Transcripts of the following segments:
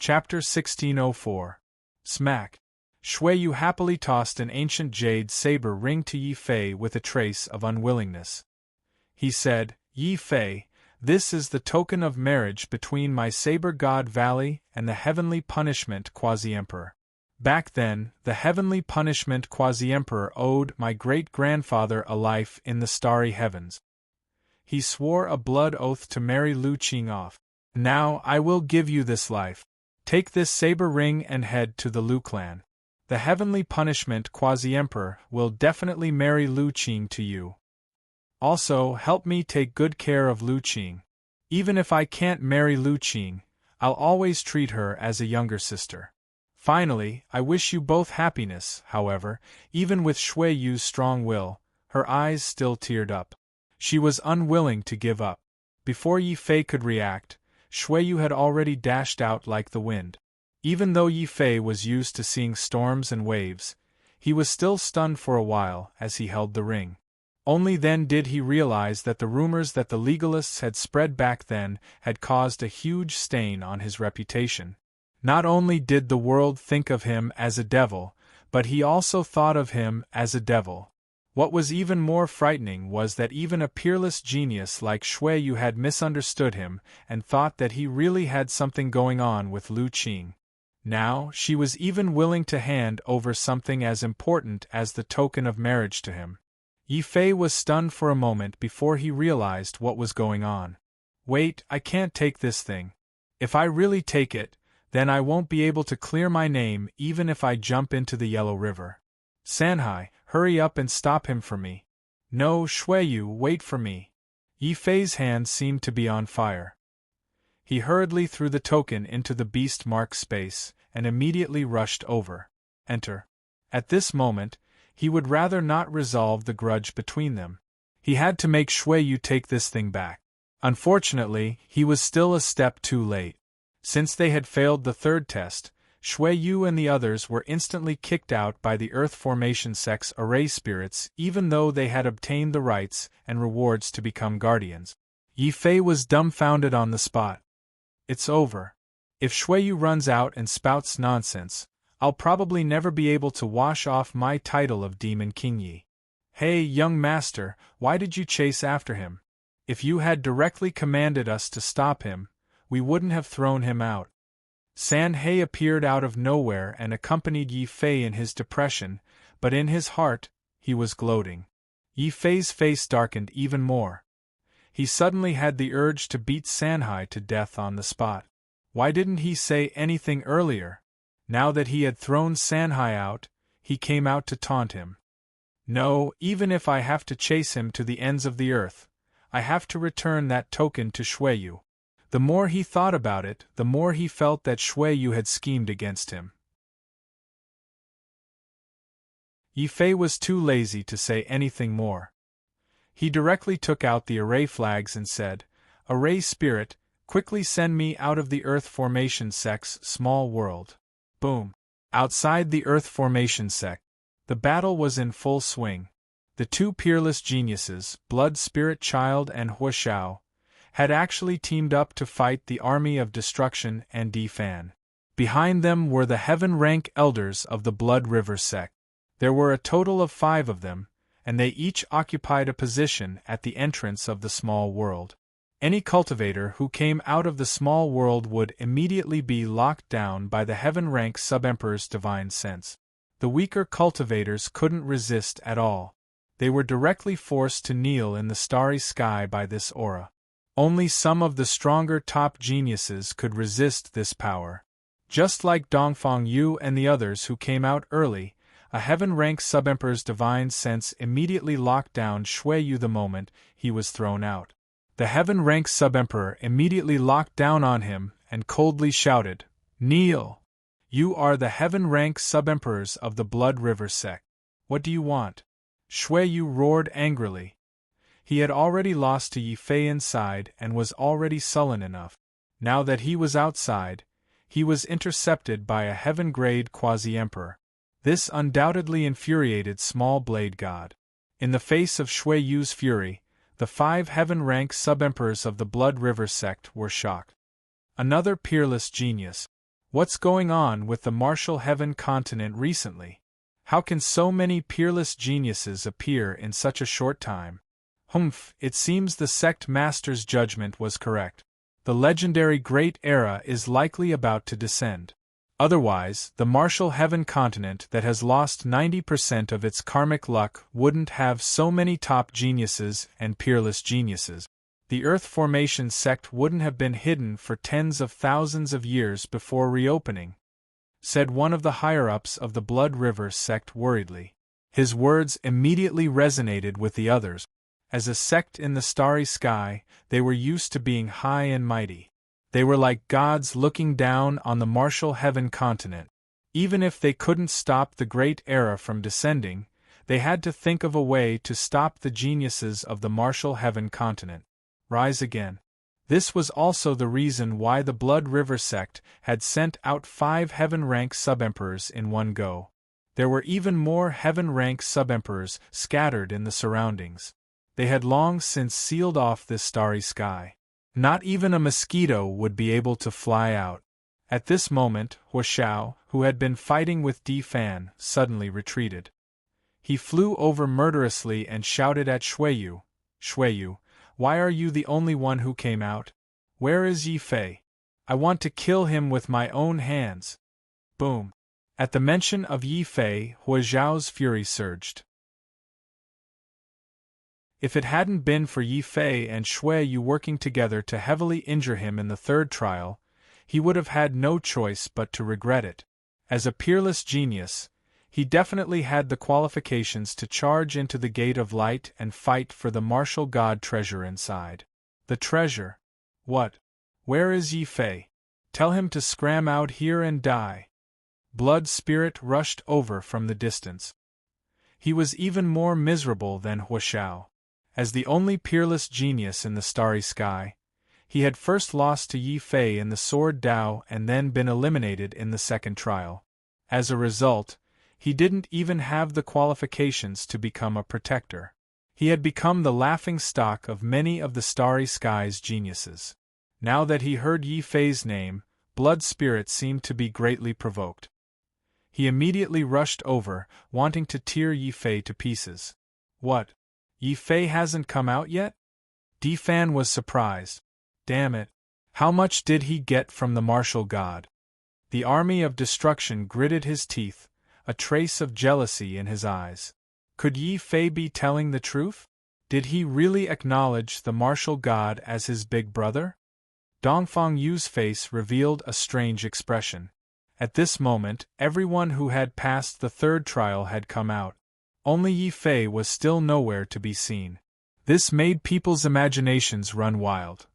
Chapter 1604. Smack. Shui Yu happily tossed an ancient jade saber ring to Yi Fei with a trace of unwillingness. He said, "Yi Fei, this is the token of marriage between my saber god Valley and the heavenly punishment quasi-emperor. Back then, the heavenly punishment quasi-emperor owed my great-grandfather a life in the starry heavens. He swore a blood oath to marry Lu Qing off. Now I will give you this life. Take this saber ring and head to the Lu clan. The heavenly punishment quasi-emperor will definitely marry Lu Qing to you. Also, help me take good care of Lu Qing. Even if I can't marry Lu Qing, I'll always treat her as a younger sister. Finally, I wish you both happiness." However, even with Shui Yu's strong will, her eyes still teared up. She was unwilling to give up. Before Yi Fei could react, Shui Yu had already dashed out like the wind. Even though Yi Fei was used to seeing storms and waves, he was still stunned for a while as he held the ring. Only then did he realize that the rumors that the legalists had spread back then had caused a huge stain on his reputation. Not only did the world think of him as a devil, but he also thought of him as a devil. What was even more frightening was that even a peerless genius like Shui Yu had misunderstood him and thought that he really had something going on with Lu Qing. Now, she was even willing to hand over something as important as the token of marriage to him. Yi Fei was stunned for a moment before he realized what was going on. "Wait, I can't take this thing. If I really take it, then I won't be able to clear my name even if I jump into the Yellow River. Sanhai, hurry up and stop him for me." "No, Shui Yu, wait for me." Yi Fei's hand seemed to be on fire. He hurriedly threw the token into the beast mark space and immediately rushed over. Enter. At this moment, he would rather not resolve the grudge between them. He had to make Shui Yu take this thing back. Unfortunately, he was still a step too late. Since they had failed the third test, Shui Yu and the others were instantly kicked out by the Earth Formation Sect's array spirits even though they had obtained the rights and rewards to become guardians. Yi Fei was dumbfounded on the spot. "It's over. If Shui Yu runs out and spouts nonsense, I'll probably never be able to wash off my title of Demon King Yi." "Hey, young master, why did you chase after him? If you had directly commanded us to stop him, we wouldn't have thrown him out." San He appeared out of nowhere and accompanied Yi Fei in his depression, but in his heart, he was gloating. Yi Fei's face darkened even more. He suddenly had the urge to beat Sanhai to death on the spot. Why didn't he say anything earlier? Now that he had thrown Sanhai out, he came out to taunt him. "No, even if I have to chase him to the ends of the earth, I have to return that token to Shui Yu." The more he thought about it, the more he felt that Shui Yu had schemed against him. Yi Fei was too lazy to say anything more. He directly took out the array flags and said, "Array spirit, quickly send me out of the Earth Formation Sect's small world." Boom! Outside the Earth Formation Sect, the battle was in full swing. The two peerless geniuses, Blood Spirit Child and Huashao, had actually teamed up to fight the army of destruction and Defan. Behind them were the heaven-rank elders of the Blood River sect. There were a total of 5 of them, and they each occupied a position at the entrance of the small world. Any cultivator who came out of the small world would immediately be locked down by the heaven-rank sub-emperor's divine sense. The weaker cultivators couldn't resist at all. They were directly forced to kneel in the starry sky by this aura. Only some of the stronger top geniuses could resist this power. Just like Dongfang Yu and the others who came out early, a heaven-rank sub-emperor's divine sense immediately locked down Shui Yu the moment he was thrown out. The heaven-rank sub-emperor immediately locked down on him and coldly shouted, "Kneel! You are the heaven-rank sub-emperors of the Blood River sect. What do you want?" Shui Yu roared angrily. He had already lost to Yi Fei inside and was already sullen enough. Now that he was outside, he was intercepted by a heaven-grade quasi-emperor. This undoubtedly infuriated Small Blade God. In the face of Shui Yu's fury, the 5 heaven-rank sub-emperors of the Blood River sect were shocked. Another peerless genius. What's going on with the martial heaven continent recently? How can so many peerless geniuses appear in such a short time? Humph, it seems the sect master's judgment was correct. The legendary Great Era is likely about to descend. Otherwise, the martial heaven continent that has lost 90% of its karmic luck wouldn't have so many top geniuses and peerless geniuses. The Earth Formation sect wouldn't have been hidden for tens of thousands of years before reopening, said one of the higher-ups of the Blood River sect worriedly. His words immediately resonated with the others. As a sect in the starry sky, they were used to being high and mighty. They were like gods looking down on the martial heaven continent. Even if they couldn't stop the Great Era from descending, they had to think of a way to stop the geniuses of the martial heaven continent. Rise again. This was also the reason why the Blood River sect had sent out 5 heaven-rank sub-emperors in one go. There were even more heaven-rank sub-emperors scattered in the surroundings. They had long since sealed off this starry sky. Not even a mosquito would be able to fly out. At this moment, Huashao, who had been fighting with Di Fan, suddenly retreated. He flew over murderously and shouted at Shuiyu, "Shuiyu, why are you the only one who came out? Where is Yi Fei? I want to kill him with my own hands." Boom. At the mention of Yi Fei, Huaxiao's fury surged. If it hadn't been for Yi Fei and Shuiyu working together to heavily injure him in the third trial, he would have had no choice but to regret it. As a peerless genius, he definitely had the qualifications to charge into the Gate of Light and fight for the martial god treasure inside. The treasure? What? Where is Yi Fei? Tell him to scram out here and die. Blood Spirit rushed over from the distance. He was even more miserable than Huashao. As the only peerless genius in the starry sky, he had first lost to Yi Fei in the Sword Dao and then been eliminated in the second trial. As a result, he didn't even have the qualifications to become a protector. He had become the laughingstock of many of the starry sky's geniuses. Now that he heard Yi Fei's name, Blood Spirit seemed to be greatly provoked. He immediately rushed over, wanting to tear Yi Fei to pieces. What? Yi Fei hasn't come out yet? Di Fan was surprised. Damn it. How much did he get from the martial god? The army of destruction gritted his teeth, a trace of jealousy in his eyes. Could Yi Fei be telling the truth? Did he really acknowledge the martial god as his big brother? Dongfang Yu's face revealed a strange expression. At this moment, everyone who had passed the third trial had come out. Only Yi Fei was still nowhere to be seen. This made people's imaginations run wild.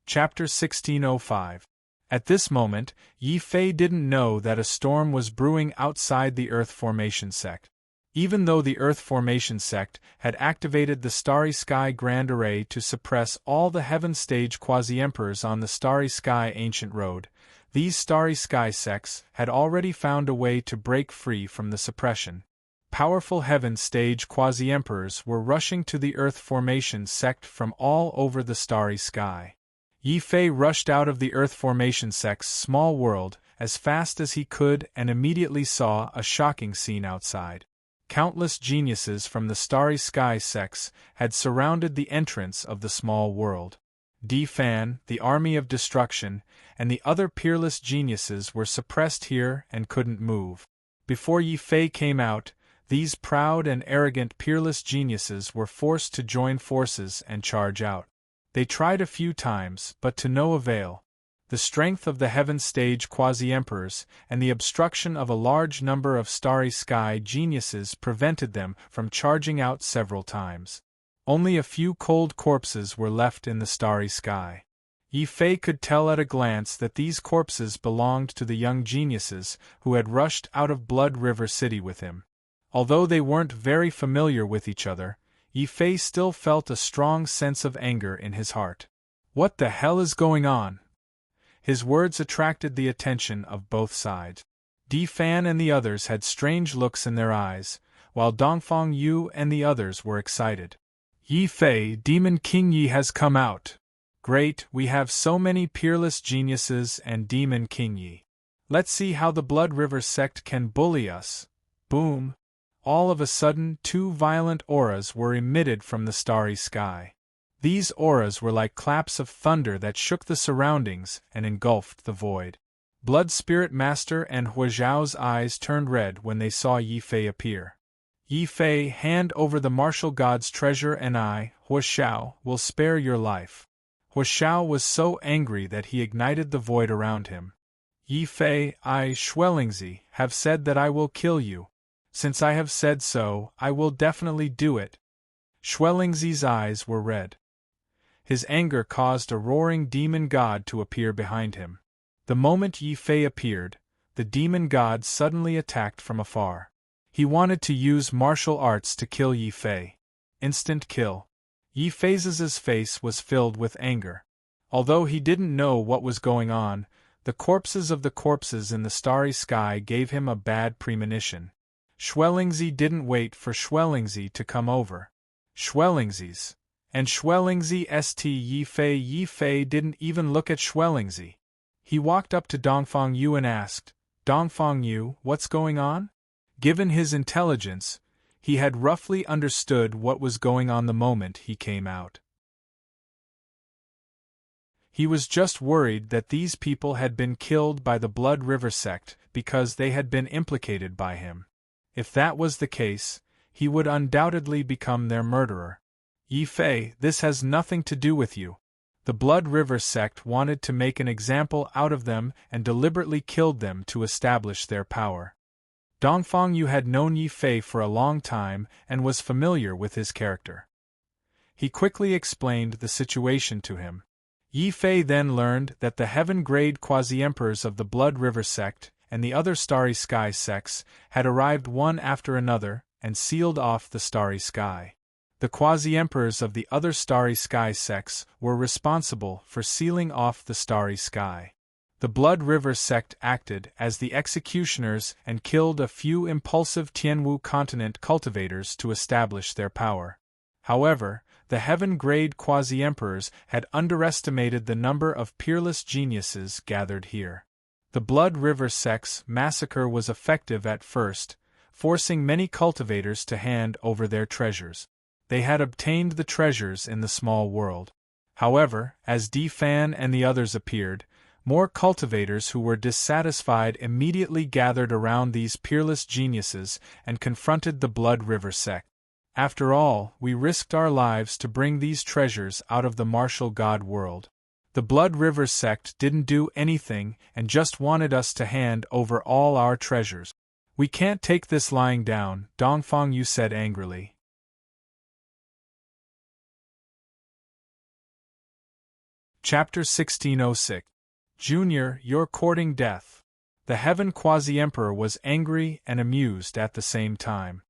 Chapter 1605. At this moment, Yi Fei didn't know that a storm was brewing outside the Earth Formation sect. Even though the Earth Formation sect had activated the Starry Sky Grand Array to suppress all the Heaven Stage Quasi-Emperors on the Starry Sky Ancient Road, these Starry Sky sects had already found a way to break free from the suppression. Powerful Heaven Stage Quasi-Emperors were rushing to the Earth Formation sect from all over the Starry Sky. Yi Fei rushed out of the Earth Formation sect's small world as fast as he could and immediately saw a shocking scene outside. Countless geniuses from the Starry Sky sects had surrounded the entrance of the small world. Di Fan, the army of destruction, and the other peerless geniuses were suppressed here and couldn't move. Before Yi Fei came out, these proud and arrogant peerless geniuses were forced to join forces and charge out. They tried a few times, but to no avail. The strength of the Heaven Stage Quasi-Emperors and the obstruction of a large number of Starry Sky geniuses prevented them from charging out several times. Only a few cold corpses were left in the Starry Sky. Yi Fei could tell at a glance that these corpses belonged to the young geniuses who had rushed out of Blood River City with him. Although they weren't very familiar with each other, Yi Fei still felt a strong sense of anger in his heart. What the hell is going on? His words attracted the attention of both sides. Di Fan and the others had strange looks in their eyes, while Dongfang Yu and the others were excited. Yi Fei, Demon King Yi has come out. Great, we have so many peerless geniuses and demon king Yi. Let's see how the Blood River sect can bully us. Boom! All of a sudden, two violent auras were emitted from the starry sky. These auras were like claps of thunder that shook the surroundings and engulfed the void. Blood Spirit Master and Huazhao's eyes turned red when they saw Yi Fei appear. Yi Fei, hand over the martial god's treasure and I, Huazhao, will spare your life. Huazhao was so angry that he ignited the void around him. Yi Fei, I, Xuelingzi, have said that I will kill you. Since I have said so, I will definitely do it. Xuelingzi's eyes were red. His anger caused a roaring demon god to appear behind him. The moment Yi Fei appeared, the demon god suddenly attacked from afar. He wanted to use martial arts to kill Yi Fei. Instant kill. Yi Fei's face was filled with anger. Although he didn't know what was going on, the corpses of the corpses in the starry sky gave him a bad premonition. Xuelingzi didn't wait for Xuelingzi to come over. Xuelingzi's. And Xuelingzi St. Yi Fei didn't even look at Xuelingzi. He walked up to Dongfang Yu and asked, Dongfang Yu, what's going on? Given his intelligence, he had roughly understood what was going on the moment he came out. He was just worried that these people had been killed by the Blood River sect because they had been implicated by him. If that was the case, he would undoubtedly become their murderer. Yi Fei, this has nothing to do with you. The Blood River sect wanted to make an example out of them and deliberately killed them to establish their power. Dongfang Yu had known Yi Fei for a long time and was familiar with his character. He quickly explained the situation to him. Yi Fei then learned that the heaven-grade quasi-emperors of the Blood River sect and the other Starry Sky sects had arrived one after another and sealed off the Starry Sky. The quasi-emperors of the other Starry Sky sects were responsible for sealing off the Starry Sky. The Blood River sect acted as the executioners and killed a few impulsive Tianwu continent cultivators to establish their power. However, the heaven-grade quasi-emperors had underestimated the number of peerless geniuses gathered here. The Blood River sect's massacre was effective at first, forcing many cultivators to hand over their treasures. They had obtained the treasures in the small world. However, as Fan and the others appeared, more cultivators who were dissatisfied immediately gathered around these peerless geniuses and confronted the Blood River sect. After all, we risked our lives to bring these treasures out of the martial god world. The Blood River sect didn't do anything and just wanted us to hand over all our treasures. We can't take this lying down, Dongfang Yu said angrily. Chapter 1606. Junior, you're courting death. The Heaven Quasi-Emperor was angry and amused at the same time.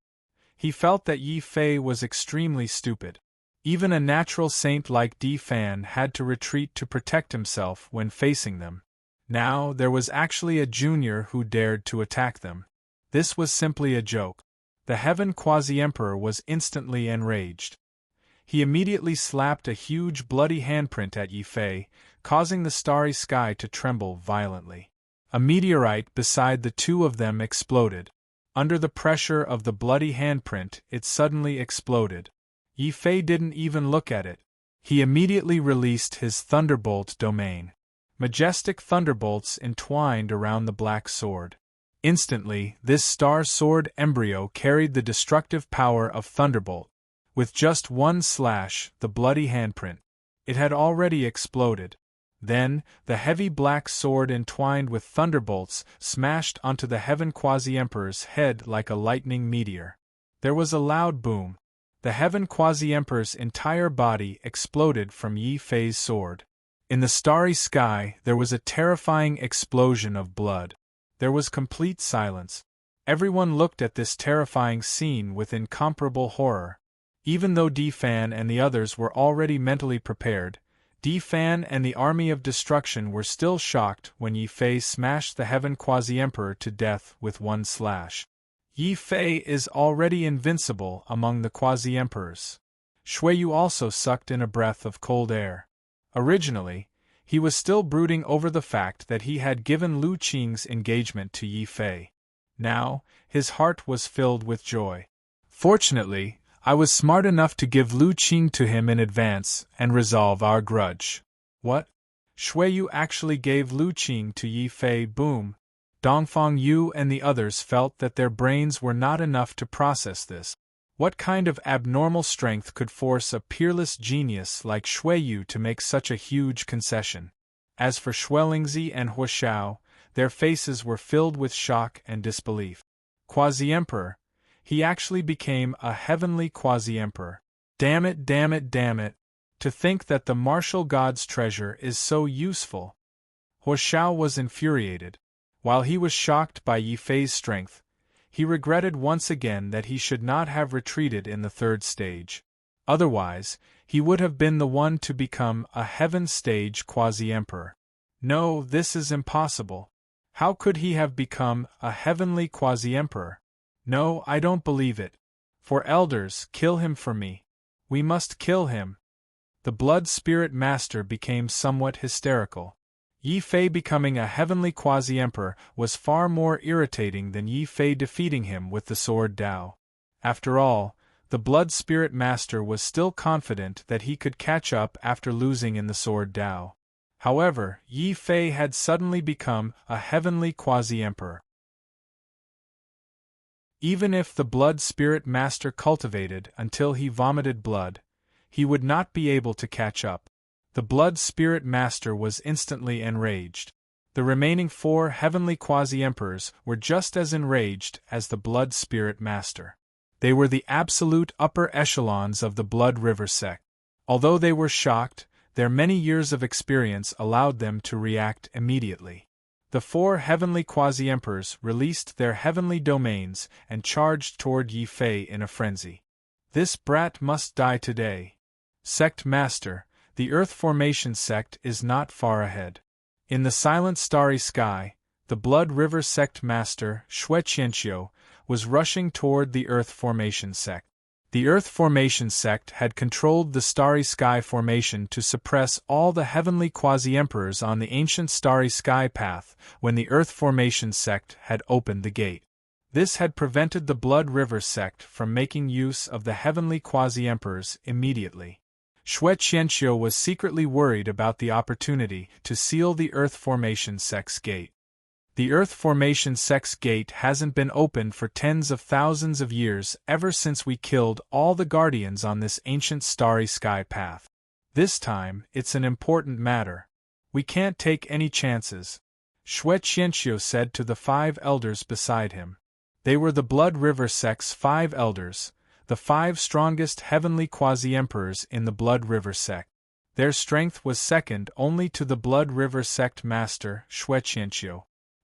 He felt that Yi Fei was extremely stupid. Even a natural saint like Fan had to retreat to protect himself when facing them. Now, there was actually a junior who dared to attack them. This was simply a joke. The Heaven Quasi-Emperor was instantly enraged. He immediately slapped a huge bloody handprint at Yi Fei, causing the starry sky to tremble violently. A meteorite beside the two of them exploded. Under the pressure of the bloody handprint, it suddenly exploded. Yi Fei didn't even look at it. He immediately released his Thunderbolt domain. Majestic thunderbolts entwined around the black sword. Instantly, this star sword embryo carried the destructive power of Thunderbolt. With just one slash, the bloody handprint. It had already exploded. Then, the heavy black sword entwined with thunderbolts smashed onto the Heaven Quasi-Emperor's head like a lightning meteor. There was a loud boom. The Heaven Quasi-Emperor's entire body exploded from Yi Fei's sword. In the starry sky, there was a terrifying explosion of blood. There was complete silence. Everyone looked at this terrifying scene with incomparable horror. Even though Fan and the others were already mentally prepared, Fan and the army of destruction were still shocked when Yi Fei smashed the Heaven Quasi-Emperor to death with one slash. Yi Fei is already invincible among the Quasi-Emperors. Xueyu also sucked in a breath of cold air. Originally, he was still brooding over the fact that he had given Lu Qing's engagement to Yi Fei. Now, his heart was filled with joy. Fortunately, I was smart enough to give Lu Qing to him in advance and resolve our grudge. What? Shui Yu actually gave Lu Qing to Yi Fei? Boom! Dongfang Yu and the others felt that their brains were not enough to process this. What kind of abnormal strength could force a peerless genius like Shui Yu to make such a huge concession? As for Xuelingzi and Huoshao, their faces were filled with shock and disbelief. Quasi-Emperor? He actually became a heavenly quasi-emperor. Damn it, damn it, damn it! To think that the martial god's treasure is so useful! Huoshao was infuriated. While he was shocked by Yi Fei's strength, he regretted once again that he should not have retreated in the third stage. Otherwise, he would have been the one to become a heaven stage quasi-emperor. No, this is impossible. How could he have become a heavenly quasi-emperor? No, I don't believe it. For elders, kill him for me. We must kill him. The blood spirit master became somewhat hysterical. Yi Fei becoming a heavenly quasi-emperor was far more irritating than Yi Fei defeating him with the sword Dao. After all, the blood spirit master was still confident that he could catch up after losing in the sword Dao. However, Yi Fei had suddenly become a heavenly quasi-emperor. Even if the blood spirit master cultivated until he vomited blood, he would not be able to catch up. The blood spirit master was instantly enraged. The remaining 4 heavenly quasi-emperors were just as enraged as the blood spirit master. They were the absolute upper echelons of the Blood River sect. Although they were shocked, their many years of experience allowed them to react immediately. The 4 heavenly quasi-emperors released their heavenly domains and charged toward Yi Fei in a frenzy. This brat must die today. Sect Master, the Earth Formation sect is not far ahead. In the silent starry sky, the Blood River sect master, Shui Qianxiu, was rushing toward the Earth Formation sect. The Earth Formation sect had controlled the Starry Sky Formation to suppress all the heavenly quasi-emperors on the ancient Starry Sky path when the Earth Formation sect had opened the gate. This had prevented the Blood River sect from making use of the heavenly quasi-emperors immediately. Shui Qianxiu was secretly worried about the opportunity to seal the Earth Formation sect's gate. The Earth Formation sect's gate hasn't been opened for tens of thousands of years ever since we killed all the guardians on this ancient starry sky path. This time, it's an important matter. We can't take any chances, Shui Qianxiu said to the 5 elders beside him. They were the Blood River sect's 5 elders, the 5 strongest heavenly quasi-emperors in the Blood River sect. Their strength was second only to the Blood River sect master, Shui Qianxiu.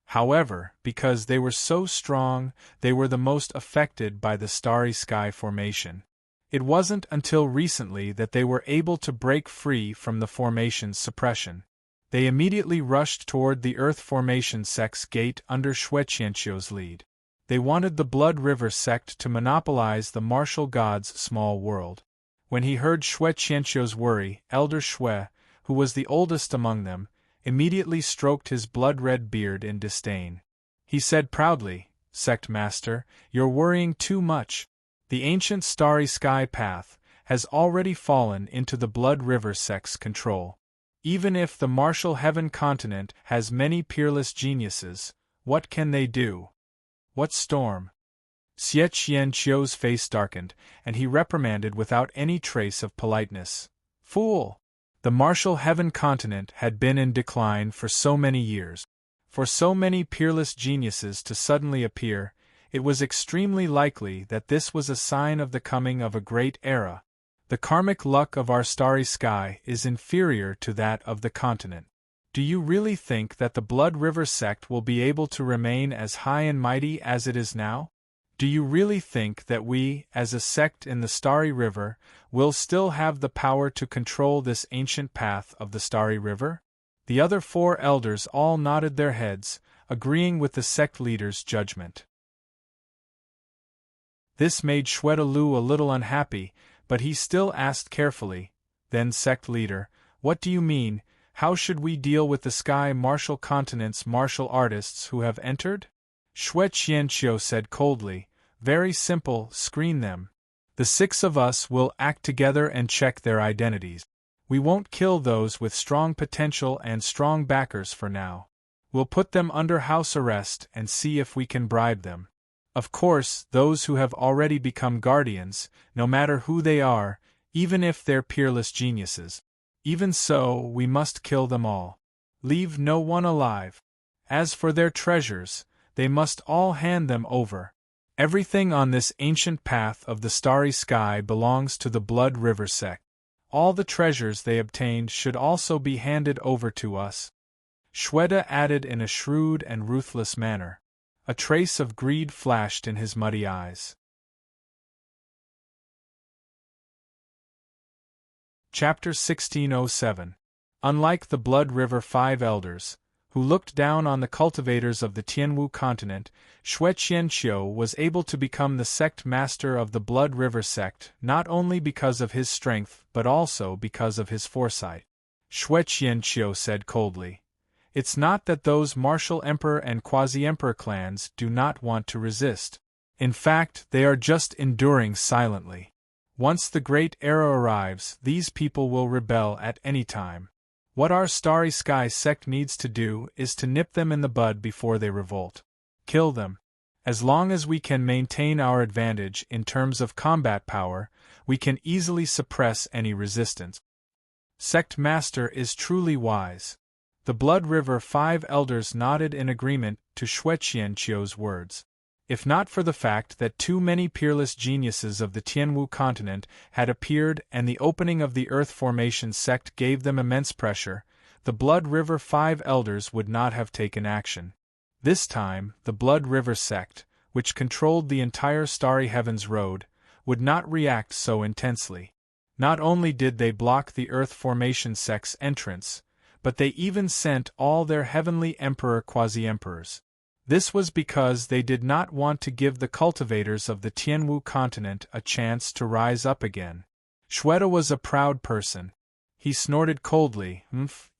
However, because they were so strong, they were the most affected by the Starry Sky Formation. It wasn't until recently that they were able to break free from the formation's suppression. They immediately rushed toward the Earth Formation sect's gate under Shui Qianxiu's lead. They wanted the Blood River sect to monopolize the martial god's small world. When he heard Shui Qianxiu's worry, Elder Shui, who was the oldest among them, immediately stroked his blood-red beard in disdain. He said proudly, "Sect Master, you're worrying too much. The ancient Starry Sky path has already fallen into the Blood River sect's control. Even if the martial heaven continent has many peerless geniuses, what can they do? What storm?" Xie Qianqiu's face darkened, and he reprimanded without any trace of politeness. "Fool! The martial heaven continent had been in decline for so many years. For so many peerless geniuses to suddenly appear, it was extremely likely that this was a sign of the coming of a great era. The karmic luck of our starry sky is inferior to that of the continent. Do you really think that the Blood River sect will be able to remain as high and mighty as it is now? Do you really think that we, as a sect in the Starry River, will still have the power to control this ancient path of the Starry River?" The other 4 elders all nodded their heads, agreeing with the sect leader's judgment. This made Shweta Lu a little unhappy, but he still asked carefully, "Then, sect leader, What do you mean? How should we deal with the sky martial continent's martial artists who have entered? Xue Qianqiu said coldly. Very simple, screen them. The 6 of us will act together and check their identities. We won't kill those with strong potential and strong backers for now. We'll put them under house arrest and see if we can bribe them. Of course, those who have already become guardians, no matter who they are, even if they're peerless geniuses. Even so, we must kill them all. Leave no one alive. As for their treasures, they must all hand them over. Everything on this ancient path of the starry sky belongs to the Blood River sect. All the treasures they obtained should also be handed over to us. Shweta added in a shrewd and ruthless manner. A trace of greed flashed in his muddy eyes. Chapter 1607. Unlike the Blood River 5 elders, who looked down on the cultivators of the Tianwu continent, Xue Qianqiu was able to become the sect master of the Blood River sect not only because of his strength but also because of his foresight. Xue Qianqiu said coldly. It's not that those martial emperor and quasi-emperor clans do not want to resist. In fact, they are just enduring silently. Once the great era arrives, these people will rebel at any time. What our Starry Sky sect needs to do is to nip them in the bud before they revolt. Kill them. As long as we can maintain our advantage in terms of combat power, we can easily suppress any resistance. Sect Master is truly wise. The Blood River 5 elders nodded in agreement to Xue Qianqiu's words. If not for the fact that too many peerless geniuses of the Tianwu continent had appeared and the opening of the Earth Formation sect gave them immense pressure, the Blood River 5 elders would not have taken action. This time, the Blood River sect, which controlled the entire Starry Heavens Road, would not react so intensely. Not only did they block the Earth Formation sect's entrance, but they even sent all their heavenly emperor quasi-emperors. This was because they did not want to give the cultivators of the Tianwu continent a chance to rise up again. Shweta was a proud person. He snorted coldly.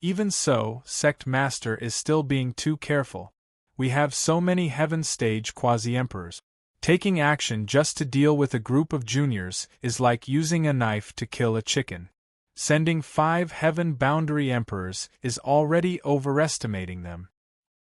Even so, Sect Master is still being too careful. We have so many heaven stage quasi-emperors. Taking action just to deal with a group of juniors is like using a knife to kill a chicken. Sending 5 heaven boundary emperors is already overestimating them.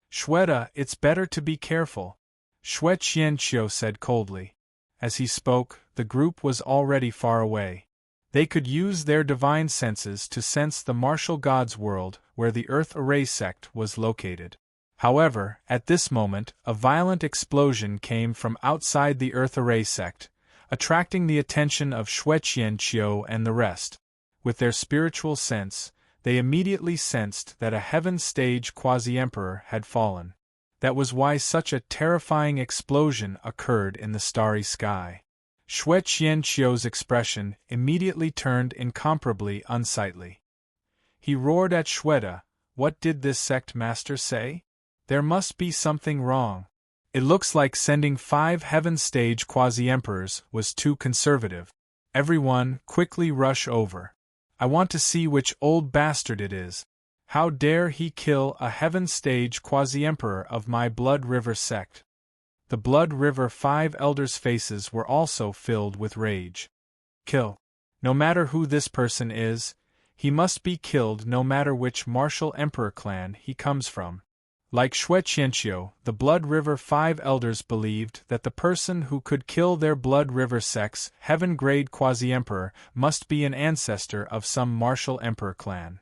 Shweta, it's better to be careful, Xue Qianqiu said coldly. As he spoke, the group was already far away. They could use their divine senses to sense the martial gods' world where the Earth Array sect was located. However, at this moment, a violent explosion came from outside the Earth Array sect, attracting the attention of Xue Qianqiu and the rest. With their spiritual sense, they immediately sensed that a heaven stage quasi-emperor had fallen. That was why such a terrifying explosion occurred in the starry sky. Xue Qianqiu's expression immediately turned incomparably unsightly. He roared at Shweta. What did this sect master say? There must be something wrong. It looks like sending 5 heaven stage quasi-emperors was too conservative. Everyone, quickly rush over. I want to see which old bastard it is. How dare he kill a heaven stage quasi-emperor of my Blood River sect? The Blood River 5 elders' faces were also filled with rage. Kill. No matter who this person is, he must be killed no matter which martial emperor clan he comes from. Like Xue Qianqiu, the Blood River 5 elders believed that the person who could kill their Blood River sect's heaven-grade quasi-emperor must be an ancestor of some martial emperor clan.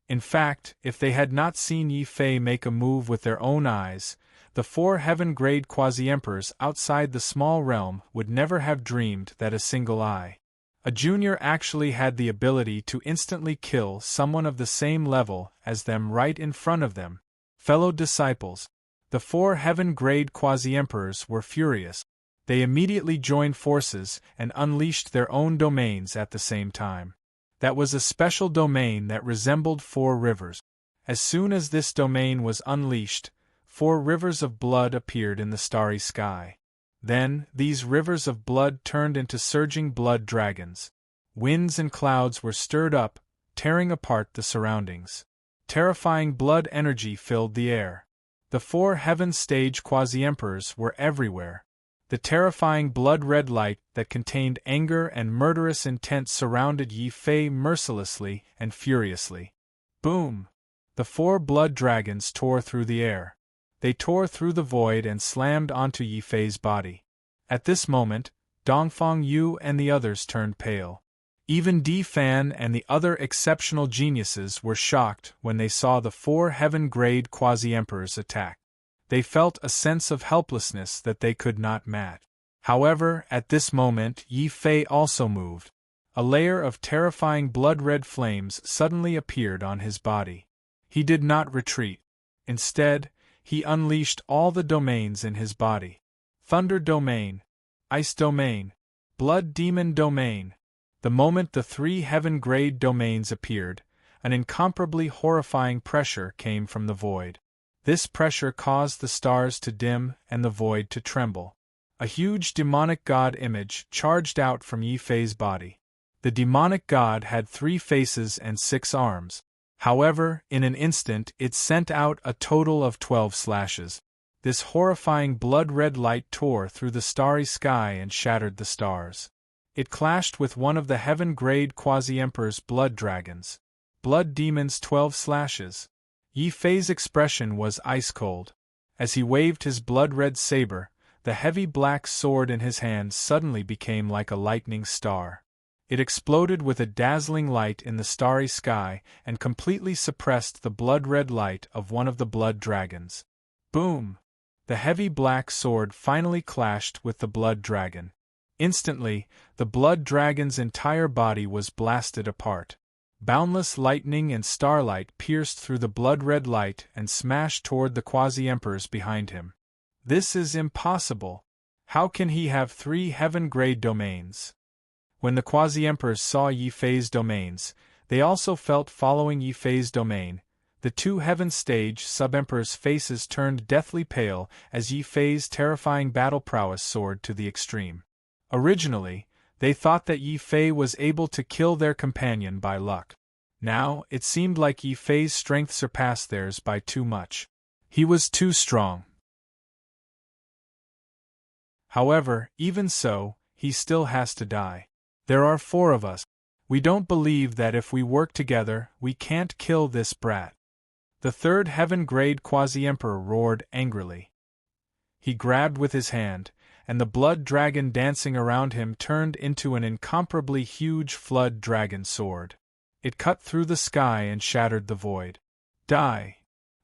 In fact, if they had not seen Yi Fei make a move with their own eyes, the 4 heaven-grade quasi-emperors outside the small realm would never have dreamed that a single eye. A junior actually had the ability to instantly kill someone of the same level as them right in front of them. Fellow disciples, the 4 heaven-grade quasi-emperors were furious. They immediately joined forces and unleashed their own domains at the same time. That was a special domain that resembled 4 rivers. As soon as this domain was unleashed, 4 rivers of blood appeared in the starry sky. Then, these rivers of blood turned into surging blood dragons. Winds and clouds were stirred up, tearing apart the surroundings. Terrifying blood energy filled the air. The 4 heaven stage quasi-emperors were everywhere. The terrifying blood-red light that contained anger and murderous intent surrounded Yi Fei mercilessly and furiously. Boom! The 4 blood dragons tore through the air. They tore through the void and slammed onto Yi Fei's body. At this moment, Dongfang Yu and the others turned pale. Even Di Fan and the other exceptional geniuses were shocked when they saw the 4 heaven-grade quasi-emperors attack. They felt a sense of helplessness that they could not match. However, at this moment Yi Fei also moved. A layer of terrifying blood-red flames suddenly appeared on his body. He did not retreat. Instead, he unleashed all the domains in his body. Thunder Domain, Ice Domain, Blood Demon Domain. The moment the 3 heaven-grade domains appeared, an incomparably horrifying pressure came from the void. This pressure caused the stars to dim and the void to tremble. A huge demonic god image charged out from Yi Fei's body. The demonic god had 3 faces and 6 arms. However, in an instant it sent out a total of 12 slashes. This horrifying blood-red light tore through the starry sky and shattered the stars. It clashed with one of the heaven-grade quasi-emperor's blood dragons. Blood Demon's 12 slashes. Yi Fei's expression was ice-cold. As he waved his blood-red saber, the heavy black sword in his hand suddenly became like a lightning star. It exploded with a dazzling light in the starry sky and completely suppressed the blood-red light of one of the blood dragons. Boom! The heavy black sword finally clashed with the blood dragon. Instantly, the blood dragon's entire body was blasted apart. Boundless lightning and starlight pierced through the blood-red light and smashed toward the quasi-emperors behind him. This is impossible. How can he have 3 heaven-grade domains? When the quasi-emperors saw Yi Fei's domains, they also felt following Yi Fei's domain. The 2 heaven-stage sub-emperors' faces turned deathly pale as Yi Fei's terrifying battle prowess soared to the extreme. Originally, they thought that Yi Fei was able to kill their companion by luck. Now, it seemed like Yi Fei's strength surpassed theirs by too much. He was too strong. However, even so, he still has to die. There are 4 of us. We don't believe that if we work together, we can't kill this brat. The 3rd heaven-grade quasi-emperor roared angrily. He grabbed with his hand, and the blood dragon dancing around him turned into an incomparably huge flood dragon sword. It cut through the sky and shattered the void. Die!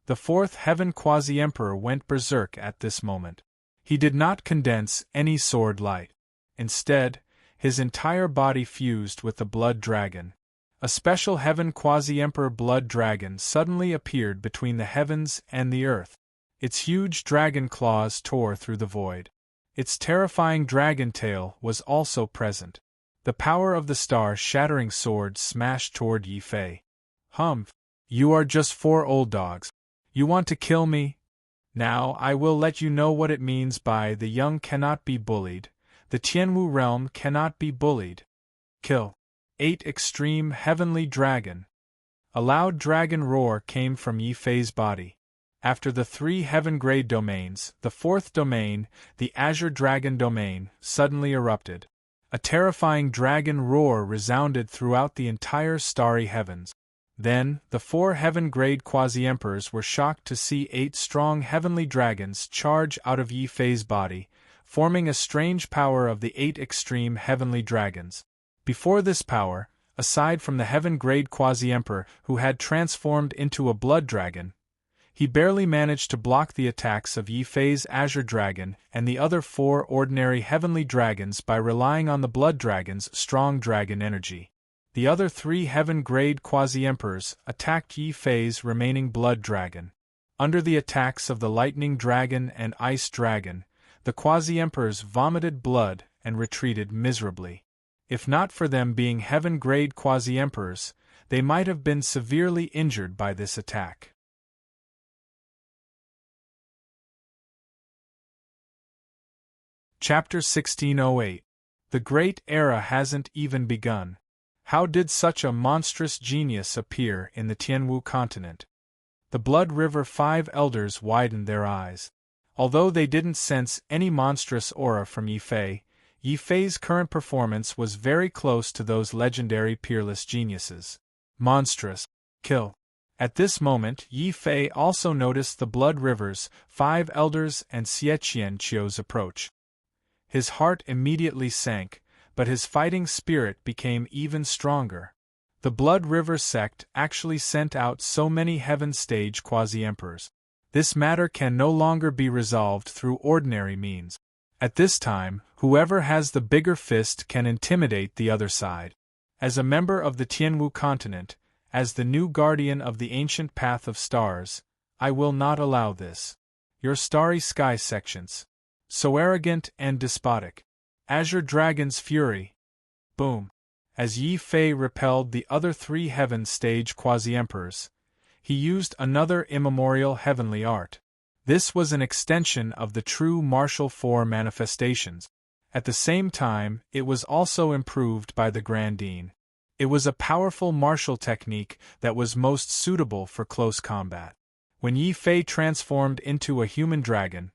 The 4th heaven quasi-emperor went berserk at this moment. He did not condense any sword light. Instead, his entire body fused with the blood dragon. A special heaven quasi-emperor blood dragon suddenly appeared between the heavens and the earth. Its huge dragon claws tore through the void. Its terrifying dragon tail was also present. The power of the star-shattering sword smashed toward Yi Fei. Humph! You are just 4 old dogs. You want to kill me? Now I will let you know what it means by the young cannot be bullied. The Tianwu realm cannot be bullied. Kill. 8 Extreme Heavenly Dragon. A loud dragon roar came from Yi Fei's body. After the 3 heaven-grade domains, the 4th domain, the Azure Dragon domain, suddenly erupted. A terrifying dragon roar resounded throughout the entire starry heavens. Then, the 4 heaven-grade quasi-emperors were shocked to see 8 strong heavenly dragons charge out of Yi Fei's body, forming a strange power of the 8 extreme heavenly dragons. Before this power, aside from the heaven-grade quasi-emperor who had transformed into a blood dragon, he barely managed to block the attacks of Yi Fei's Azure Dragon and the other 4 ordinary heavenly dragons by relying on the blood dragon's strong dragon energy. The other 3 heaven-grade quasi-emperors attacked Yi Fei's remaining blood dragon. Under the attacks of the lightning dragon and ice dragon, the quasi-emperors vomited blood and retreated miserably. If not for them being heaven-grade quasi-emperors, they might have been severely injured by this attack. Chapter 1608. The Great Era Hasn't Even Begun. How did such a monstrous genius appear in the Tianwu continent? The Blood River 5 elders widened their eyes. Although they didn't sense any monstrous aura from Yi Fei's current performance was very close to those legendary peerless geniuses. Monstrous. Kill. At this moment, Yi Fei also noticed the Blood River's 5 elders and Xie Qianqiu's approach. His heart immediately sank, but his fighting spirit became even stronger. The Blood River sect actually sent out so many heaven-stage quasi-emperors. This matter can no longer be resolved through ordinary means. At this time, whoever has the bigger fist can intimidate the other side. As a member of the Tianwu continent, as the new guardian of the ancient path of stars, I will not allow this. Your starry sky sections. So arrogant and despotic. Azure Dragon's fury. Boom. As Yi Fei repelled the other 3 heaven-stage quasi-emperors, he used another immemorial heavenly art. This was an extension of the true martial 4 manifestations. At the same time, it was also improved by the Grandine. It was a powerful martial technique that was most suitable for close combat. When Yi Fei transformed into a human dragon,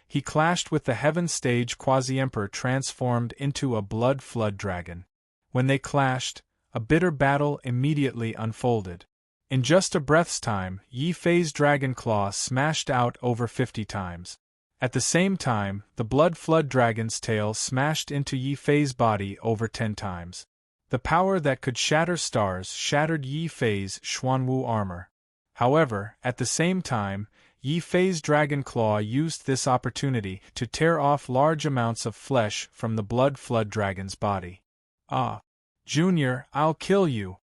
he clashed with the heaven-stage quasi-emperor transformed into a blood flood dragon. When they clashed, a bitter battle immediately unfolded. In just a breath's time, Yi Fei's dragon claw smashed out over 50 times. At the same time, the blood flood dragon's tail smashed into Yi Fei's body over 10 times. The power that could shatter stars shattered Yi Fei's Xuanwu armor. However, at the same time, Yi Fei's dragon claw used this opportunity to tear off large amounts of flesh from the blood flood dragon's body. Ah! Junior, I'll kill you!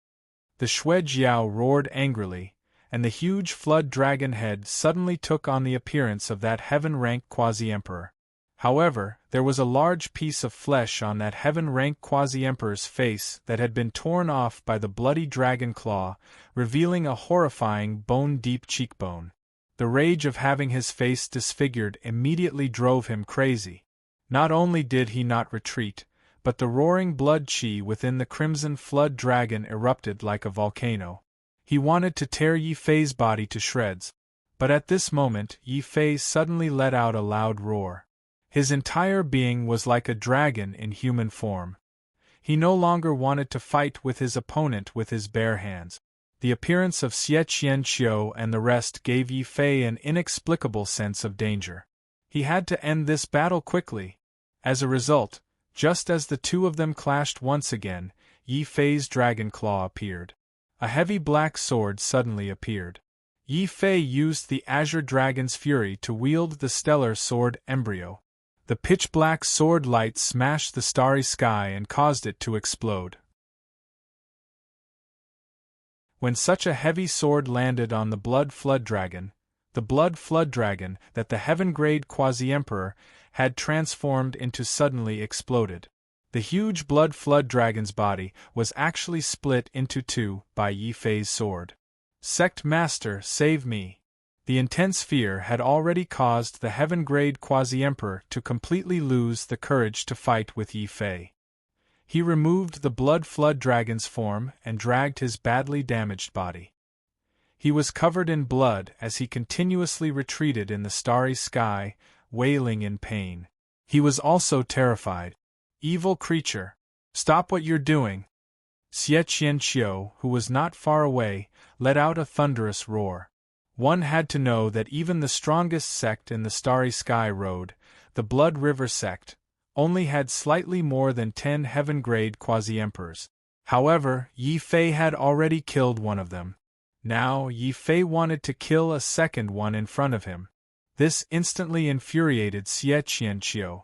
The Xue Jiao roared angrily, and the huge flood dragon head suddenly took on the appearance of that heaven-rank quasi-emperor. However, there was a large piece of flesh on that heaven-rank quasi-emperor's face that had been torn off by the bloody dragon claw, revealing a horrifying bone-deep cheekbone. The rage of having his face disfigured immediately drove him crazy. Not only did he not retreat, but the roaring blood chi within the crimson flood dragon erupted like a volcano. He wanted to tear Yi Fei's body to shreds, but at this moment Yi Fei suddenly let out a loud roar. His entire being was like a dragon in human form. He no longer wanted to fight with his opponent with his bare hands. The appearance of Xie Qianqiu and the rest gave Yi Fei an inexplicable sense of danger. He had to end this battle quickly. As a result, just as the 2 of them clashed once again, Yi Fei's dragon claw appeared. A heavy black sword suddenly appeared. Yi Fei used the Azure Dragon's fury to wield the stellar sword Embryo. The pitch-black sword light smashed the starry sky and caused it to explode. When such a heavy sword landed on the blood flood dragon that the heaven-grade quasi-emperor had transformed into suddenly exploded. The huge blood flood dragon's body was actually split into 2 by Yi Fei's sword. Sect Master, save me! The intense fear had already caused the heaven-grade quasi-emperor to completely lose the courage to fight with Yi Fei. He removed the blood flood dragon's form and dragged his badly damaged body. He was covered in blood as he continuously retreated in the starry sky, wailing in pain. He was also terrified. Evil creature! Stop what you're doing! Xie Qianqiu, who was not far away, let out a thunderous roar. One had to know that even the strongest sect in the Starry Sky Road, the Blood River sect, only had slightly more than 10 heaven-grade quasi-emperors. However, Yi Fei had already killed one of them. Now Yi Fei wanted to kill a second one in front of him. This instantly infuriated Xie Qianqiu.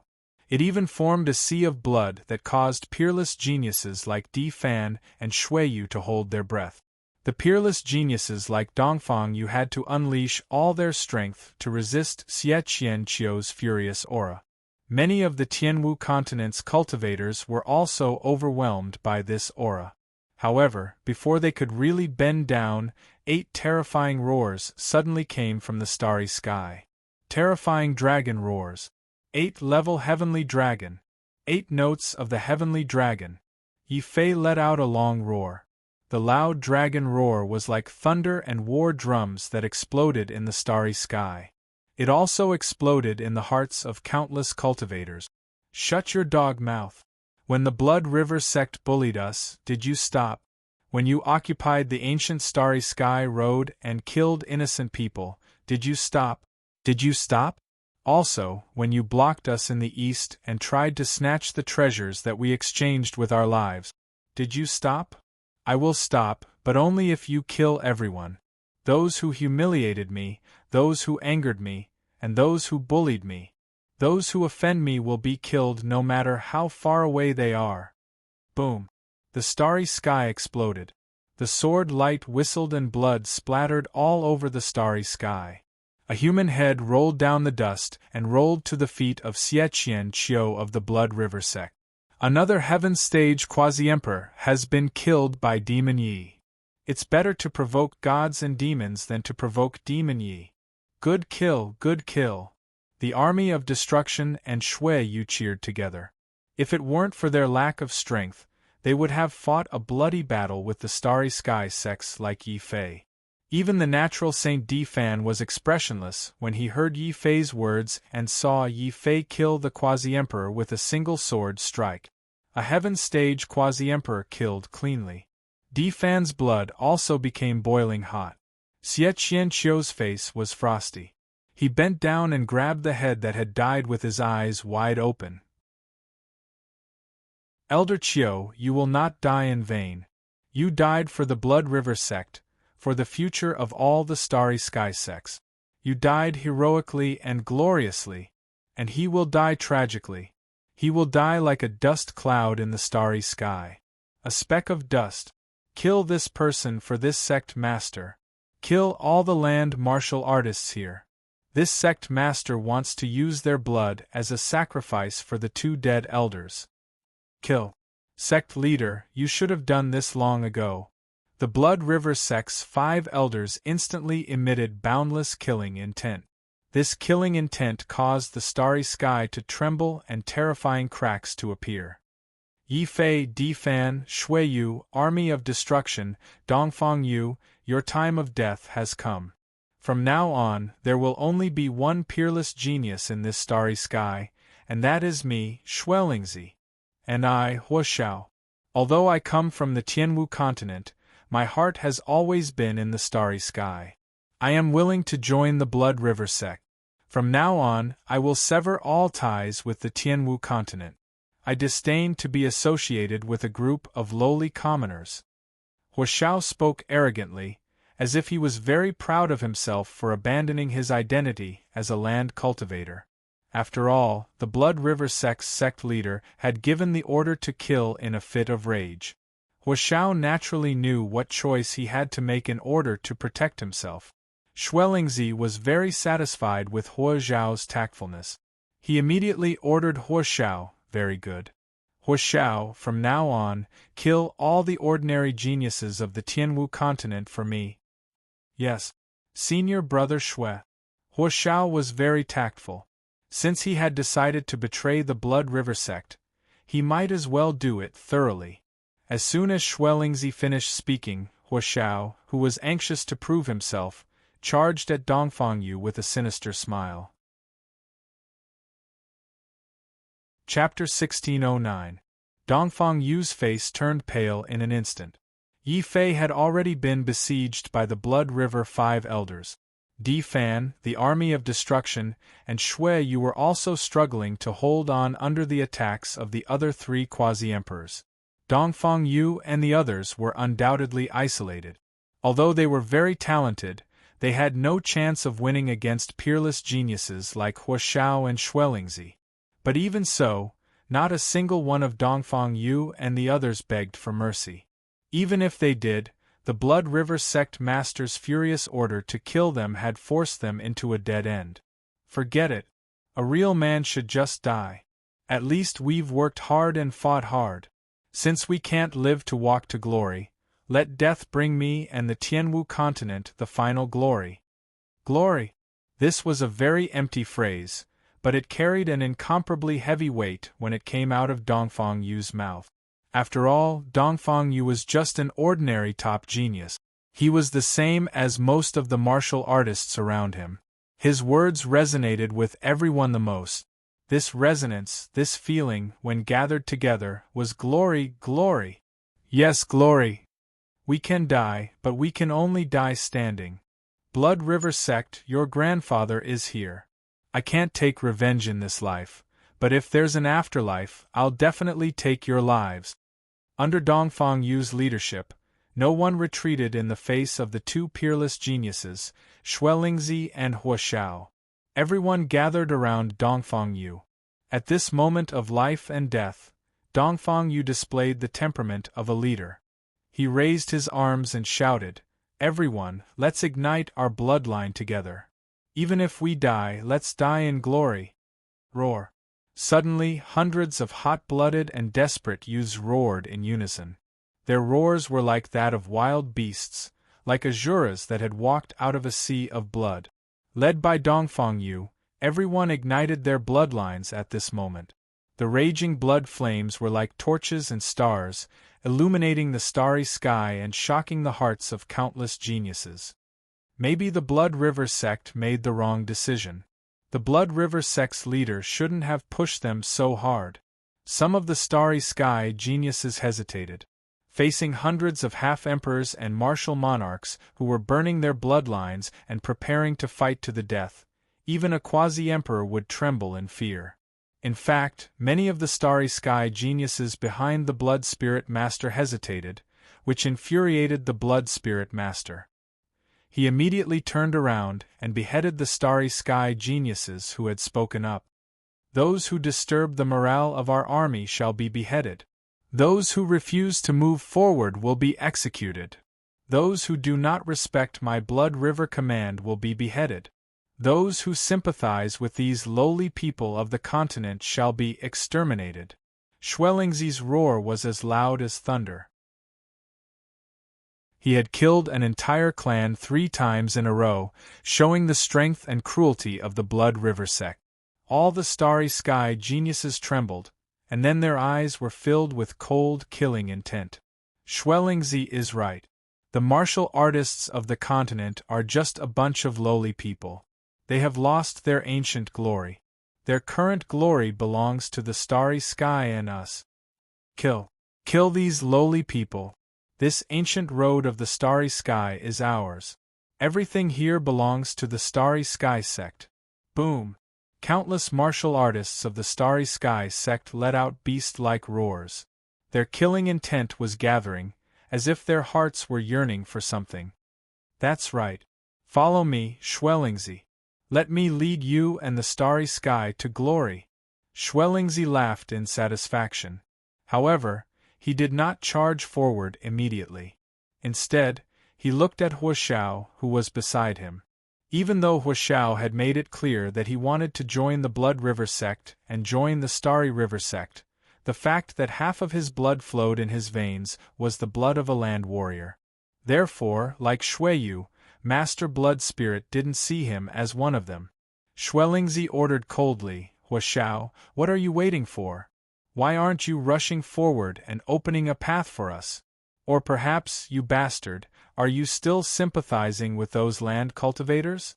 It even formed a sea of blood that caused peerless geniuses like Di Fan and Shui Yu to hold their breath. The peerless geniuses like Dongfang Yu had to unleash all their strength to resist Xie Qianqiu's furious aura. Many of the Tianwu continent's cultivators were also overwhelmed by this aura. However, before they could really bend down, 8 terrifying roars suddenly came from the starry sky. Terrifying dragon roars. 8 level heavenly dragon. 8 notes of the heavenly dragon. Yi Fei let out a long roar. The loud dragon roar was like thunder and war drums that exploded in the starry sky. It also exploded in the hearts of countless cultivators. Shut your dog mouth. When the Blood River sect bullied us, did you stop? When you occupied the ancient starry sky road and killed innocent people, did you stop? Did you stop? Also, when you blocked us in the east and tried to snatch the treasures that we exchanged with our lives, did you stop? I will stop, but only if you kill everyone. Those who humiliated me, those who angered me, and those who bullied me. Those who offend me will be killed no matter how far away they are. Boom! The starry sky exploded. The sword light whistled and blood splattered all over the starry sky. A human head rolled down the dust and rolled to the feet of Xietian Qiu of the Blood River sect. Another Heaven Stage Quasi-Emperor has been killed by Demon Yi. It's better to provoke gods and demons than to provoke Demon Yi. Good kill, good kill. The army of destruction and Shui Yu cheered together. If it weren't for their lack of strength, they would have fought a bloody battle with the Starry Sky sects like Yi Fei. Even the natural Saint Defan was expressionless when he heard Yi Fei's words and saw Yi Fei kill the Quasi-Emperor with a single sword strike. A Heaven Stage Quasi-Emperor killed cleanly. Defan's blood also became boiling hot. Xietian Qiu's face was frosty. He bent down and grabbed the head that had died with his eyes wide open. Elder Qiu, you will not die in vain. You died for the Blood River sect, for the future of all the Starry Sky sects. You died heroically and gloriously, and he will die tragically. He will die like a dust cloud in the starry sky. A speck of dust. Kill this person for this sect master. Kill all the land martial artists here. This sect master wants to use their blood as a sacrifice for the two dead elders. Kill. Sect leader, you should have done this long ago. The Blood River sect's 5 elders instantly emitted boundless killing intent. This killing intent caused the starry sky to tremble and terrifying cracks to appear. Yi Fei, Defan, Shui Yu, Army of Destruction, Dongfang Yu, your time of death has come. From now on, there will only be one peerless genius in this starry sky, and that is me, Xuelingzi. And I, Huoshao. Although I come from the Tianwu continent, my heart has always been in the starry sky. I am willing to join the Blood River sect. From now on, I will sever all ties with the Tianwu continent. I disdain to be associated with a group of lowly commoners. Huoshao spoke arrogantly, as if he was very proud of himself for abandoning his identity as a land cultivator. After all, the Blood River sect's sect leader had given the order to kill in a fit of rage. Huoshao naturally knew what choice he had to make in order to protect himself. Xuelingzi was very satisfied with Huoxiao's tactfulness. He immediately ordered Huoxiao, very good. Huoxiao, from now on, kill all the ordinary geniuses of the Tianwu continent for me. Yes, senior brother Shui. Huoxiao was very tactful. Since he had decided to betray the Blood River sect, he might as well do it thoroughly. As soon as Xuelingzi finished speaking, Huoxiao, who was anxious to prove himself, charged at Dongfang Yu with a sinister smile. Chapter 1609. Dongfang Yu's face turned pale in an instant. Yi Fei had already been besieged by the Blood River 5 elders. Defan, the Army of Destruction, and Shui Yu were also struggling to hold on under the attacks of the other 3 quasi-emperors. Dongfang Yu and the others were undoubtedly isolated. Although they were very talented, they had no chance of winning against peerless geniuses like Huoxiao and Xuelingzi. But even so, not a single one of Dongfang Yu and the others begged for mercy. Even if they did, the Blood River sect master's furious order to kill them had forced them into a dead end. Forget it. A real man should just die. At least we've worked hard and fought hard. Since we can't live to walk to glory, let death bring me and the Tianwu continent the final glory. Glory! This was a very empty phrase, but it carried an incomparably heavy weight when it came out of Dongfang Yu's mouth. After all, Dongfang Yu was just an ordinary top genius. He was the same as most of the martial artists around him. His words resonated with everyone the most. This resonance, this feeling, when gathered together, was glory, glory. Yes, glory. We can die, but we can only die standing. Blood River Sect, your grandfather is here. I can't take revenge in this life, but if there's an afterlife, I'll definitely take your lives. Under Dongfang Yu's leadership, no one retreated in the face of the two peerless geniuses, Xuelingzi and Huashao. Everyone gathered around Dongfang Yu. At this moment of life and death, Dongfang Yu displayed the temperament of a leader. He raised his arms and shouted, "Everyone, let's ignite our bloodline together. Even if we die, let's die in glory." Roar. Suddenly, hundreds of hot-blooded and desperate youths roared in unison. Their roars were like that of wild beasts, like Azuras that had walked out of a sea of blood. Led by Dongfang Yu, everyone ignited their bloodlines at this moment. The raging blood flames were like torches and stars, illuminating the starry sky and shocking the hearts of countless geniuses. Maybe the Blood River Sect made the wrong decision. The Blood River Sect's leader shouldn't have pushed them so hard. Some of the starry sky geniuses hesitated. Facing hundreds of half-emperors and martial monarchs who were burning their bloodlines and preparing to fight to the death, even a quasi-emperor would tremble in fear. In fact, many of the starry sky geniuses behind the Blood Spirit Master hesitated, which infuriated the Blood Spirit Master. He immediately turned around and beheaded the starry sky geniuses who had spoken up. Those who disturb the morale of our army shall be beheaded. Those who refuse to move forward will be executed. Those who do not respect my Blood River command will be beheaded. Those who sympathize with these lowly people of the continent shall be exterminated. Xuelingzi's roar was as loud as thunder. He had killed an entire clan 3 times in a row, showing the strength and cruelty of the Blood River Sect. All the starry sky geniuses trembled, and then their eyes were filled with cold, killing intent. Xuelingzi is right. The martial artists of the continent are just a bunch of lowly people. They have lost their ancient glory. Their current glory belongs to the starry sky and us. Kill. Kill these lowly people. This ancient road of the starry sky is ours. Everything here belongs to the starry sky sect. Boom! Countless martial artists of the starry sky sect let out beast-like roars. Their killing intent was gathering, as if their hearts were yearning for something. That's right. Follow me, Xuelingzi. Let me lead you and the starry sky to glory. Xuelingzi laughed in satisfaction. However, he did not charge forward immediately. Instead, he looked at Huashao, who was beside him. Even though Huashao had made it clear that he wanted to join the Blood River Sect and join the Starry River Sect, the fact that half of his blood flowed in his veins was the blood of a land warrior. Therefore, like Xueyu, Master Blood Spirit didn't see him as one of them. Xuelingzi ordered coldly, "Huashao, what are you waiting for? Why aren't you rushing forward and opening a path for us? Or perhaps, you bastard, are you still sympathizing with those land cultivators?"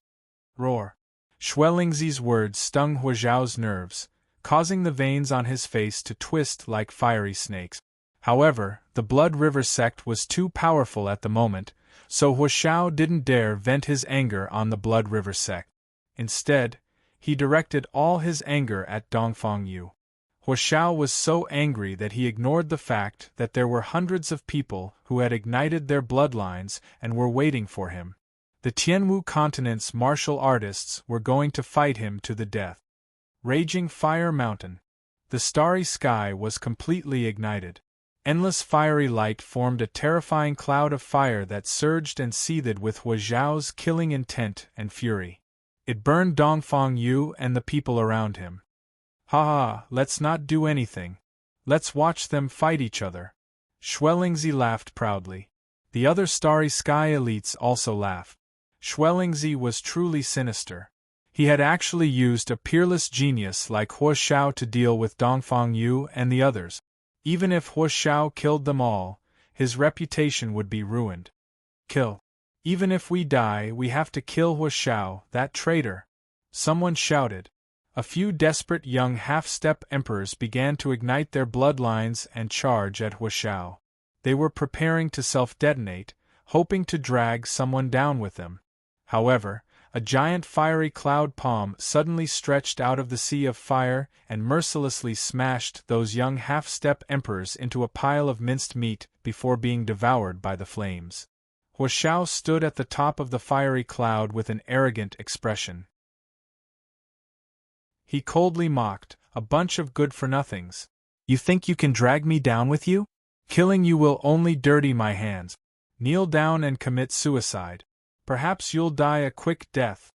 Roar. Xuelingzi's words stung Huaxiao's nerves, causing the veins on his face to twist like fiery snakes. However, the Blood River Sect was too powerful at the moment, so Huaxiao didn't dare vent his anger on the Blood River Sect. Instead, he directed all his anger at Dongfang Yu. Huashao was so angry that he ignored the fact that there were hundreds of people who had ignited their bloodlines and were waiting for him. The Tianwu continent's martial artists were going to fight him to the death. Raging Fire Mountain. The starry sky was completely ignited. Endless fiery light formed a terrifying cloud of fire that surged and seethed with Huaxiao's killing intent and fury. It burned Dongfang Yu and the people around him. "Ha ha, let's not do anything. Let's watch them fight each other." Xuelingzi laughed proudly. The other starry sky elites also laughed. Xuelingzi was truly sinister. He had actually used a peerless genius like Huashao to deal with Dongfang Yu and the others. Even if Hu Shao killed them all, his reputation would be ruined. Kill. Even if we die, we have to kill Hu Shao, that traitor. Someone shouted. A few desperate young half-step emperors began to ignite their bloodlines and charge at Hu Shao. They were preparing to self-detonate, hoping to drag someone down with them. However, a giant fiery cloud palm suddenly stretched out of the sea of fire and mercilessly smashed those young half-step emperors into a pile of minced meat before being devoured by the flames. Hu Shao stood at the top of the fiery cloud with an arrogant expression. He coldly mocked, "A bunch of good-for-nothings. You think you can drag me down with you? Killing you will only dirty my hands. Kneel down and commit suicide. Perhaps you'll die a quick death."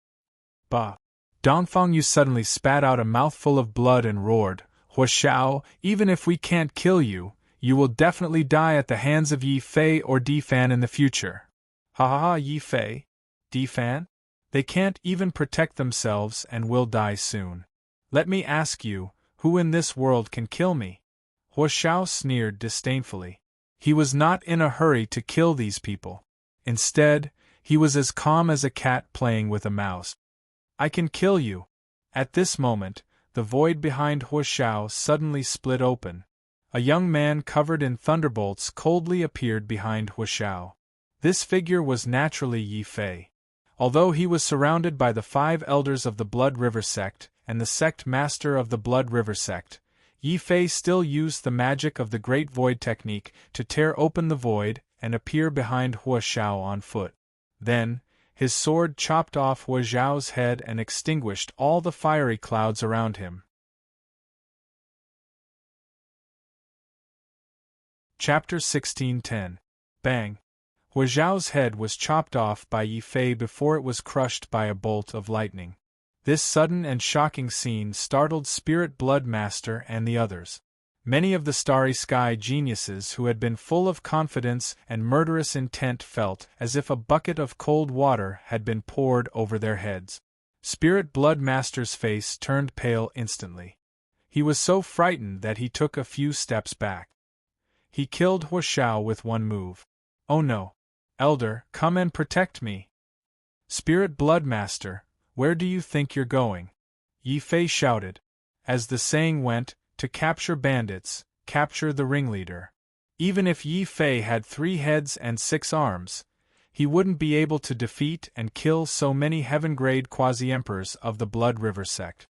Bah! Dongfang Yu suddenly spat out a mouthful of blood and roared, "Hu Shao, even if we can't kill you, you will definitely die at the hands of Yi Fei or Di Fan in the future." Ha ha ha! Yi Fei? Di Fan? They can't even protect themselves and will die soon. Let me ask you, who in this world can kill me? Hu Shao sneered disdainfully. He was not in a hurry to kill these people. Instead, he was as calm as a cat playing with a mouse. "I can kill you." At this moment, the void behind Hu Shao suddenly split open. A young man covered in thunderbolts coldly appeared behind Hu Shao. This figure was naturally Yi Fei. Although he was surrounded by the 5 elders of the Blood River sect and the sect master of the Blood River sect, Yi Fei still used the magic of the Great Void technique to tear open the void and appear behind Hu Shao on foot. Then, his sword chopped off Hu Shao's head and extinguished all the fiery clouds around him. Chapter 16:10. Bang! Hu Shao's head was chopped off by Yi Fei before it was crushed by a bolt of lightning. This sudden and shocking scene startled Spirit Blood Master and the others. Many of the Starry Sky geniuses who had been full of confidence and murderous intent felt as if a bucket of cold water had been poured over their heads. Spirit Blood Master's face turned pale instantly. He was so frightened that he took a few steps back. He killed Hu Shao with one move. "Oh no! Elder, come and protect me!" "Spirit Blood Master, where do you think you're going?" Yi Fei shouted. As the saying went, to capture bandits, capture the ringleader. Even if Yi Fei had 3 heads and 6 arms, he wouldn't be able to defeat and kill so many heaven-grade quasi-emperors of the Blood River sect.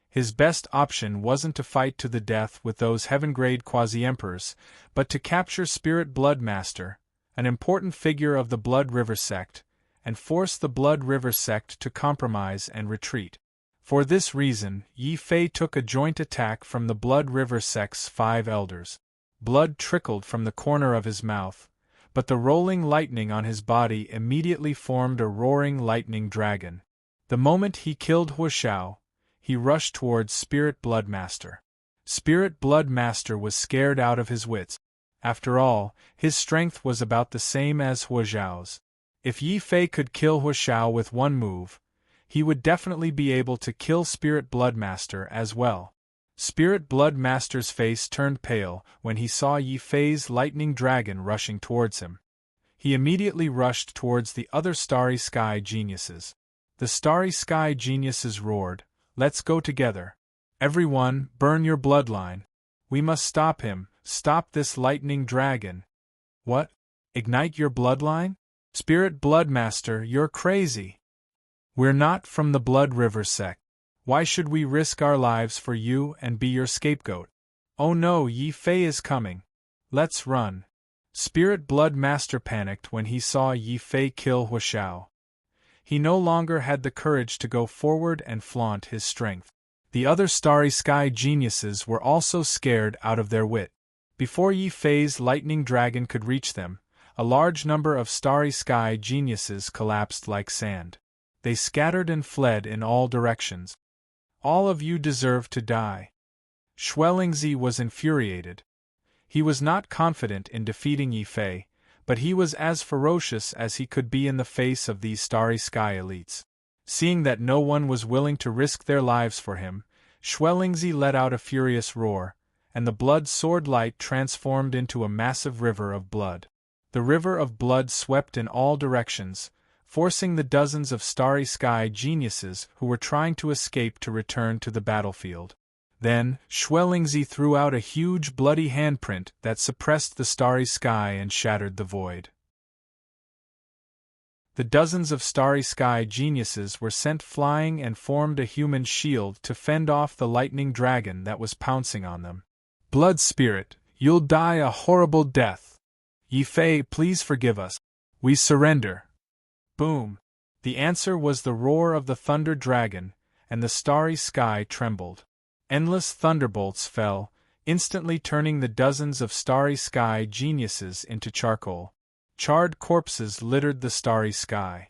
His best option wasn't to fight to the death with those heaven-grade quasi-emperors, but to capture Spirit Blood Master, an important figure of the Blood River sect, and force the Blood River sect to compromise and retreat. For this reason, Yi Fei took a joint attack from the Blood River sect's 5 elders. Blood trickled from the corner of his mouth, but the rolling lightning on his body immediately formed a roaring lightning dragon. The moment he killed Hu Shao, he rushed towards Spirit Blood Master. Spirit Blood Master was scared out of his wits. After all, his strength was about the same as Hu Shao's. If Yi Fei could kill Hu Shao with one move, he would definitely be able to kill Spirit Blood Master as well. Spirit Blood Master's face turned pale when he saw Yi Fei's lightning dragon rushing towards him. He immediately rushed towards the other Starry Sky geniuses. The Starry Sky geniuses roared, "Let's go together. Everyone, burn your bloodline. We must stop him, stop this lightning dragon." "What? Ignite your bloodline? Spirit Blood Master, you're crazy. We're not from the Blood River sect. Why should we risk our lives for you and be your scapegoat?" "Oh no, Yi Fei is coming. Let's run." Spirit Blood Master panicked when he saw Yi Fei kill Hu Shao. He no longer had the courage to go forward and flaunt his strength. The other Starry Sky geniuses were also scared out of their wit. Before Yi Fei's lightning dragon could reach them, a large number of Starry Sky geniuses collapsed like sand. They scattered and fled in all directions. "All of you deserve to die." Xuelingzi was infuriated. He was not confident in defeating Yi Fei, but he was as ferocious as he could be in the face of these Starry Sky elites. Seeing that no one was willing to risk their lives for him, Xuelingzi let out a furious roar, and the blood sword light transformed into a massive river of blood. The river of blood swept in all directions, forcing the dozens of starry sky geniuses who were trying to escape to return to the battlefield. Then, Schwellingzi threw out a huge bloody handprint that suppressed the starry sky and shattered the void. The dozens of starry sky geniuses were sent flying and formed a human shield to fend off the lightning dragon that was pouncing on them. "Blood spirit, you'll die a horrible death. Yi Fei, please forgive us. We surrender." Boom! The answer was the roar of the thunder dragon, and the starry sky trembled. Endless thunderbolts fell, instantly turning the dozens of starry sky geniuses into charcoal. Charred corpses littered the starry sky.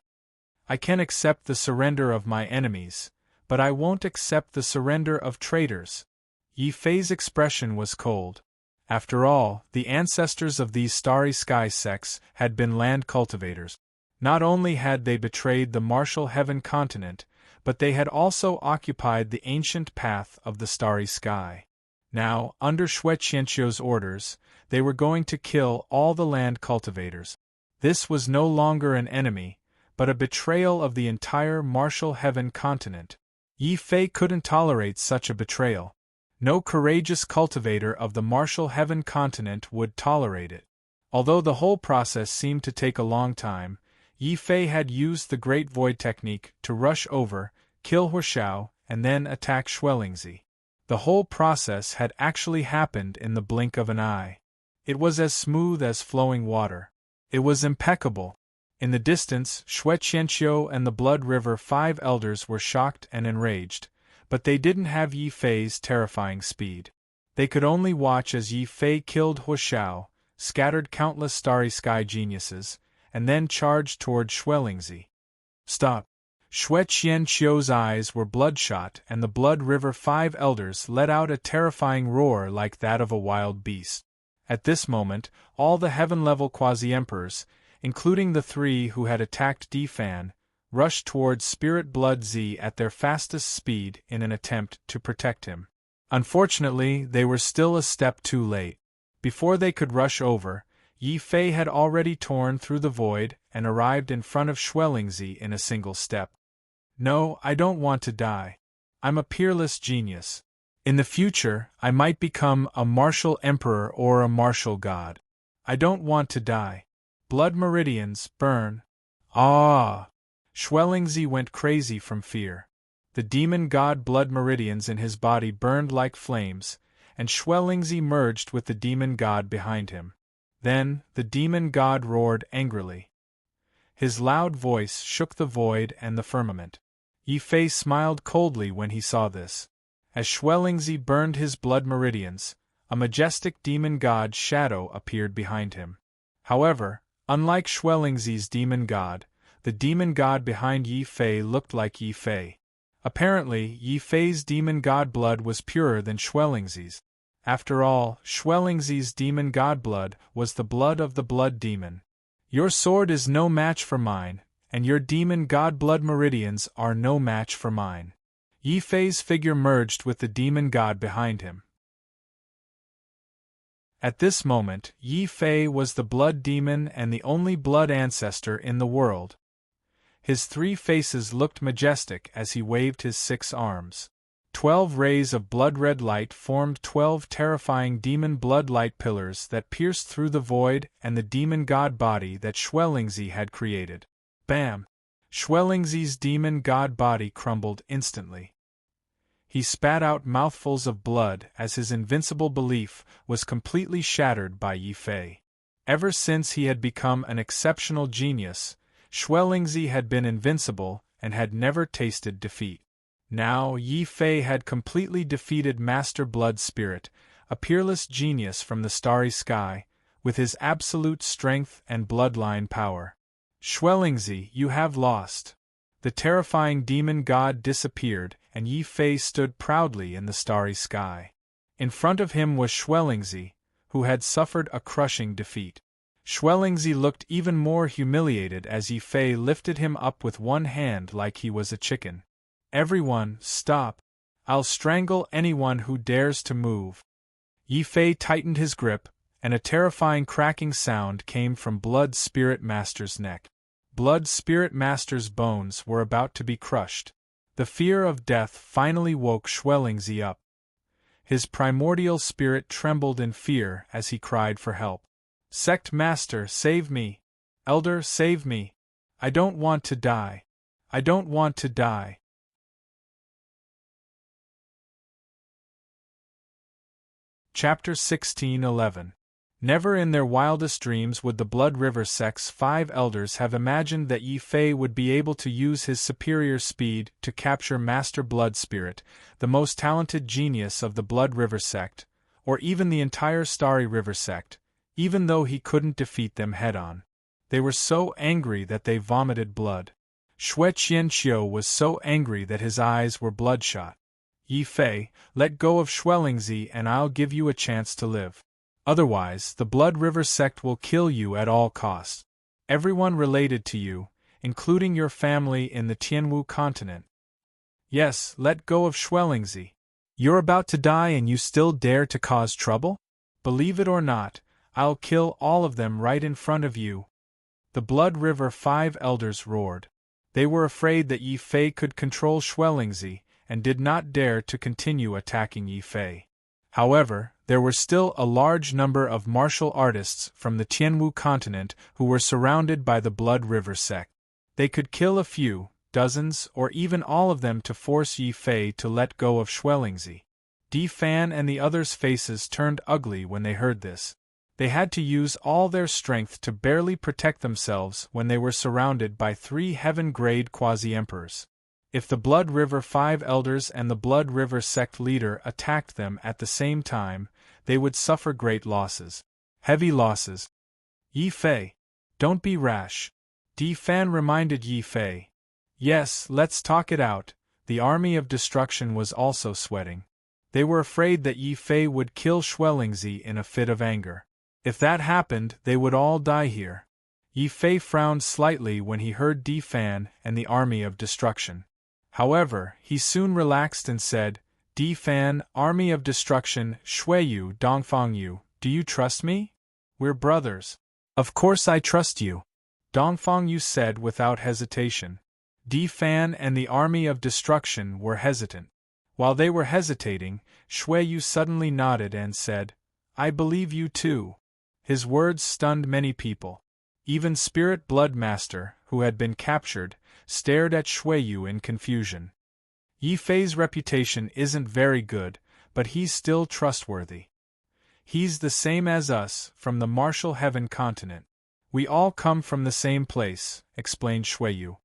"I can accept the surrender of my enemies, but I won't accept the surrender of traitors." Yi Fei's expression was cold. After all, the ancestors of these starry sky sects had been land cultivators. Not only had they betrayed the martial heaven continent, but they had also occupied the ancient path of the starry sky. Now, under Xue Qianqiu's orders, they were going to kill all the land cultivators. This was no longer an enemy, but a betrayal of the entire martial heaven continent. Yi Fei couldn't tolerate such a betrayal. No courageous cultivator of the martial heaven continent would tolerate it. Although the whole process seemed to take a long time, Yi Fei had used the Great Void technique to rush over, kill Huoshao, and then attack Schwellingzi. The whole process had actually happened in the blink of an eye. It was as smooth as flowing water. It was impeccable. In the distance, Xue Qianqiu and the Blood River 5 elders were shocked and enraged, but they didn't have Yi Fei's terrifying speed. They could only watch as Yi Fei killed Huoshao, scattered countless starry sky geniuses, and then charged toward Schwellingzi. "Stop!" Xue Qianqiu's eyes were bloodshot, and the Blood River 5 elders let out a terrifying roar like that of a wild beast. At this moment, all the heaven-level quasi-emperors, including the 3 who had attacked Di Fan, rushed towards Spirit Blood Z at their fastest speed in an attempt to protect him. Unfortunately, they were still a step too late. Before they could rush over, Yi Fei had already torn through the void and arrived in front of Schwellingzi in a single step. "No, I don't want to die. I'm a peerless genius. In the future, I might become a martial emperor or a martial god. I don't want to die. Blood meridians, burn." "Ah!" Schwellingzi went crazy from fear. The demon god blood meridians in his body burned like flames, and Schwellingzi merged with the demon god behind him. Then, the demon god roared angrily. His loud voice shook the void and the firmament. Yi Fei smiled coldly when he saw this. As Schwellingzi burned his blood meridians, a majestic demon god shadow appeared behind him. However, unlike Schwellingzi's demon god, the demon god behind Yi Fei looked like Yi Fei. Apparently, Yi Fei's demon god blood was purer than Schwellingzi's. After all, Schwellingzi's demon god blood was the blood of the blood demon. "Your sword is no match for mine, and your demon god blood meridians are no match for mine." Yi Fei's figure merged with the demon god behind him. At this moment, Yi Fei was the blood demon and the only blood ancestor in the world. His 3 faces looked majestic as he waved his 6 arms. 12 rays of blood-red light formed 12 terrifying demon blood light pillars that pierced through the void and the demon god body that Schwellingzi had created. Bam! Schwellingzi's demon god body crumbled instantly. He spat out mouthfuls of blood as his invincible belief was completely shattered by Yi Fei. Ever since he had become an exceptional genius, Schwellingzi had been invincible and had never tasted defeat. Now Yi Fei had completely defeated Master Blood Spirit, a peerless genius from the starry sky, with his absolute strength and bloodline power. "Schwellingzi, you have lost." The terrifying demon god disappeared, and Yi Fei stood proudly in the starry sky. In front of him was Schwellingzi, who had suffered a crushing defeat. Schwellingzi looked even more humiliated as Yi Fei lifted him up with one hand like he was a chicken. "Everyone, stop! I'll strangle anyone who dares to move." Yi Fei tightened his grip, and a terrifying cracking sound came from Blood Spirit Master's neck. Blood Spirit Master's bones were about to be crushed. The fear of death finally woke Xuelingzi up. His primordial spirit trembled in fear as he cried for help. Sect Master, save me! Elder, save me! I don't want to die! I don't want to die! Chapter 16:11. Never in their wildest dreams would the Blood River sect's 5 elders have imagined that Yi Fei would be able to use his superior speed to capture Master Blood Spirit, the most talented genius of the Blood River sect, or even the entire Starry River sect, even though he couldn't defeat them head-on. They were so angry that they vomited blood. Xue Qianqiu was so angry that his eyes were bloodshot. Yi Fei, let go of Xuelingzi and I'll give you a chance to live. Otherwise, the Blood River sect will kill you at all costs. Everyone related to you, including your family in the Tianwu continent. Yes, let go of Xuelingzi. You're about to die and you still dare to cause trouble? Believe it or not, I'll kill all of them right in front of you. The Blood River 5 elders roared. They were afraid that Yi Fei could control Xuelingzi, and did not dare to continue attacking Yi Fei. However, there were still a large number of martial artists from the Tianwu continent who were surrounded by the Blood River sect. They could kill a few, dozens, or even all of them to force Yi Fei to let go of Xuelingzi. Di Fan and the others' faces turned ugly when they heard this. They had to use all their strength to barely protect themselves when they were surrounded by 3 heaven-grade quasi-emperors. If the Blood River 5 elders and the Blood River sect leader attacked them at the same time, they would suffer great losses. Heavy losses. Yi Fei, don't be rash. Di Fan reminded Yi Fei. Yes, let's talk it out. The army of destruction was also sweating. They were afraid that Yi Fei would kill Xuelingzi in a fit of anger. If that happened, they would all die here. Yi Fei frowned slightly when he heard Di Fan and the army of destruction. However, he soon relaxed and said, Di Fan, Army of Destruction, Xueyu, Dongfangyu, do you trust me? We're brothers. Of course I trust you. Dongfangyu said without hesitation. Di Fan and the Army of Destruction were hesitant. While they were hesitating, Xueyu suddenly nodded and said, I believe you too. His words stunned many people. Even Spirit Blood Master, who had been captured, stared at Xueyu in confusion. Yi Fei's reputation isn't very good, but he's still trustworthy. He's the same as us, from the Martial Heaven continent. We all come from the same place, explained Xueyu.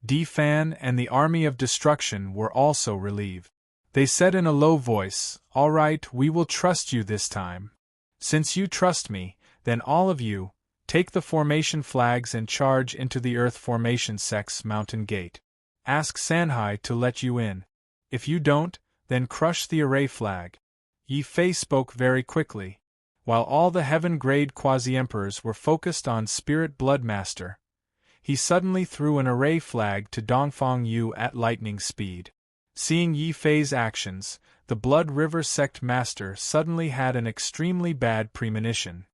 Di Fan and the Army of Destruction were also relieved. They said in a low voice, All right, we will trust you this time. Since you trust me, then all of you, take the formation flags and charge into the Earth Formation sect's mountain gate. Ask Sanhai to let you in. If you don't, then crush the array flag. Yi Fei spoke very quickly. While all the heaven-grade quasi-emperors were focused on Spirit Blood Master, he suddenly threw an array flag to Dongfangyu at lightning speed. Seeing Yi Fei's actions, the Blood River sect master suddenly had an extremely bad premonition.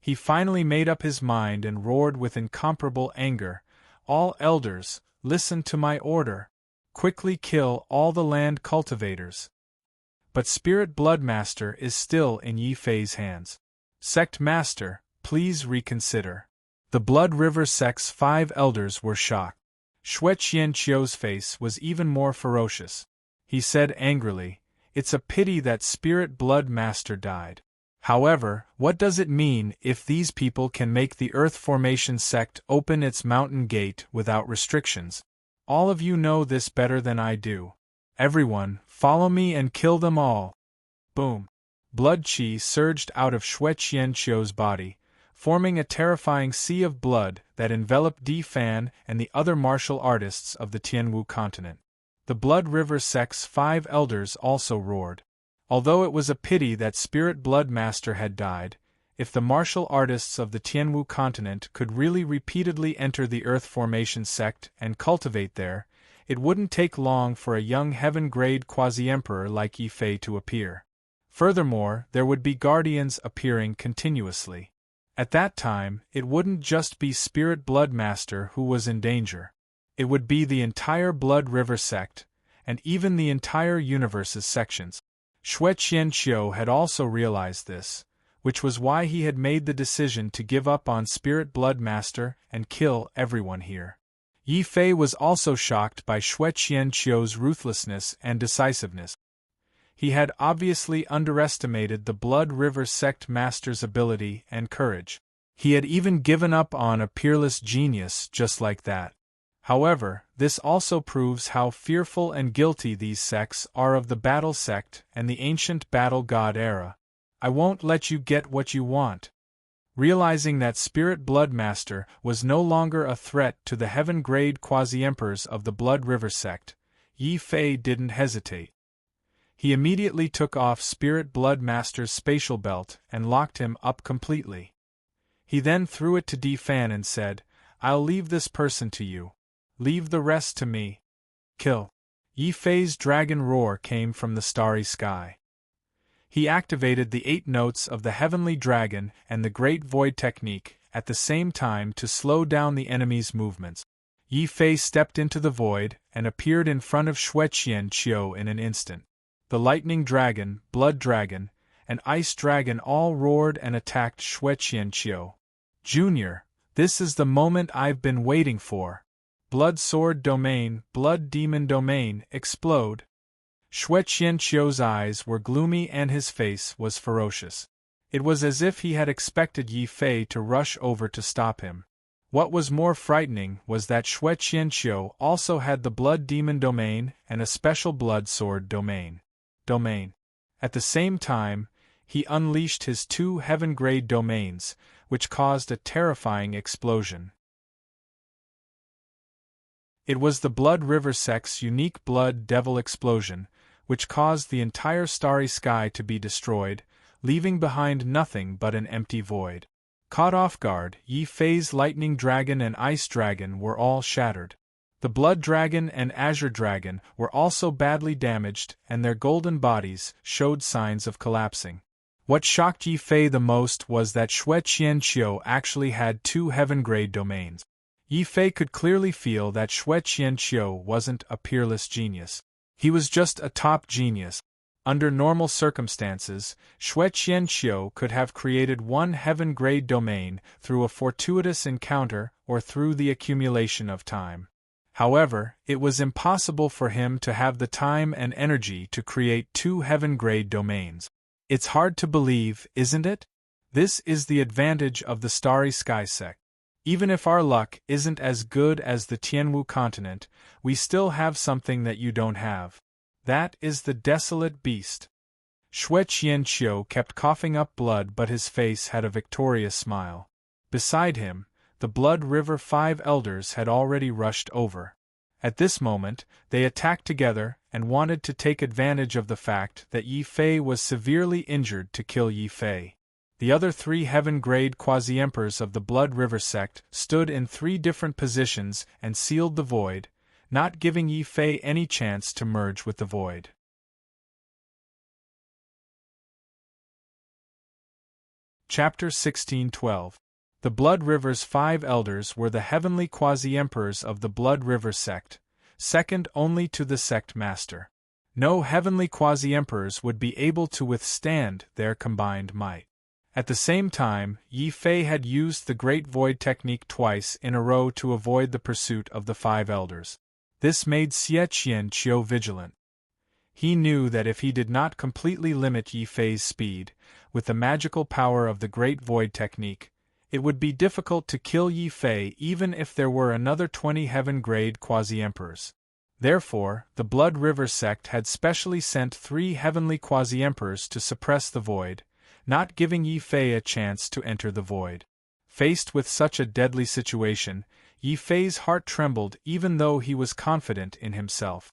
He finally made up his mind and roared with incomparable anger, All elders, listen to my order. Quickly kill all the land cultivators. But Spirit Blood Master is still in Yi Fei's hands. Sect Master, please reconsider. The Blood River sect's 5 elders were shocked. Xue Qianqiu's face was even more ferocious. He said angrily, It's a pity that Spirit Blood Master died. However, what does it mean if these people can make the Earth Formation sect open its mountain gate without restrictions? All of you know this better than I do. Everyone, follow me and kill them all. Boom. Blood qi surged out of Xue Qianqiu's body, forming a terrifying sea of blood that enveloped Di Fan and the other martial artists of the Tianwu continent. The Blood River sect's 5 elders also roared. Although it was a pity that Spirit Blood Master had died, if the martial artists of the Tianwu continent could really repeatedly enter the Earth Formation sect and cultivate there, it wouldn't take long for a young heaven-grade quasi-emperor like Yi Fei to appear. Furthermore, there would be guardians appearing continuously. At that time, it wouldn't just be Spirit Blood Master who was in danger. It would be the entire Blood River sect, and even the entire universe's sections. Xue Qianqiu had also realized this, which was why he had made the decision to give up on Spirit Blood Master and kill everyone here. Yi Fei was also shocked by Xue Qianqiu's ruthlessness and decisiveness. He had obviously underestimated the Blood River sect master's ability and courage. He had even given up on a peerless genius just like that. However, this also proves how fearful and guilty these sects are of the battle sect and the ancient battle god era. I won't let you get what you want. Realizing that Spirit Blood Master was no longer a threat to the heaven-grade quasi-emperors of the Blood River sect, Yi Fei didn't hesitate. He immediately took off Spirit Blood Master's spatial belt and locked him up completely. He then threw it to Di Fan and said, "I'll leave this person to you. Leave the rest to me. Kill." Yi Fei's dragon roar came from the starry sky. He activated the 8 notes of the Heavenly Dragon and the Great Void technique at the same time to slow down the enemy's movements. Yi Fei stepped into the void and appeared in front of Xue Qianqiu in an instant. The Lightning Dragon, Blood Dragon, and Ice Dragon all roared and attacked Xue Qianqiu. "Junior, this is the moment I've been waiting for. Blood Sword Domain, Blood Demon Domain, explode." Xue Qianqiu's eyes were gloomy and his face was ferocious. It was as if he had expected Yi Fei to rush over to stop him. What was more frightening was that Xue Qianqiu also had the Blood Demon Domain and a special Blood Sword Domain. At the same time, he unleashed his 2 heaven-grade domains, which caused a terrifying explosion. It was the Blood River sect's unique Blood Devil explosion, which caused the entire starry sky to be destroyed, leaving behind nothing but an empty void. Caught off guard, Yi Fei's Lightning Dragon and Ice Dragon were all shattered. The Blood Dragon and Azure Dragon were also badly damaged, and their golden bodies showed signs of collapsing. What shocked Yi Fei the most was that Xue Qianqiu actually had 2 heaven-grade domains. Yi Fei could clearly feel that Xue Qianqiu wasn't a peerless genius. He was just a top genius. Under normal circumstances, Xue Qianqiu could have created 1 heaven-grade domain through a fortuitous encounter or through the accumulation of time. However, it was impossible for him to have the time and energy to create 2 heaven-grade domains. It's hard to believe, isn't it? This is the advantage of the Starry Sky sect. Even if our luck isn't as good as the Tianwu continent, we still have something that you don't have. That is the Desolate Beast. Xue Qianqiu kept coughing up blood, but his face had a victorious smile. Beside him, the Blood River 5 elders had already rushed over. At this moment, they attacked together and wanted to take advantage of the fact that Yi Fei was severely injured to kill Yi Fei. The other 3 heaven-grade quasi-emperors of the Blood River sect stood in 3 different positions and sealed the void, not giving Yi Fei any chance to merge with the void. Chapter 1612. The Blood River's 5 elders were the heavenly quasi-emperors of the Blood River sect, second only to the sect master. No heavenly quasi-emperors would be able to withstand their combined might. At the same time, Yi Fei had used the Great Void technique twice in a row to avoid the pursuit of the 5 elders. This made Xie Qianqiu vigilant. He knew that if he did not completely limit Yi Fei's speed, with the magical power of the Great Void technique, it would be difficult to kill Yi Fei even if there were another 20 heaven-grade quasi-emperors. Therefore, the Blood River sect had specially sent 3 heavenly quasi-emperors to suppress the void, not giving Yi Fei a chance to enter the void. Faced with such a deadly situation, Yi Fei's heart trembled even though he was confident in himself.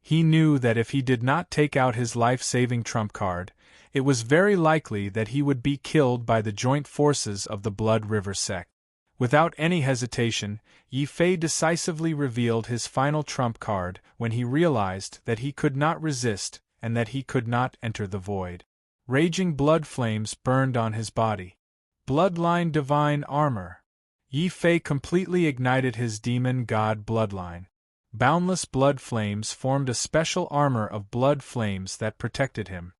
He knew that if he did not take out his life-saving trump card, it was very likely that he would be killed by the joint forces of the Blood River sect. Without any hesitation, Yi Fei decisively revealed his final trump card when he realized that he could not resist and that he could not enter the void. Raging blood flames burned on his body. Bloodline divine armor. Yi Fei completely ignited his demon god bloodline. Boundless blood flames formed a special armor of blood flames that protected him.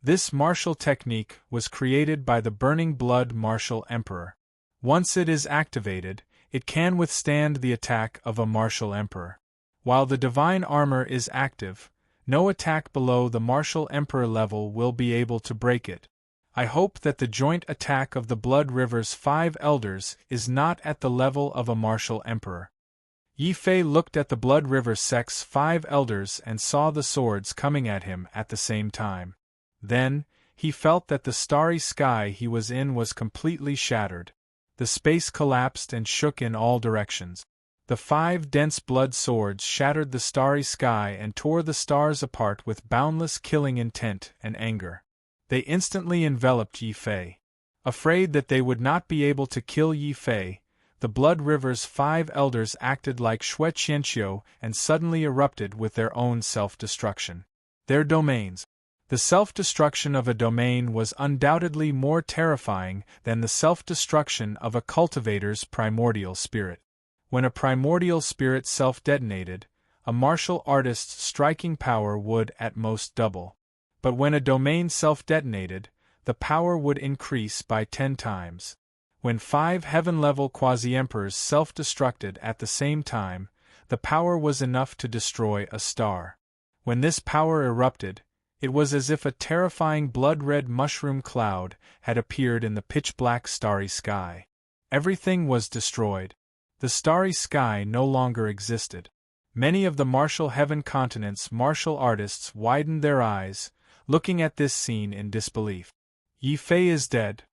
This martial technique was created by the Burning Blood Martial Emperor. Once it is activated, it can withstand the attack of a martial emperor. While the divine armor is active, no attack below the martial emperor level will be able to break it. I hope that the joint attack of the Blood River's 5 elders is not at the level of a martial emperor. Yi Fei looked at the Blood River sect's 5 elders and saw the swords coming at him at the same time. Then, he felt that the starry sky he was in was completely shattered. The space collapsed and shook in all directions. The 5 dense blood swords shattered the starry sky and tore the stars apart with boundless killing intent and anger. They instantly enveloped Yi Fei. Afraid that they would not be able to kill Yi Fei, the Blood River's 5 elders acted like Shui Qianqiu and suddenly erupted with their own self-destruction. Their domains. The self-destruction of a domain was undoubtedly more terrifying than the self-destruction of a cultivator's primordial spirit. When a primordial spirit self-detonated, a martial artist's striking power would at most double. But when a domain self-detonated, the power would increase by 10 times. When 5 heaven-level quasi-emperors self-destructed at the same time, the power was enough to destroy a star. When this power erupted, it was as if a terrifying blood-red mushroom cloud had appeared in the pitch-black starry sky. Everything was destroyed. The starry sky no longer existed. Many of the martial heaven continent's martial artists widened their eyes, looking at this scene in disbelief. Yi Fei is dead.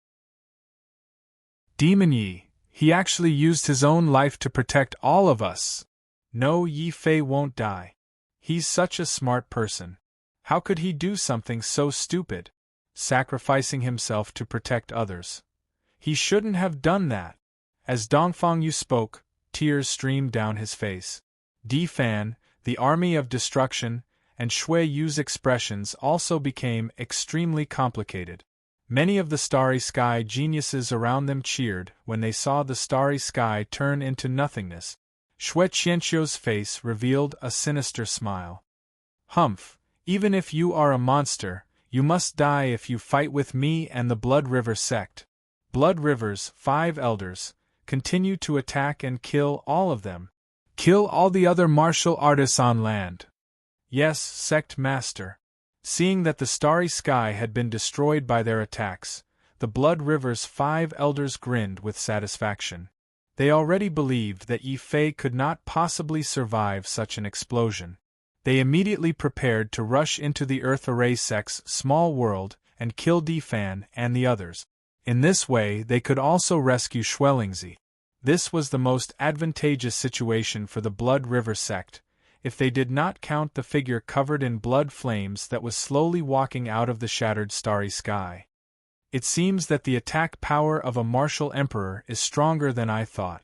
Demon Yi, he actually used his own life to protect all of us. No, Yi Fei won't die. He's such a smart person. How could he do something so stupid? Sacrificing himself to protect others. He shouldn't have done that. As Dongfang Yu spoke, tears streamed down his face. Di Fan, the army of destruction, and Shui Yu's expressions also became extremely complicated. Many of the starry sky geniuses around them cheered when they saw the starry sky turn into nothingness. Shui Qianqiu's face revealed a sinister smile. Humph, even if you are a monster, you must die if you fight with me and the Blood River sect. Blood River's 5 elders continue to attack and kill all of them. Kill all the other martial artists on land. Yes, sect master. Seeing that the starry sky had been destroyed by their attacks, the Blood River's 5 elders grinned with satisfaction. They already believed that Yi Fei could not possibly survive such an explosion. They immediately prepared to rush into the Earth Array sect's small world and kill Di Fan and the others. In this way they could also rescue Schwellingzi. This was the most advantageous situation for the Blood River sect, if they did not count the figure covered in blood flames that was slowly walking out of the shattered starry sky. It seems that the attack power of a martial emperor is stronger than I thought.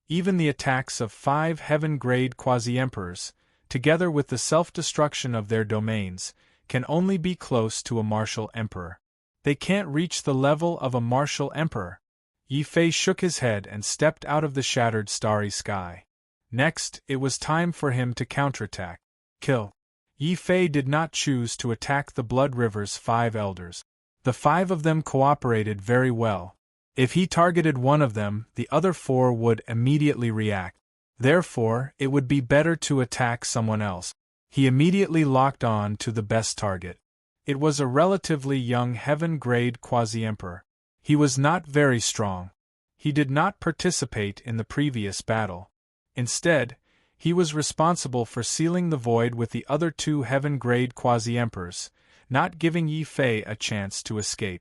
Even the attacks of 5 heaven-grade quasi-emperors, together with the self-destruction of their domains, can only be close to a martial emperor. They can't reach the level of a martial emperor. Yi Fei shook his head and stepped out of the shattered starry sky. Next, it was time for him to counterattack. Kill. Yi Fei did not choose to attack the Blood River's 5 elders. The 5 of them cooperated very well. If he targeted one of them, the other 4 would immediately react. Therefore, it would be better to attack someone else. He immediately locked on to the best target. It was a relatively young heaven-grade quasi-emperor. He was not very strong. He did not participate in the previous battle. Instead, he was responsible for sealing the void with the other 2 heaven-grade quasi-emperors, not giving Yi Fei a chance to escape.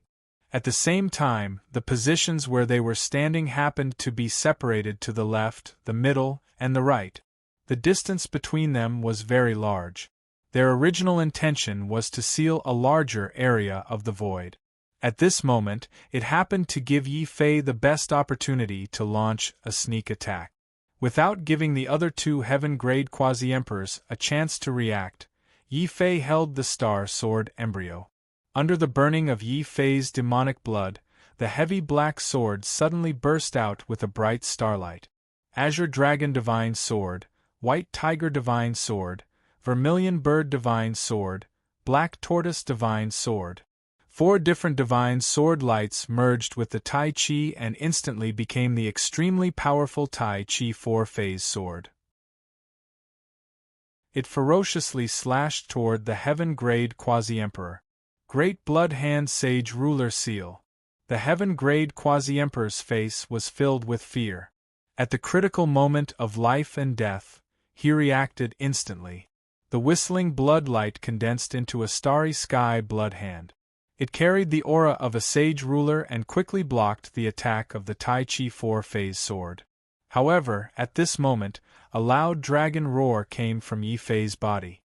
At the same time, the positions where they were standing happened to be separated to the left, the middle, and the right. The distance between them was very large. Their original intention was to seal a larger area of the void. At this moment, it happened to give Yi Fei the best opportunity to launch a sneak attack. Without giving the other two heaven-grade quasi-emperors a chance to react, Yi Fei held the star sword embryo. Under the burning of Yi Fei's demonic blood, the heavy black sword suddenly burst out with a bright starlight. Azure Dragon Divine Sword, White Tiger Divine Sword, Vermilion Bird Divine Sword, Black Tortoise Divine Sword. 4 different divine sword lights merged with the Tai Chi and instantly became the extremely powerful Tai Chi 4-phase sword. It ferociously slashed toward the heaven-grade quasi-emperor. Great Blood Hand Sage Ruler Seal. The heaven-grade quasi-emperor's face was filled with fear. At the critical moment of life and death, he reacted instantly. The whistling blood light condensed into a starry sky blood hand. It carried the aura of a sage ruler and quickly blocked the attack of the Tai Chi 4-phase sword. However, at this moment, a loud dragon roar came from Yi Fei's body.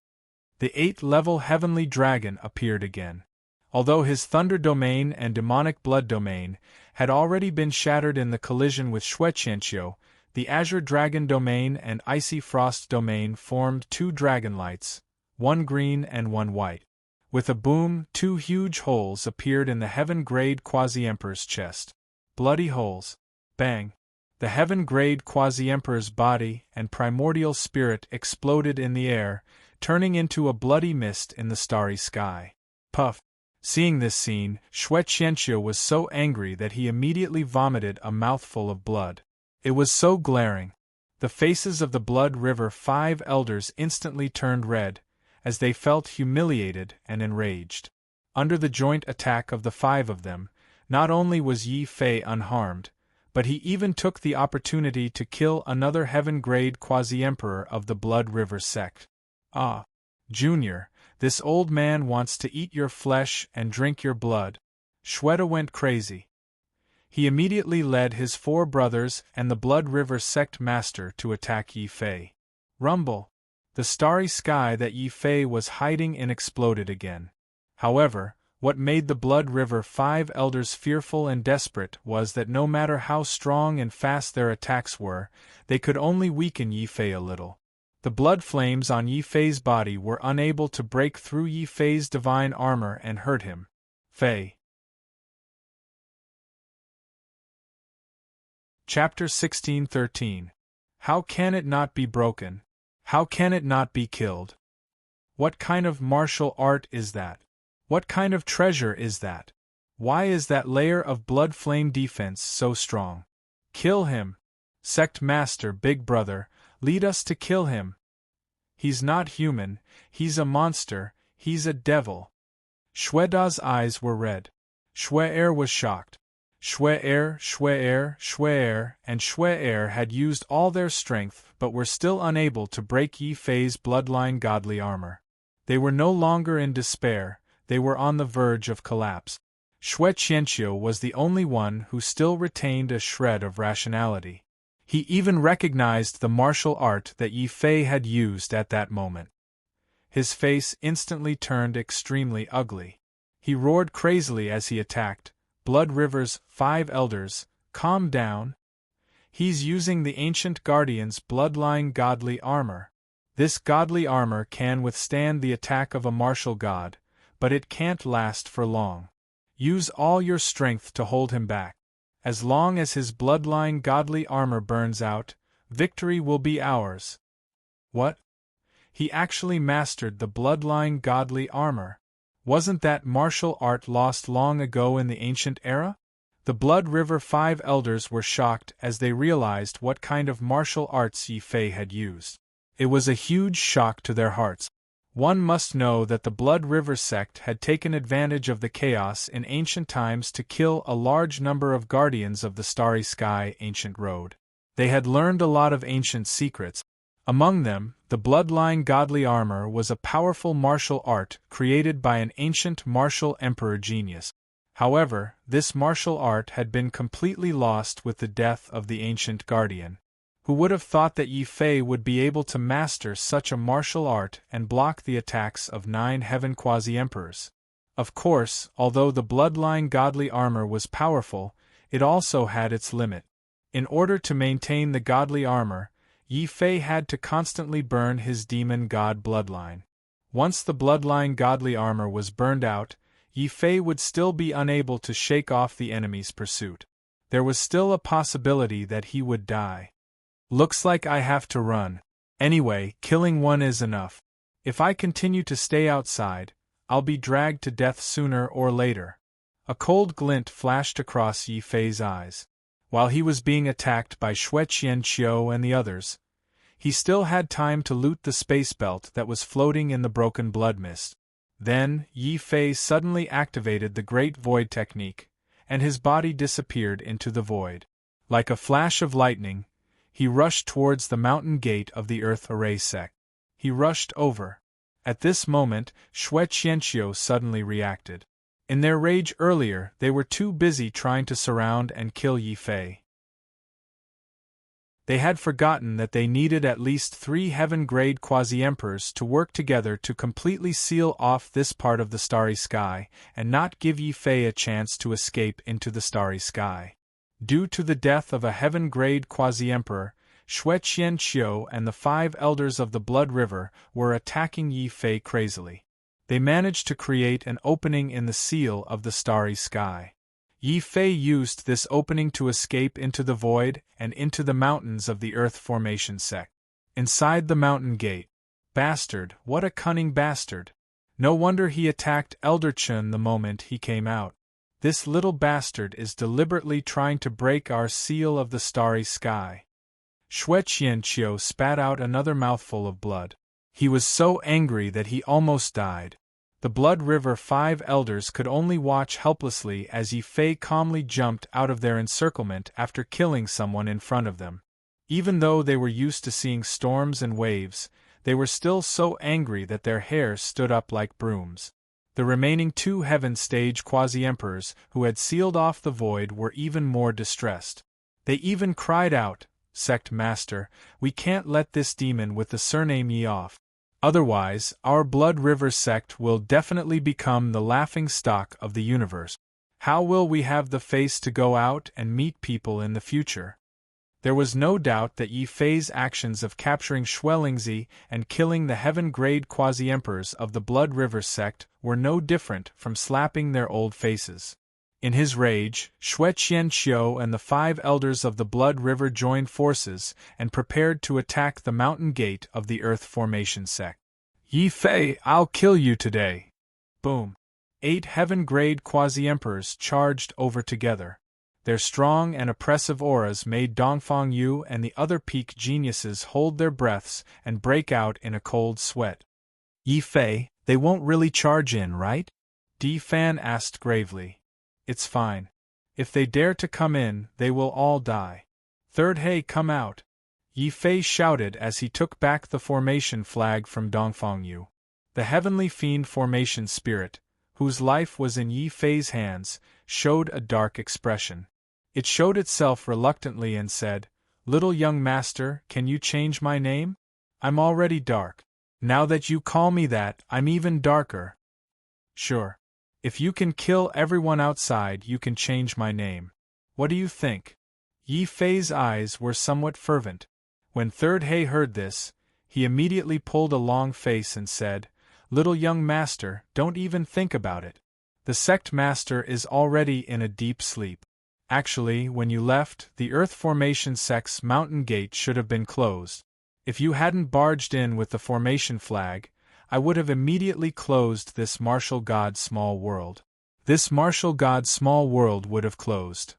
The 8th-level heavenly dragon appeared again. Although his thunder domain and demonic blood domain had already been shattered in the collision with Shueqianqiu, the azure dragon domain and icy frost domain formed 2 dragon lights, one green and one white. With a boom, 2 huge holes appeared in the heaven-grade quasi-emperor's chest. Bloody holes. Bang! The heaven-grade quasi-emperor's body and primordial spirit exploded in the air, turning into a bloody mist in the starry sky. Puff! Seeing this scene, Shueqianqiu was so angry that he immediately vomited a mouthful of blood. It was so glaring. The faces of the Blood River 5 elders instantly turned red, as they felt humiliated and enraged. Under the joint attack of the 5 of them, not only was Yi Fei unharmed, but he even took the opportunity to kill another heaven-grade quasi-emperor of the Blood River sect. Ah, Junior, this old man wants to eat your flesh and drink your blood. Shweta went crazy. He immediately led his 4 brothers and the Blood River sect master to attack Yi Fei. Rumble! The starry sky that Yi Fei was hiding in exploded again. However, what made the Blood River 5 elders fearful and desperate was that no matter how strong and fast their attacks were, they could only weaken Yi Fei a little. The blood flames on Yi Fei's body were unable to break through Yi Fei's divine armor and hurt him. Fei. Chapter 16:13. How can it not be broken? How can it not be killed? What kind of martial art is that? What kind of treasure is that? Why is that layer of blood flame defense so strong? Kill him! Sect Master Big Brother, lead us to kill him! He's not human, he's a monster, he's a devil. Shweda's eyes were red. Shwe-er was shocked. Shwe-er, Shwe-er, Shwe-er, and Shwe-er had used all their strength but were still unable to break Yi Fei's bloodline godly armor. They were no longer in despair, they were on the verge of collapse. Shueqianqiu was the only one who still retained a shred of rationality. He even recognized the martial art that Yi Fei had used at that moment. His face instantly turned extremely ugly. He roared crazily as he attacked. Blood River's 5 elders, calm down. He's using the ancient guardian's bloodline godly armor. This godly armor can withstand the attack of a martial god, but it can't last for long. Use all your strength to hold him back. As long as his bloodline godly armor burns out, victory will be ours. What? He actually mastered the bloodline godly armor. Wasn't that martial art lost long ago in the ancient era? The Blood River 5 elders were shocked as they realized what kind of martial arts Yi Fei had used. It was a huge shock to their hearts. One must know that the Blood River sect had taken advantage of the chaos in ancient times to kill a large number of guardians of the Starry Sky ancient road. They had learned a lot of ancient secrets. Among them, the bloodline godly armor was a powerful martial art created by an ancient martial emperor genius. However, this martial art had been completely lost with the death of the ancient guardian. Who would have thought that Yi Fei would be able to master such a martial art and block the attacks of 9 heaven quasi-emperors? Of course, although the bloodline godly armor was powerful, it also had its limit. In order to maintain the godly armor, Yi Fei had to constantly burn his demon god bloodline. Once the bloodline godly armor was burned out, Yi Fei would still be unable to shake off the enemy's pursuit. There was still a possibility that he would die. Looks like I have to run. Anyway, killing one is enough. If I continue to stay outside, I'll be dragged to death sooner or later. A cold glint flashed across Yi Fei's eyes. While he was being attacked by Xue Qianqiu and the others, he still had time to loot the space belt that was floating in the broken blood mist. Then, Yi Fei suddenly activated the Great Void technique, and his body disappeared into the void. Like a flash of lightning, he rushed towards the mountain gate of the Earth Array sect. He rushed over. At this moment, Xue Qianqiu suddenly reacted. In their rage earlier, they were too busy trying to surround and kill Yi Fei. They had forgotten that they needed at least 3 heaven-grade quasi-emperors to work together to completely seal off this part of the starry sky, and not give Yi Fei a chance to escape into the starry sky. Due to the death of a heaven-grade quasi-emperor, Xue Qianqiu and the 5 elders of the Blood River were attacking Yi Fei crazily. They managed to create an opening in the seal of the starry sky. Yi Fei used this opening to escape into the void and into the mountains of the Earth Formation sect. Inside the mountain gate. Bastard, what a cunning bastard! No wonder he attacked Elder Chun the moment he came out. This little bastard is deliberately trying to break our seal of the starry sky. Xue Qianqiu spat out another mouthful of blood. He was so angry that he almost died. The Blood River 5 elders could only watch helplessly as Yi Fei calmly jumped out of their encirclement after killing someone in front of them. Even though they were used to seeing storms and waves, they were still so angry that their hair stood up like brooms. The remaining 2 Heaven Stage Quasi-Emperors who had sealed off the void were even more distressed. They even cried out, "Sect Master, we can't let this demon with the surname Yi off. Otherwise, our Blood River sect will definitely become the laughing stock of the universe. How will we have the face to go out and meet people in the future?" There was no doubt that Yi Fei's actions of capturing Xuelingzi and killing the heaven-grade quasi-emperors of the Blood River sect were no different from slapping their old faces. In his rage, Xue Qianqiu and the 5 elders of the Blood River joined forces and prepared to attack the mountain gate of the Earth Formation sect. "Yi Fei, I'll kill you today!" Boom! 8 heaven-grade quasi-emperors charged over together. Their strong and oppressive auras made Dongfang Yu and the other peak geniuses hold their breaths and break out in a cold sweat. "Yi Fei, they won't really charge in, right?" Di Fan asked gravely. "It's fine. If they dare to come in, they will all die." "Third He, come out!" Yi Fei shouted as he took back the formation flag from Dongfang Yu. The heavenly fiend formation spirit, whose life was in Yi Fei's hands, showed a dark expression. It showed itself reluctantly and said, "Little young master, can you change my name? I'm already dark. Now that you call me that, I'm even darker." "Sure. If you can kill everyone outside, you can change my name. What do you think?" Yi Fei's eyes were somewhat fervent. When Third He heard this, he immediately pulled a long face and said, "Little young master, don't even think about it. The sect master is already in a deep sleep. Actually, when you left, the Earth Formation sect's mountain gate should have been closed. If you hadn't barged in with the formation flag, I would have immediately closed this martial god small world. This martial god small world would have closed.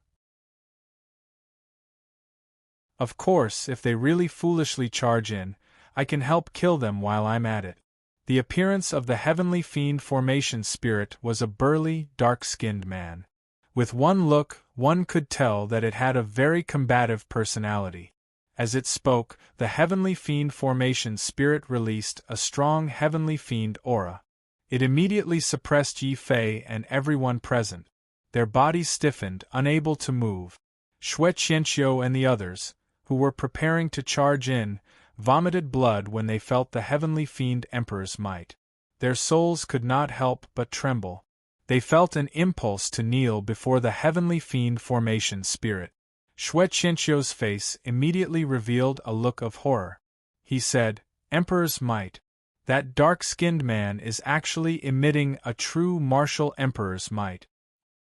Of course, if they really foolishly charge in, I can help kill them while I'm at it." The appearance of the heavenly fiend formation spirit was a burly, dark-skinned man. With one look, one could tell that it had a very combative personality. As it spoke, the heavenly fiend formation spirit released a strong heavenly fiend aura. It immediately suppressed Yi Fei and everyone present. Their bodies stiffened, unable to move. Xue Qianqiu and the others, who were preparing to charge in, vomited blood when they felt the heavenly fiend emperor's might. Their souls could not help but tremble. They felt an impulse to kneel before the heavenly fiend formation spirit. Xue Qianqiu's face immediately revealed a look of horror. He said, "Emperor's might. That dark-skinned man is actually emitting a true martial emperor's might."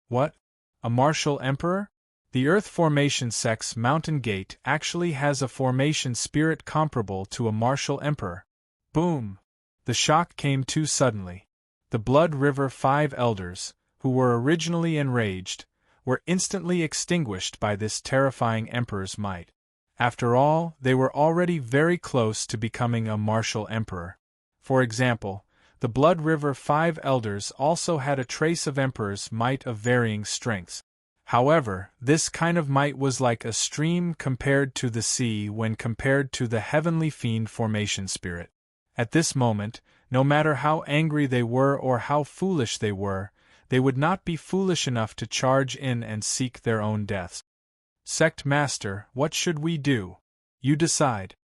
What? A martial emperor? The Earth Formation Sect's Mountain Gate actually has a formation spirit comparable to a martial emperor. Boom! The shock came too suddenly. The Blood River 5 elders, who were originally enraged, were instantly extinguished by this terrifying emperor's might. After all, they were already very close to becoming a martial emperor. For example, the Blood River 5 elders also had a trace of emperor's might of varying strengths. However, this kind of might was like a stream compared to the sea when compared to the heavenly fiend formation spirit. At this moment, no matter how angry they were or how foolish they would not be foolish enough to charge in and seek their own deaths. Sect Master, what should we do? You decide.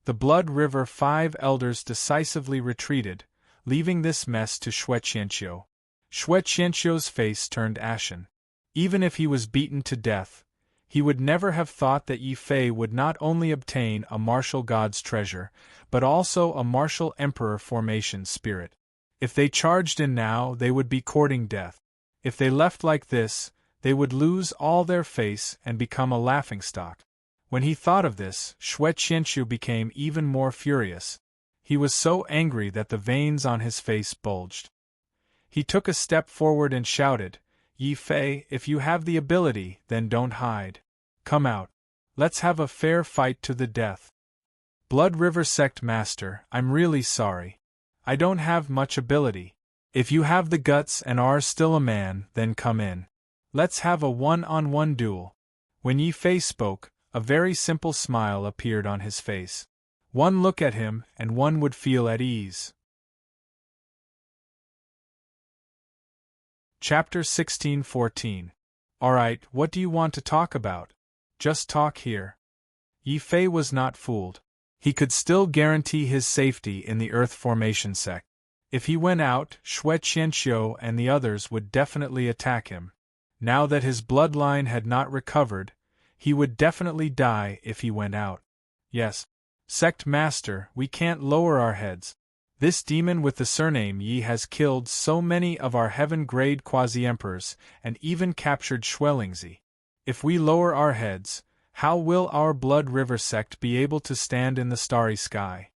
The Blood River 5 elders decisively retreated, leaving this mess to Xue Qianqiu. Xue Qianqiu's face turned ashen. Even if he was beaten to death, he would never have thought that Yi Fei would not only obtain a martial god's treasure, but also a martial emperor formation spirit. If they charged in now, they would be courting death. If they left like this, they would lose all their face and become a laughingstock. When he thought of this, Xue Qianqiu became even more furious. He was so angry that the veins on his face bulged. He took a step forward and shouted, "Yi Fei, if you have the ability, then don't hide. Come out. Let's have a fair fight to the death." Blood River Sect Master, I'm really sorry. I don't have much ability. If you have the guts and are still a man, then come in. Let's have a one-on-one duel. When Yi Fei spoke, a very simple smile appeared on his face. One look at him, and one would feel at ease. Chapter 16:14. Alright, what do you want to talk about? Just talk here. Yi Fei was not fooled. He could still guarantee his safety in the Earth Formation Sect. If he went out, Xue Qianqiu and the others would definitely attack him. Now that his bloodline had not recovered, he would definitely die if he went out. Yes. Sect Master, we can't lower our heads. This demon with the surname Yi has killed so many of our heaven-grade quasi-emperors and even captured Xuelingzi. If we lower our heads, how will our Blood River sect be able to stand in the starry sky?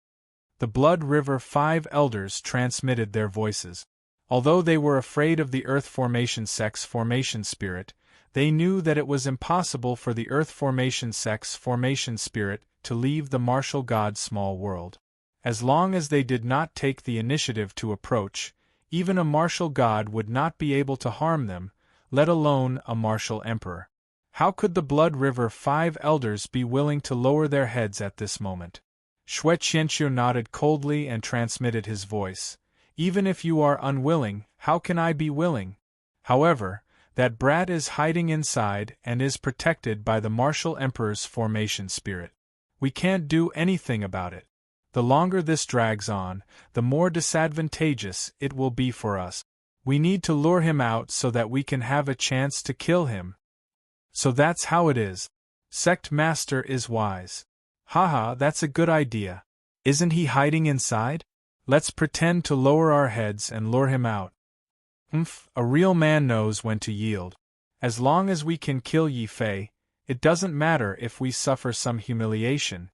The Blood River 5 elders transmitted their voices. Although they were afraid of the Earth Formation sect's formation spirit, they knew that it was impossible for the Earth Formation sect's formation spirit to leave the martial god's small world. As long as they did not take the initiative to approach, even a martial god would not be able to harm them, let alone a martial emperor. How could the Blood River 5 elders be willing to lower their heads at this moment? Xue Qianqiu nodded coldly and transmitted his voice. Even if you are unwilling, how can I be willing? However, that brat is hiding inside and is protected by the martial emperor's formation spirit. We can't do anything about it. The longer this drags on, the more disadvantageous it will be for us. We need to lure him out so that we can have a chance to kill him. So that's how it is. Sect Master is wise. Haha, that's a good idea. Isn't he hiding inside? Let's pretend to lower our heads and lure him out. A real man knows when to yield. As long as we can kill Yi Fei, it doesn't matter if we suffer some humiliation.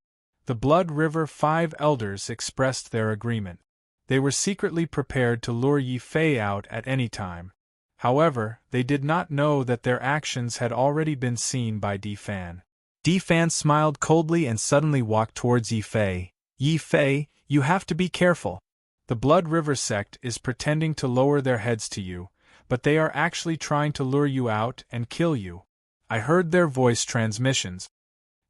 The Blood River 5 elders expressed their agreement. They were secretly prepared to lure Yi Fei out at any time. However, they did not know that their actions had already been seen by Di Fan. Di Fan smiled coldly and suddenly walked towards Yi Fei. Yi Fei, you have to be careful. The Blood River sect is pretending to lower their heads to you, but they are actually trying to lure you out and kill you. I heard their voice transmissions.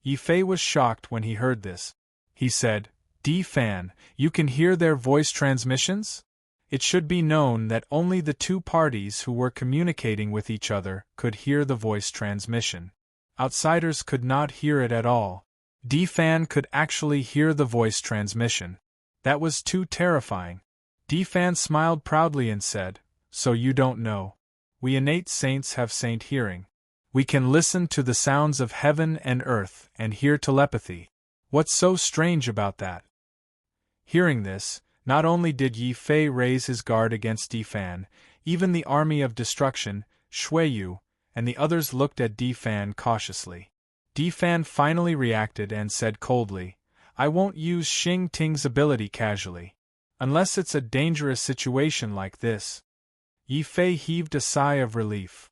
Yi Fei was shocked when he heard this. He said, Di Fan, you can hear their voice transmissions? It should be known that only the two parties who were communicating with each other could hear the voice transmission. Outsiders could not hear it at all. Di Fan could actually hear the voice transmission. That was too terrifying. Di Fan smiled proudly and said, So you don't know. We innate saints have saint hearing. We can listen to the sounds of heaven and earth and hear telepathy. What's so strange about that? Hearing this, not only did Yi Fei raise his guard against Di Fan, even the army of destruction, Shui Yu, and the others looked at Di Fan cautiously. Di Fan finally reacted and said coldly, I won't use Xing Ting's ability casually. Unless it's a dangerous situation like this. Yi Fei heaved a sigh of relief.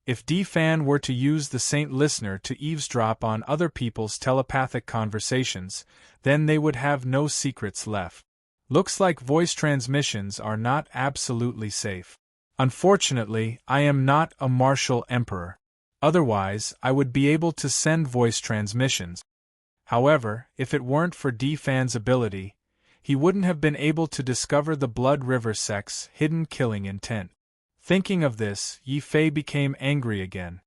If Di Fan were to use the Saint Listener to eavesdrop on other people's telepathic conversations, then they would have no secrets left. Looks like voice transmissions are not absolutely safe. Unfortunately, I am not a martial emperor. Otherwise, I would be able to send voice transmissions. However, if it weren't for Di Fan's ability, he wouldn't have been able to discover the Blood River sect's hidden killing intent. Thinking of this, Yi Fei became angry again.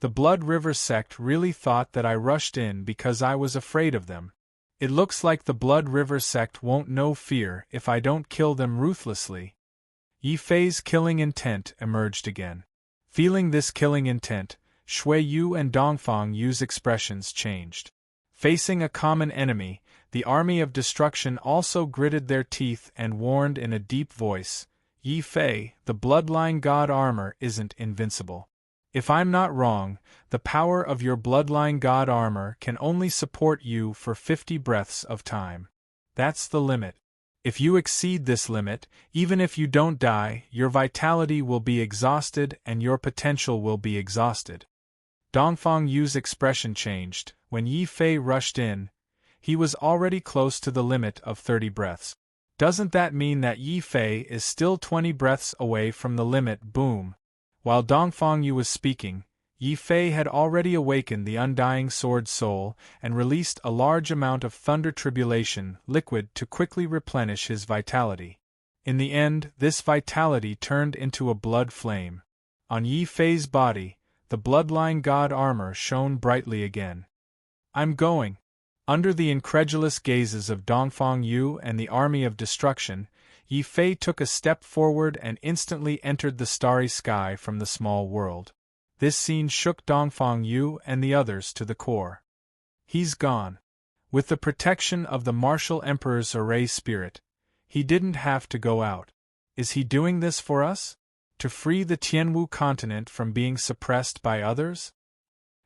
The Blood River sect really thought that I rushed in because I was afraid of them. It looks like the Blood River sect won't know fear if I don't kill them ruthlessly. Yi Fei's killing intent emerged again. Feeling this killing intent, Shui Yu and Dongfang Yu's expressions changed. Facing a common enemy, the army of destruction also gritted their teeth and warned in a deep voice, Yi Fei, the bloodline god armor isn't invincible. If I'm not wrong, the power of your bloodline god armor can only support you for 50 breaths of time. That's the limit. If you exceed this limit, even if you don't die, your vitality will be exhausted and your potential will be exhausted. Dongfang Yu's expression changed. When Yi Fei rushed in, he was already close to the limit of 30 breaths. Doesn't that mean that Yi Fei is still 20 breaths away from the limit? Boom! While Dongfang Yu was speaking, Yi Fei had already awakened the undying sword soul and released a large amount of thunder tribulation liquid to quickly replenish his vitality. In the end, this vitality turned into a blood flame. On Yi Fei's body, the bloodline god armor shone brightly again. I'm going. Under the incredulous gazes of Dongfang Yu and the army of destruction, Yi Fei took a step forward and instantly entered the starry sky from the small world. This scene shook Dongfang Yu and the others to the core. He's gone. With the protection of the martial emperor's array spirit, he didn't have to go out. Is he doing this for us? To free the Tianwu continent from being suppressed by others?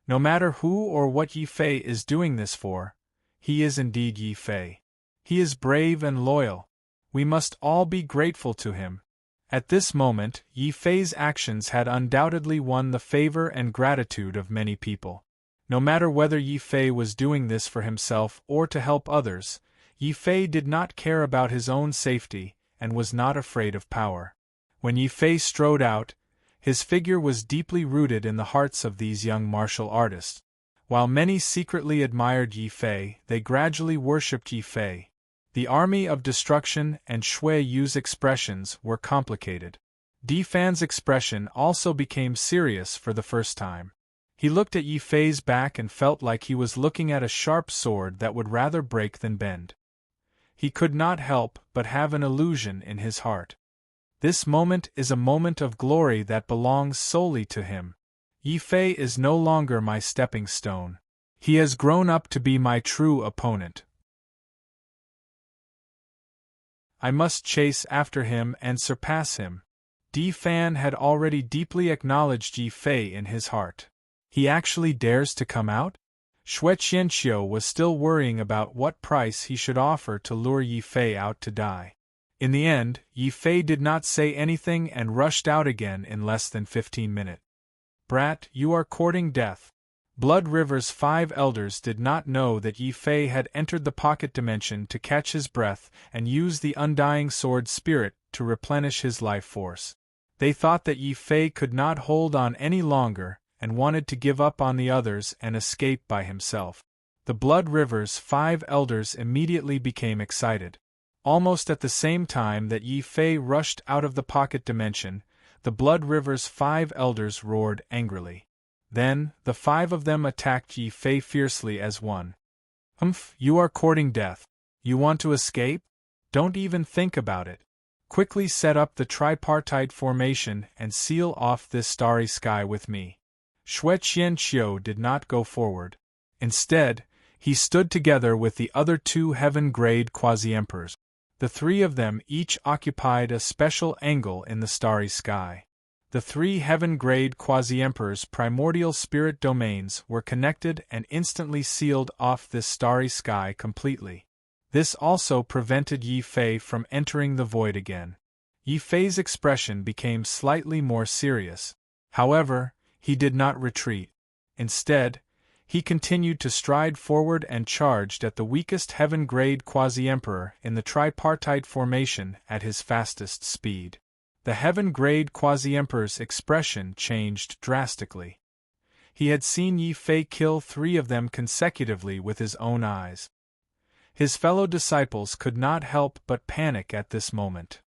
No matter who or what Yi Fei is doing this for, he is indeed Yi Fei. He is brave and loyal. We must all be grateful to him. At this moment, Yi Fei's actions had undoubtedly won the favor and gratitude of many people. No matter whether Yi Fei was doing this for himself or to help others, Yi Fei did not care about his own safety and was not afraid of power. When Yi Fei strode out, his figure was deeply rooted in the hearts of these young martial artists. While many secretly admired Yi Fei, they gradually worshipped Yi Fei. The army of destruction and Shui Yu's expressions were complicated. Di Fan's expression also became serious for the first time. He looked at Yi Fei's back and felt like he was looking at a sharp sword that would rather break than bend. He could not help but have an illusion in his heart. This moment is a moment of glory that belongs solely to him. Yi Fei is no longer my stepping stone. He has grown up to be my true opponent. I must chase after him and surpass him. Di Fan had already deeply acknowledged Yi Fei in his heart. He actually dares to come out? Xue Qianqiu was still worrying about what price he should offer to lure Yi Fei out to die. In the end, Yi Fei did not say anything and rushed out again in less than 15 minutes. Brat, you are courting death. Blood River's 5 elders did not know that Yi Fei had entered the pocket dimension to catch his breath and use the undying sword spirit to replenish his life force. They thought that Yi Fei could not hold on any longer and wanted to give up on the others and escape by himself. The Blood River's 5 elders immediately became excited. Almost at the same time that Yi Fei rushed out of the pocket dimension, the Blood River's 5 elders roared angrily. Then, the 5 of them attacked Yi Fei fiercely as one. You are courting death. You want to escape? Don't even think about it. Quickly set up the tripartite formation and seal off this starry sky with me. Xue Qianqiu did not go forward. Instead, he stood together with the other two heaven-grade quasi-emperors. The three of them each occupied a special angle in the starry sky. The three heaven-grade quasi-emperors' primordial spirit domains were connected and instantly sealed off this starry sky completely. This also prevented Yi Fei from entering the void again. Yi Fei's expression became slightly more serious. However, he did not retreat. Instead, he continued to stride forward and charged at the weakest heaven-grade quasi-emperor in the tripartite formation at his fastest speed. The heaven-grade quasi-emperor's expression changed drastically. He had seen Yi Fei kill three of them consecutively with his own eyes. His fellow disciples could not help but panic at this moment.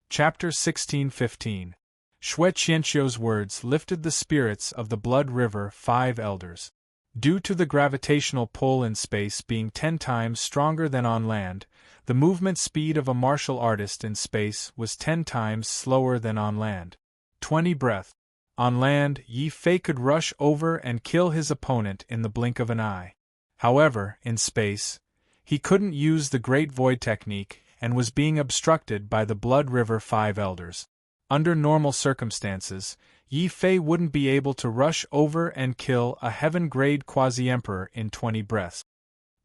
Chapter 1615. Xue Qianqiu's words lifted the spirits of the Blood River 5 elders. Due to the gravitational pull in space being 10 times stronger than on land, the movement speed of a martial artist in space was 10 times slower than on land. 20 breath. On land, Yi Fei could rush over and kill his opponent in the blink of an eye. However, in space, he couldn't use the Great Void technique and was being obstructed by the Blood River 5 elders. Under normal circumstances, Yi Fei wouldn't be able to rush over and kill a heaven-grade quasi-emperor in 20 breaths.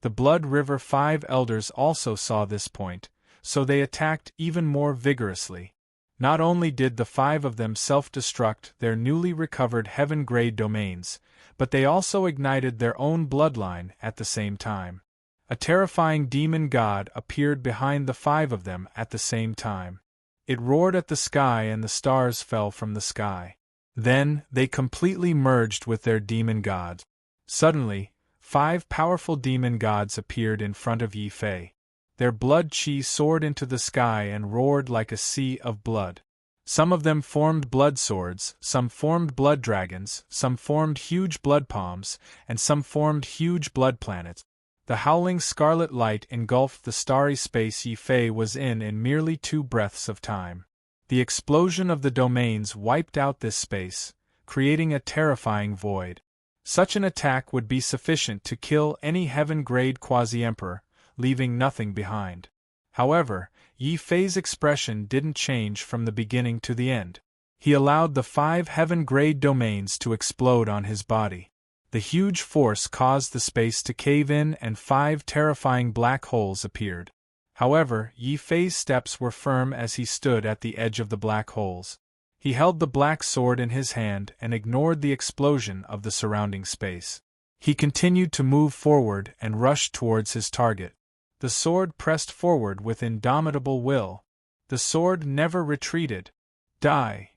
The Blood River 5 elders also saw this point, so they attacked even more vigorously. Not only did the 5 of them self-destruct their newly recovered heaven-grade domains, but they also ignited their own bloodline at the same time. A terrifying demon god appeared behind the 5 of them at the same time. It roared at the sky and the stars fell from the sky. Then, they completely merged with their demon gods. Suddenly, 5 powerful demon gods appeared in front of Yi Fei. Their blood chi soared into the sky and roared like a sea of blood. Some of them formed blood swords, some formed blood dragons, some formed huge blood palms, and some formed huge blood planets. The howling scarlet light engulfed the starry space Yi Fei was in merely 2 breaths of time. The explosion of the domains wiped out this space, creating a terrifying void. Such an attack would be sufficient to kill any heaven-grade quasi-emperor, leaving nothing behind. However, Yi Fei's expression didn't change from the beginning to the end. He allowed the 5 heaven-grade domains to explode on his body. The huge force caused the space to cave in and 5 terrifying black holes appeared. However, Yi Fei's steps were firm as he stood at the edge of the black holes. He held the black sword in his hand and ignored the explosion of the surrounding space. He continued to move forward and rush towards his target. The sword pressed forward with indomitable will. The sword never retreated. Die!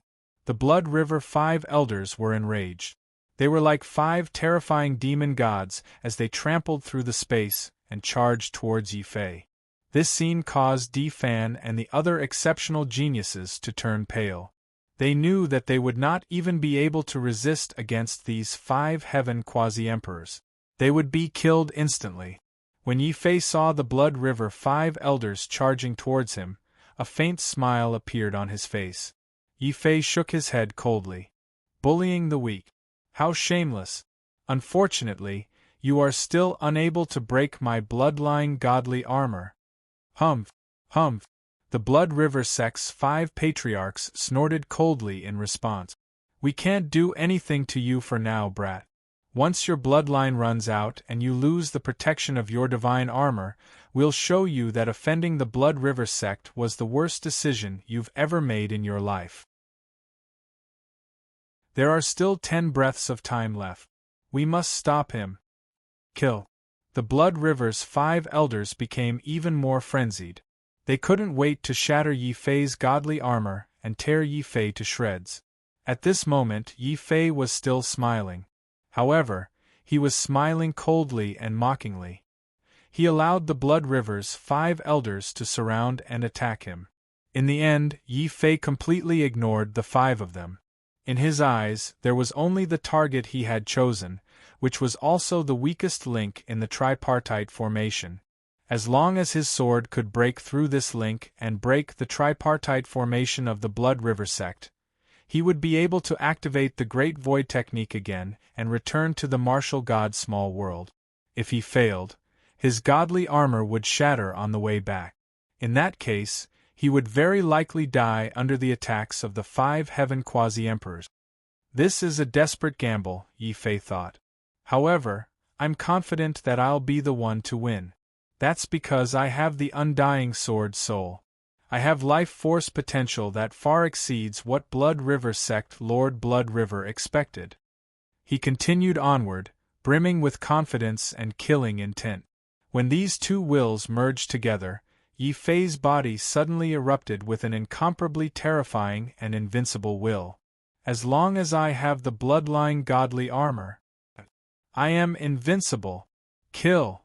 The Blood River 5 elders were enraged. They were like 5 terrifying demon gods as they trampled through the space and charged towards Yi Fei. This scene caused Di Fan and the other exceptional geniuses to turn pale. They knew that they would not even be able to resist against these 5 heaven quasi-emperors. They would be killed instantly. When Yi Fei saw the Blood River 5 elders charging towards him, a faint smile appeared on his face. Yi Fei shook his head coldly. Bullying the weak. How shameless! Unfortunately, you are still unable to break my bloodline godly armor. Humph! Humph! The Blood River Sect's 5 patriarchs snorted coldly in response. We can't do anything to you for now, brat. Once your bloodline runs out and you lose the protection of your divine armor, we'll show you that offending the Blood River Sect was the worst decision you've ever made in your life. There are still 10 breaths of time left. We must stop him. Kill. The Blood River's 5 elders became even more frenzied. They couldn't wait to shatter Yi Fei's godly armor and tear Yi Fei to shreds. At this moment Yi Fei was still smiling. However, he was smiling coldly and mockingly. He allowed the Blood River's 5 elders to surround and attack him. In the end, Yi Fei completely ignored the 5 of them. In his eyes, there was only the target he had chosen, which was also the weakest link in the tripartite formation. As long as his sword could break through this link and break the tripartite formation of the Blood River sect, he would be able to activate the Great Void technique again and return to the martial god small world. If he failed, his godly armor would shatter on the way back. In that case, he would very likely die under the attacks of the 5 heaven quasi-emperors. This is a desperate gamble, Yi Fei thought. However, I'm confident that I'll be the one to win. That's because I have the undying sword soul. I have life force potential that far exceeds what Blood River sect Lord Blood River expected. He continued onward, brimming with confidence and killing intent. When these two wills merged together, Yi Fei's body suddenly erupted with an incomparably terrifying and invincible will. As long as I have the bloodline godly armor, I am invincible. Kill!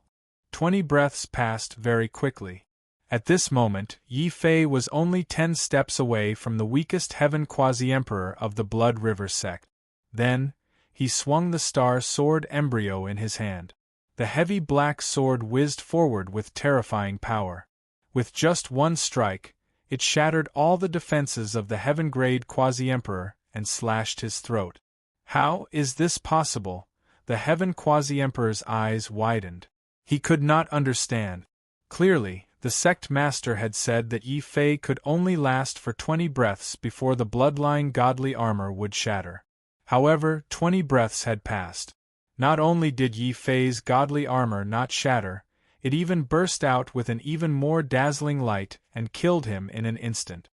20 breaths passed very quickly. At this moment, Yi Fei was only 10 steps away from the weakest heaven quasi-emperor of the Blood River sect. Then, he swung the star sword embryo in his hand. The heavy black sword whizzed forward with terrifying power. With just one strike, it shattered all the defenses of the heaven-grade quasi-emperor and slashed his throat. How is this possible? The heaven quasi-emperor's eyes widened. He could not understand. Clearly, the sect master had said that Yi Fei could only last for 20 breaths before the bloodline godly armor would shatter. However, 20 breaths had passed. Not only did Yi Fei's godly armor not shatter, it even burst out with an even more dazzling light and killed him in an instant.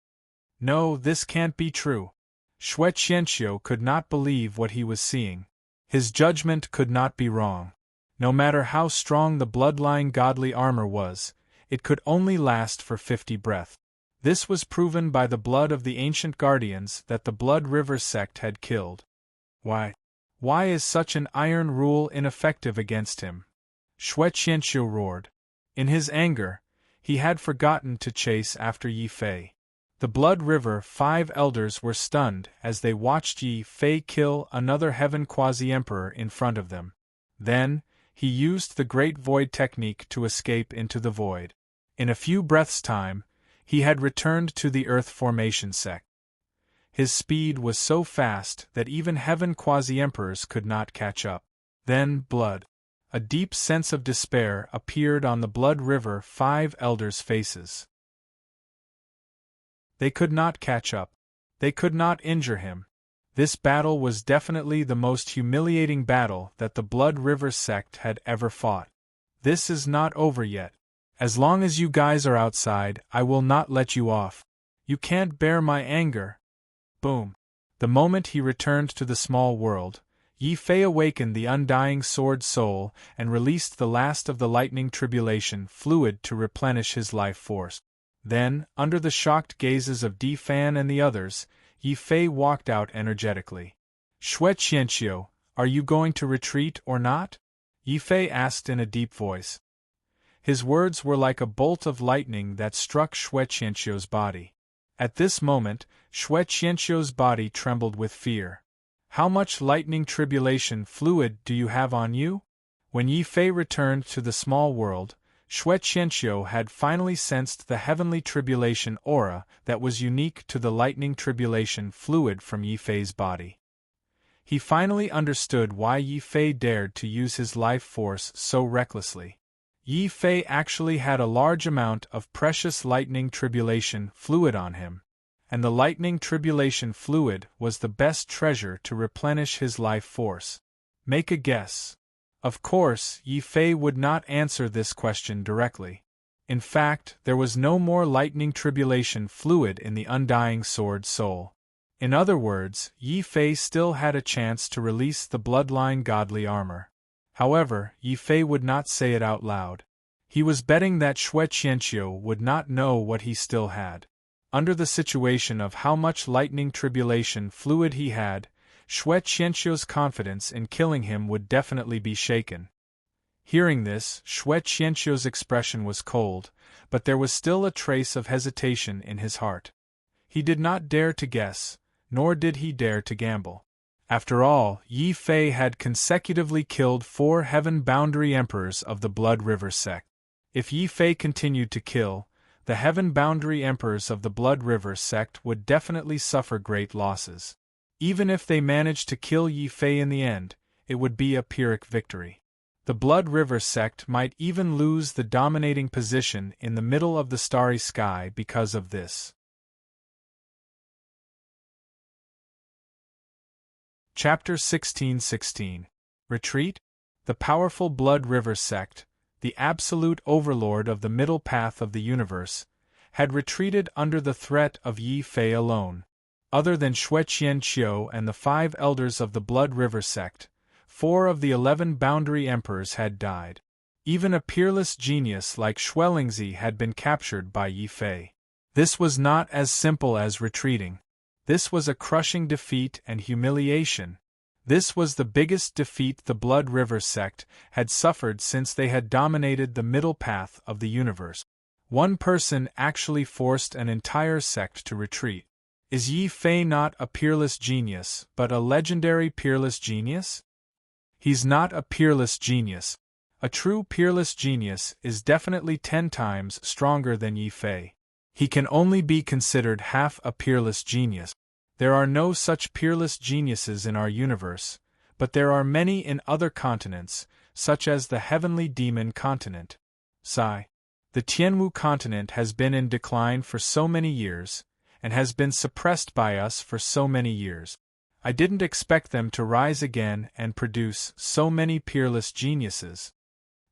No, this can't be true. Xue Qianqiu could not believe what he was seeing. His judgment could not be wrong. No matter how strong the bloodline godly armor was, it could only last for 50 breaths. This was proven by the blood of the ancient guardians that the Blood River sect had killed. Why is such an iron rule ineffective against him? Xue Qianqiu roared. In his anger, he had forgotten to chase after Yi Fei. The Blood River 5 elders were stunned as they watched Yi Fei kill another heaven quasi-emperor in front of them. Then, he used the Great Void technique to escape into the void. In a few breaths' time, he had returned to the Earth Formation sect. His speed was so fast that even heaven quasi-emperors could not catch up. Then, blood. A deep sense of despair appeared on the Blood River 5 elders' faces. They could not catch up. They could not injure him. This battle was definitely the most humiliating battle that the Blood River sect had ever fought. This is not over yet. As long as you guys are outside, I will not let you off. You can't bear my anger. Boom. The moment he returned to the small world, Yi Fei awakened the undying sword soul and released the last of the lightning tribulation fluid to replenish his life force. Then, under the shocked gazes of Di Fan and the others, Yi Fei walked out energetically. Xue Qianqiu, are you going to retreat or not? Yi Fei asked in a deep voice. His words were like a bolt of lightning that struck Xue Qianqiu's body. At this moment, Xue Qianqiu's body trembled with fear. How much lightning tribulation fluid do you have on you? When Yi Fei returned to the small world, Xue Qianqiu had finally sensed the heavenly tribulation aura that was unique to the lightning tribulation fluid from Yi Fei's body. He finally understood why Yi Fei dared to use his life force so recklessly. Yi Fei actually had a large amount of precious lightning tribulation fluid on him, and the lightning tribulation fluid was the best treasure to replenish his life force. Make a guess. Of course, Yi Fei would not answer this question directly. In fact, there was no more lightning tribulation fluid in the undying sword soul. In other words, Yi Fei still had a chance to release the bloodline godly armor. However, Yi Fei would not say it out loud. He was betting that Xue Qianqiu would not know what he still had. Under the situation of how much lightning tribulation fluid he had, Xue Qianqiu's confidence in killing him would definitely be shaken. Hearing this, Xue Qianqiu's expression was cold, but there was still a trace of hesitation in his heart. He did not dare to guess, nor did he dare to gamble. After all, Yi Fei had consecutively killed 4 heaven boundary emperors of the Blood River sect. If Yi Fei continued to kill, the heaven boundary emperors of the Blood River sect would definitely suffer great losses. Even if they managed to kill Yi Fei in the end, it would be a Pyrrhic victory. The Blood River sect might even lose the dominating position in the middle of the starry sky because of this. Chapter 16:16 Retreat? The powerful Blood River sect, the absolute overlord of the middle path of the universe, had retreated under the threat of Yi Fei alone. Other than Xue Qianqiu and the 5 elders of the Blood River sect, 4 of the 11 boundary emperors had died. Even a peerless genius like Xuelingzi had been captured by Yi Fei. This was not as simple as retreating. This was a crushing defeat and humiliation. This was the biggest defeat the Blood River sect had suffered since they had dominated the middle path of the universe. One person actually forced an entire sect to retreat. Is Yi Fei not a peerless genius, but a legendary peerless genius? He's not a peerless genius. A true peerless genius is definitely 10 times stronger than Yi Fei. He can only be considered half a peerless genius. There are no such peerless geniuses in our universe, but there are many in other continents, such as the heavenly demon continent. Sigh. The Tianwu continent has been in decline for so many years, and has been suppressed by us for so many years. I didn't expect them to rise again and produce so many peerless geniuses.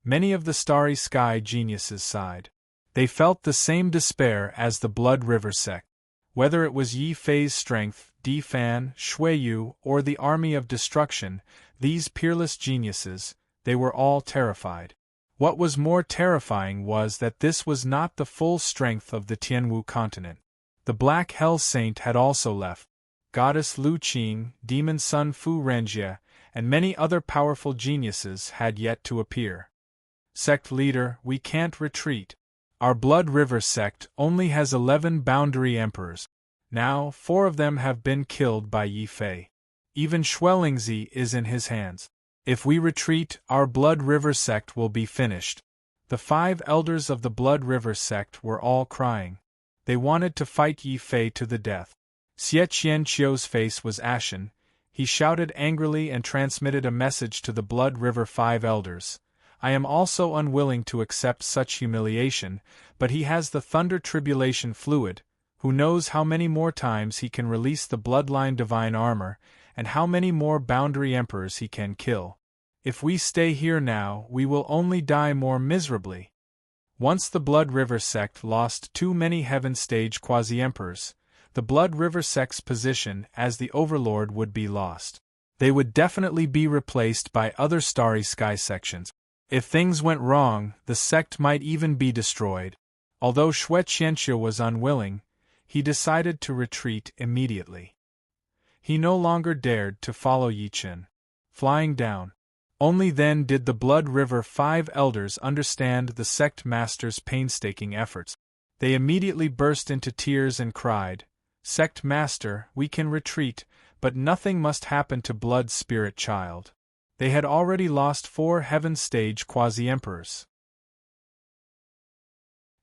Many of the starry sky geniuses sighed. They felt the same despair as the Blood River sect. Whether it was Yi Fei's strength, Di Fan, Xueyu, or the army of destruction, these peerless geniuses, they were all terrified. What was more terrifying was that this was not the full strength of the Tianwu continent. The Black Hell Saint had also left. Goddess Lu Qing, Demon Sun Fu Renjie, and many other powerful geniuses had yet to appear. Sect leader, we can't retreat. Our Blood River sect only has 11 boundary emperors. Now, 4 of them have been killed by Yi Fei. Even Xuelingzi is in his hands. If we retreat, our Blood River sect will be finished. The 5 elders of the Blood River sect were all crying. They wanted to fight Yi Fei to the death. Xie Qianqiu's face was ashen. He shouted angrily and transmitted a message to the Blood River 5 elders. I am also unwilling to accept such humiliation, but he has the Thunder Tribulation Fluid. Who knows how many more times he can release the Bloodline Divine Armor, and how many more boundary emperors he can kill. If we stay here now, we will only die more miserably. Once the Blood River sect lost too many Heaven Stage quasi-emperors, the Blood River sect's position as the Overlord would be lost. They would definitely be replaced by other starry sky sections. If things went wrong, the sect might even be destroyed. Although Xue Qianqiu was unwilling, he decided to retreat immediately. He no longer dared to follow Yi Qin. Flying down. Only then did the Blood River 5 elders understand the sect master's painstaking efforts. They immediately burst into tears and cried, "Sect master, we can retreat, but nothing must happen to Blood Spirit Child." They had already lost 4 Heaven Stage quasi-emperors.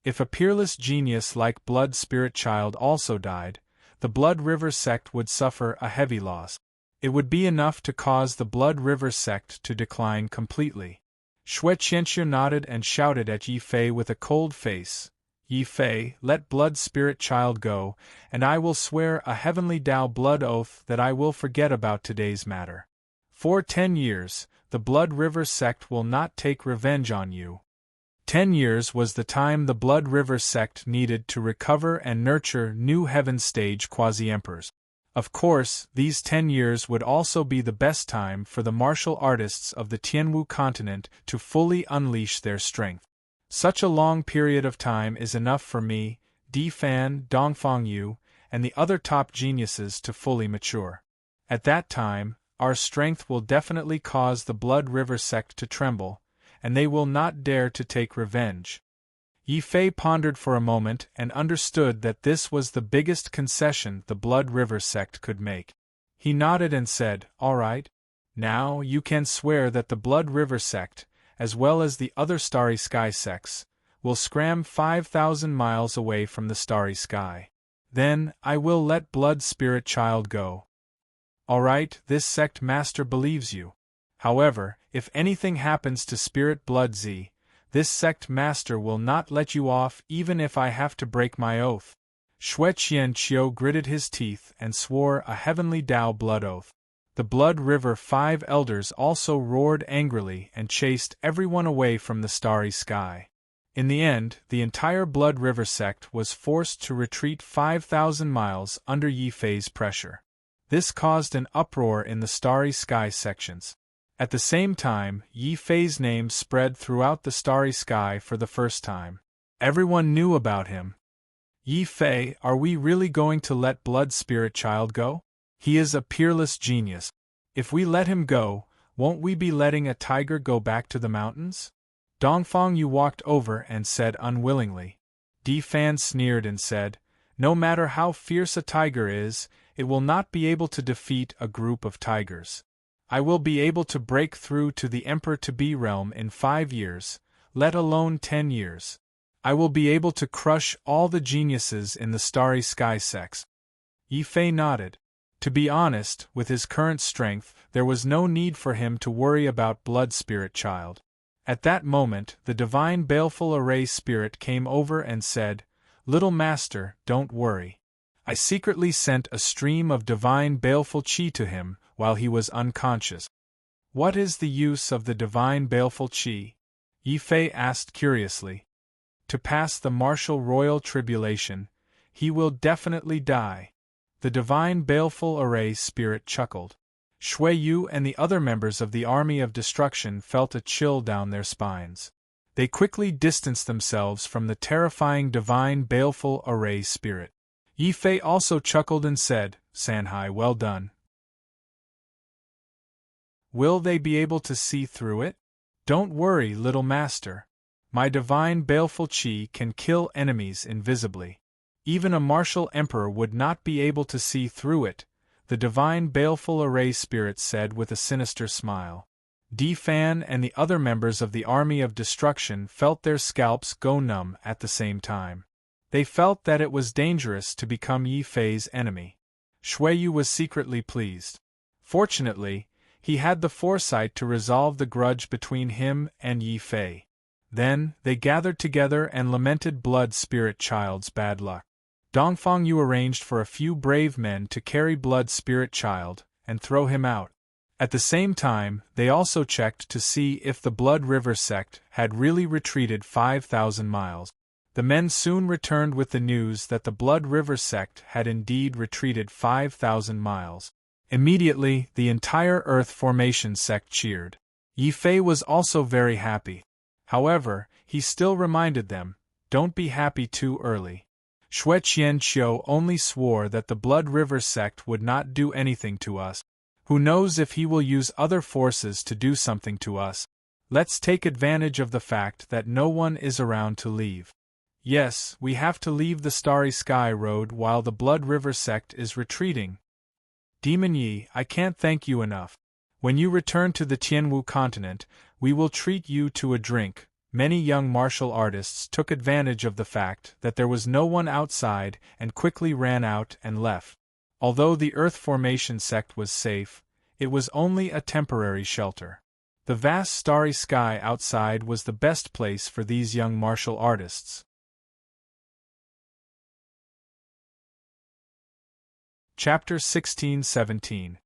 If a peerless genius like Blood Spirit Child also died, the Blood River sect would suffer a heavy loss. It would be enough to cause the Blood River sect to decline completely. Xue Qianqiu nodded and shouted at Yi Fei with a cold face, "Yi Fei, let Blood Spirit Child go, and I will swear a heavenly Tao blood oath that I will forget about today's matter. For 10 years, the Blood River sect will not take revenge on you." 10 years was the time the Blood River sect needed to recover and nurture new Heaven Stage quasi-emperors. Of course, these 10 years would also be the best time for the martial artists of the Tianwu continent to fully unleash their strength. Such a long period of time is enough for me, Di Fan, Dongfang Yu, and the other top geniuses to fully mature. At that time, our strength will definitely cause the Blood River sect to tremble, and they will not dare to take revenge. Yi Fei pondered for a moment and understood that this was the biggest concession the Blood River sect could make. He nodded and said, "All right. Now you can swear that the Blood River sect, as well as the other starry sky sects, will scram 5,000 miles away from the starry sky. Then, I will let Blood Spirit Child go. Alright, this sect master believes you. However, if anything happens to Spirit Blood Z, this sect master will not let you off even if I have to break my oath. Xue Qianqiu gritted his teeth and swore a heavenly Dao blood oath. The Blood River 5 elders also roared angrily and chased everyone away from the starry sky. In the end, the entire Blood River sect was forced to retreat 5,000 miles under Yi Fei's pressure. This caused an uproar in the starry sky sections. At the same time, Yi Fei's name spread throughout the starry sky for the first time. Everyone knew about him. Yi Fei, are we really going to let Blood Spirit Child go? He is a peerless genius. If we let him go, won't we be letting a tiger go back to the mountains? Dongfang Yu walked over and said unwillingly. Di Fan sneered and said, no matter how fierce a tiger is, it will not be able to defeat a group of tigers. I will be able to break through to the Emperor-to-be realm in 5 years, let alone 10 years. I will be able to crush all the geniuses in the starry sky sects. Yi Fei nodded. To be honest, with his current strength, there was no need for him to worry about Blood Spirit Child. At that moment, the divine baleful array spirit came over and said, Little Master, don't worry. I secretly sent a stream of divine baleful qi to him while he was unconscious. What is the use of the divine baleful qi? Yi Fei asked curiously. To pass the martial royal tribulation, he will definitely die. The divine baleful array spirit chuckled. Shui Yu and the other members of the Army of Destruction felt a chill down their spines. They quickly distanced themselves from the terrifying divine baleful array spirit. Yi Fei also chuckled and said, Sanhai, well done. Will they be able to see through it? Don't worry, little master. My divine baleful qi can kill enemies invisibly. Even a martial emperor would not be able to see through it, the divine baleful array spirit said with a sinister smile. Di Fan and the other members of the Army of Destruction felt their scalps go numb at the same time. They felt that it was dangerous to become Yi Fei's enemy. Shui Yu was secretly pleased. Fortunately, he had the foresight to resolve the grudge between him and Yi Fei. Then, they gathered together and lamented Blood Spirit Child's bad luck. Dongfang Yu arranged for a few brave men to carry Blood Spirit Child and throw him out. At the same time, they also checked to see if the Blood River sect had really retreated 5,000 miles. The men soon returned with the news that the Blood River sect had indeed retreated 5,000 miles. Immediately, the entire Earth Formation sect cheered. Yi Fei was also very happy. However, he still reminded them, don't be happy too early. Xue Qianqiu only swore that the Blood River sect would not do anything to us. Who knows if he will use other forces to do something to us? Let's take advantage of the fact that no one is around to leave. Yes, we have to leave the Starry Sky Road while the Blood River sect is retreating. Demon Yi, I can't thank you enough. When you return to the Tianwu continent, we will treat you to a drink. Many young martial artists took advantage of the fact that there was no one outside and quickly ran out and left. Although the Earth Formation sect was safe, it was only a temporary shelter. The vast starry sky outside was the best place for these young martial artists. Chapter 16-17.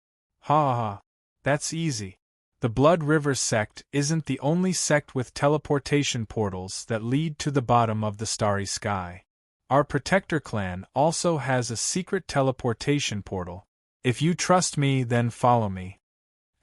Ha ha. That's easy. The Blood River sect isn't the only sect with teleportation portals that lead to the bottom of the starry sky. Our Protector clan also has a secret teleportation portal. If you trust me, then follow me.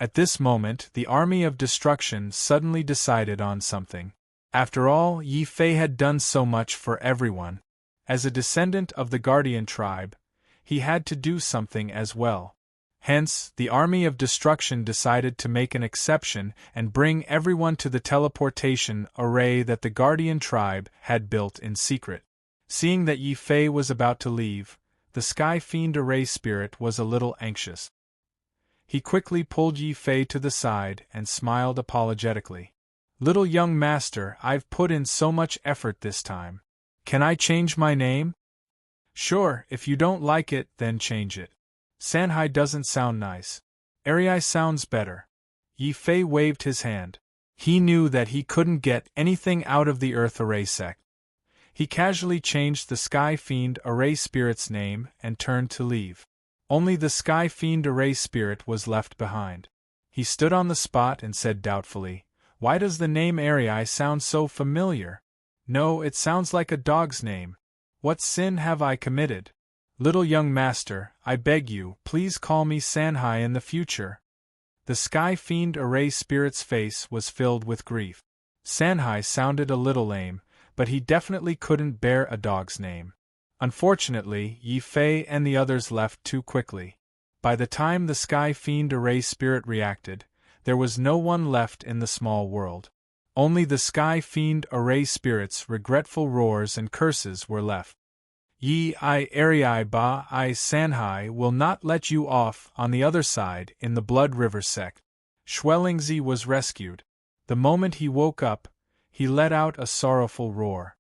At this moment, the Army of Destruction suddenly decided on something. After all, Yi Fei had done so much for everyone. As a descendant of the Guardian tribe, he had to do something as well. Hence, the Army of Destruction decided to make an exception and bring everyone to the teleportation array that the Guardian tribe had built in secret. Seeing that Yi Fei was about to leave, the Sky Fiend array spirit was a little anxious. He quickly pulled Yi Fei to the side and smiled apologetically. Little young master, I've put in so much effort this time. Can I change my name? Sure, if you don't like it, then change it. Sanhai doesn't sound nice. Arai sounds better. Yi Fei waved his hand. He knew that he couldn't get anything out of the Earth Array sect. He casually changed the Sky Fiend Array Spirit's name and turned to leave. Only the Sky Fiend Array Spirit was left behind. He stood on the spot and said doubtfully, "Why does the name Arai sound so familiar? No, it sounds like a dog's name. What sin have I committed? Little young master, I beg you, please call me Sanhai in the future." The Sky Fiend Array Spirit's face was filled with grief. Sanhai sounded a little lame, but he definitely couldn't bear a dog's name. Unfortunately, Yi Fei and the others left too quickly. By the time the Sky Fiend Array Spirit reacted, there was no one left in the small world. Only the Sky Fiend Array Spirit's regretful roars and curses were left. "Yi I Arai Ba I Sanhai will not let you off on the other side in the Blood River sect." Xuelingzi was rescued. The moment he woke up, he let out a sorrowful roar.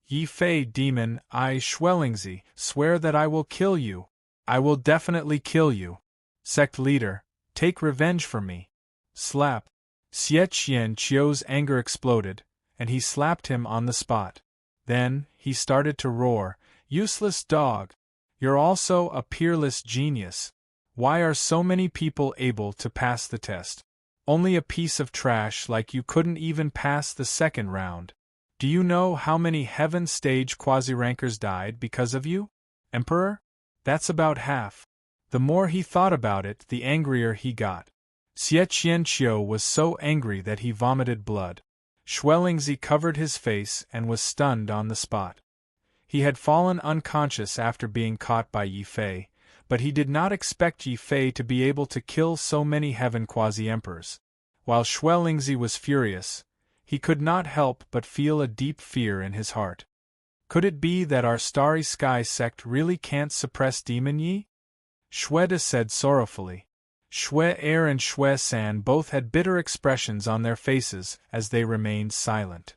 "Yi Fei demon, I Xuelingzi swear that I will kill you. I will definitely kill you. Sect leader, take revenge for me." Slap. Xie Qian Chio's anger exploded, and he slapped him on the spot. Then, he started to roar, "Useless dog! You're also a peerless genius. Why are so many people able to pass the test? Only a piece of trash like you couldn't even pass the second round. Do you know how many Heaven Stage quasi-rankers died because of you, Emperor? That's about half." The more he thought about it, the angrier he got. Xie Qianqiu was so angry that he vomited blood. Xuelingzi covered his face and was stunned on the spot. He had fallen unconscious after being caught by Yi Fei, but he did not expect Yi Fei to be able to kill so many Heaven Quasi-Emperors. While Xuelingzi was furious, he could not help but feel a deep fear in his heart. Could it be that our Starry Sky sect really can't suppress Demon Yi? Xuede said sorrowfully. Xue Er and Xue San both had bitter expressions on their faces as they remained silent.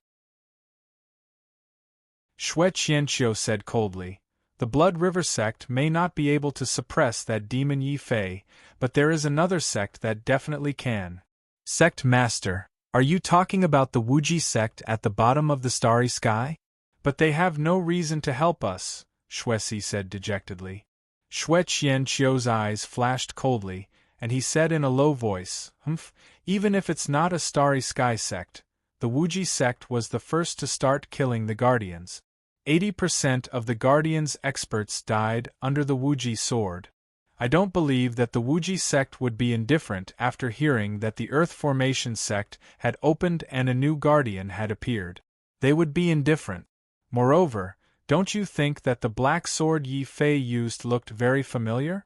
Xue Qianqiu said coldly, "The Blood River sect may not be able to suppress that demon Yi Fei, but there is another sect that definitely can." "Sect Master, are you talking about the Wuji sect at the bottom of the starry sky?" "But they have no reason to help us," Xuesi said dejectedly. Xue Qianqiu's eyes flashed coldly, and he said in a low voice, "Even if it's not a starry sky sect, the Wuji sect was the first to start killing the Guardians. 80% of the Guardians' experts died under the Wuji sword. I don't believe that the Wuji sect would be indifferent after hearing that the Earth Formation sect had opened and a new Guardian had appeared. They would be indifferent. Moreover, don't you think that the black sword Yi Fei used looked very familiar?"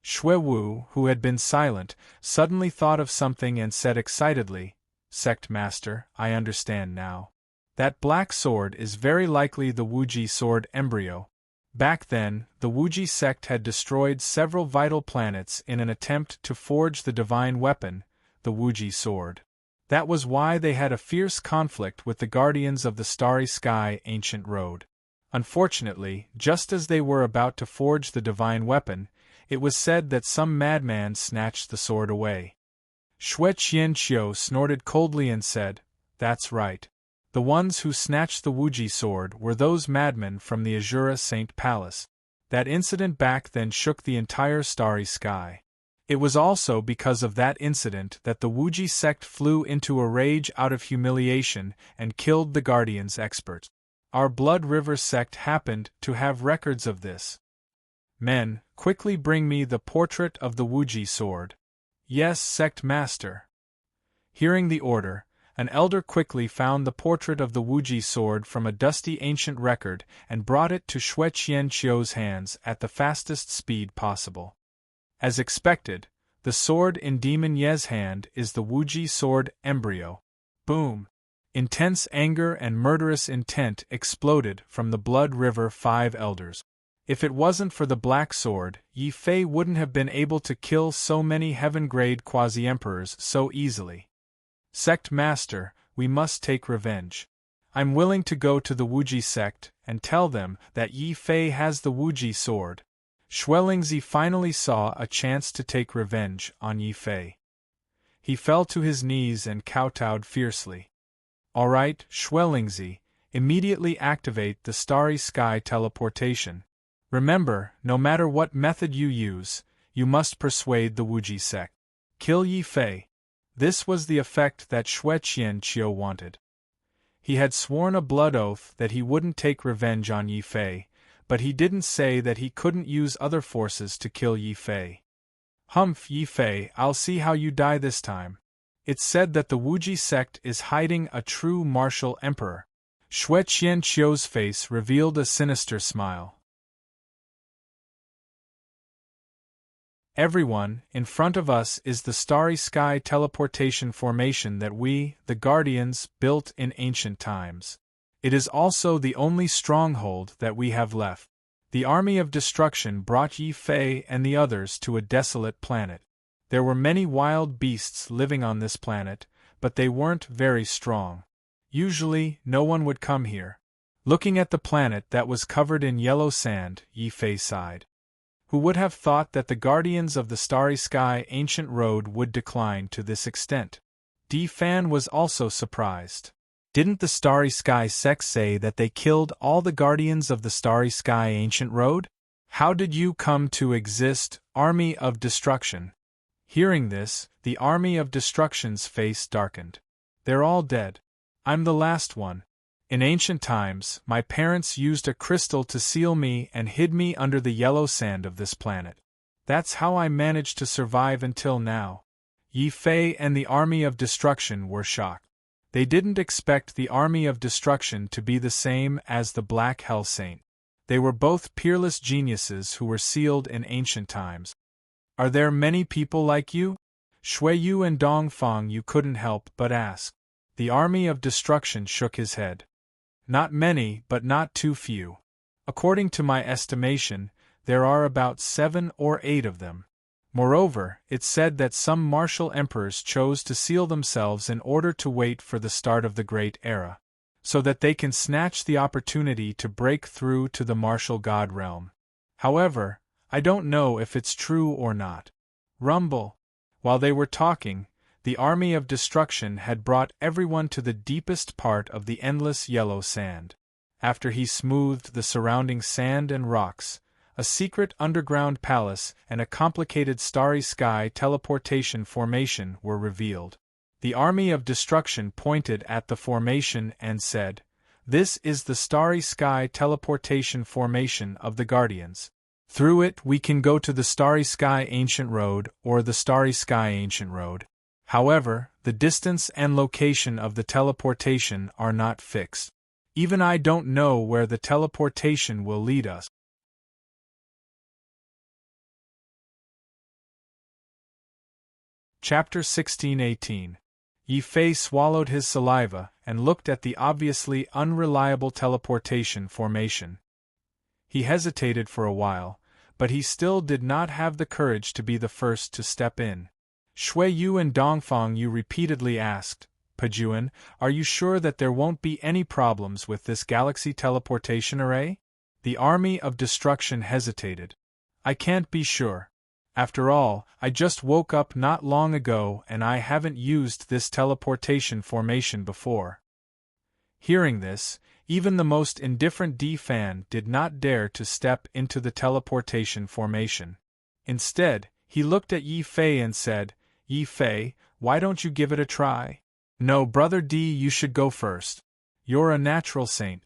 Xue Wu, who had been silent, suddenly thought of something and said excitedly, "Sect Master, I understand now. That black sword is very likely the Wuji sword embryo. Back then, the Wuji sect had destroyed several vital planets in an attempt to forge the divine weapon, the Wuji sword. That was why they had a fierce conflict with the Guardians of the Starry Sky Ancient Road. Unfortunately, just as they were about to forge the divine weapon, it was said that some madman snatched the sword away." Xue Qianqiu snorted coldly and said, "That's right. The ones who snatched the Wuji sword were those madmen from the Azura Saint Palace. That incident back then shook the entire starry sky. It was also because of that incident that the Wuji sect flew into a rage out of humiliation and killed the Guardian's experts. Our Blood River sect happened to have records of this. Men, quickly bring me the portrait of the Wuji sword." "Yes, Sect Master." Hearing the order, an elder quickly found the portrait of the Wuji sword from a dusty ancient record and brought it to Xue Qianqiu's hands at the fastest speed possible. As expected, the sword in Demon Ye's hand is the Wuji sword embryo. Boom! Intense anger and murderous intent exploded from the Blood River 5 elders. If it wasn't for the black sword, Yi Fei wouldn't have been able to kill so many heaven-grade quasi-emperors so easily. "Sect Master, we must take revenge. I'm willing to go to the Wuji sect and tell them that Yi Fei has the Wuji sword. Xuelingzi finally saw a chance to take revenge on Yi Fei. He fell to his knees and kowtowed fiercely. All right, Xuelingzi, immediately activate the Starry Sky teleportation. Remember, no matter what method you use, you must persuade the Wuji sect. Kill Yi Fei. This was the effect that Xue Qianqiu wanted. He had sworn a blood oath that he wouldn't take revenge on Yi Fei, but he didn't say that he couldn't use other forces to kill Yi Fei. Humph, Yi Fei, I'll see how you die this time. It's said that the Wuji sect is hiding a true martial emperor. Xue Qianqiu's face revealed a sinister smile. Everyone, in front of us is the Starry Sky teleportation formation that we, the Guardians, built in ancient times. It is also the only stronghold that we have left. The army of destruction brought Yi Fei and the others to a desolate planet. There were many wild beasts living on this planet, but they weren't very strong. Usually, no one would come here. Looking at the planet that was covered in yellow sand, Yi Fei sighed. Who would have thought that the Guardians of the Starry Sky ancient road would decline to this extent? Di Fan was also surprised. Didn't the Starry Sky sect say that they killed all the Guardians of the Starry Sky ancient road? How did you come to exist, Army of Destruction? Hearing this, the Army of Destruction's face darkened. They're all dead. I'm the last one. In ancient times, my parents used a crystal to seal me and hid me under the yellow sand of this planet. That's how I managed to survive until now. Yi Fei and the Army of Destruction were shocked. They didn't expect the Army of Destruction to be the same as the Black Hell Saint. They were both peerless geniuses who were sealed in ancient times. Are there many people like you? Shui Yu and Dongfang you couldn't help but ask. The Army of Destruction shook his head. Not many, but not too few. According to my estimation, there are about 7 or 8 of them. Moreover, it's said that some martial emperors chose to seal themselves in order to wait for the start of the Great Era, so that they can snatch the opportunity to break through to the martial god realm. However, I don't know if it's true or not. Rumble. While they were talking, the Army of Destruction had brought everyone to the deepest part of the endless yellow sand. After he smoothed the surrounding sand and rocks, a secret underground palace and a complicated Starry Sky teleportation formation were revealed. The Army of Destruction pointed at the formation and said, "This is the Starry Sky teleportation formation of the Guardians. Through it we can go to the Starry Sky Ancient Road or the Starry Sky Ancient Road. However, the distance and location of the teleportation are not fixed. Even I don't know where the teleportation will lead us." Chapter 1618. Yi Fei swallowed his saliva and looked at the obviously unreliable teleportation formation. He hesitated for a while, but he still did not have the courage to be the first to step in. Shui Yu and Dongfang Yu repeatedly asked, "Pajuan, are you sure that there won't be any problems with this galaxy teleportation array?" The Army of Destruction hesitated. "I can't be sure. After all, I just woke up not long ago and I haven't used this teleportation formation before." Hearing this, even the most indifferent Di Fan did not dare to step into the teleportation formation. Instead, he looked at Yi Fei and said, "Yi Fei, why don't you give it a try?" "No, Brother Di, you should go first. You're a natural saint."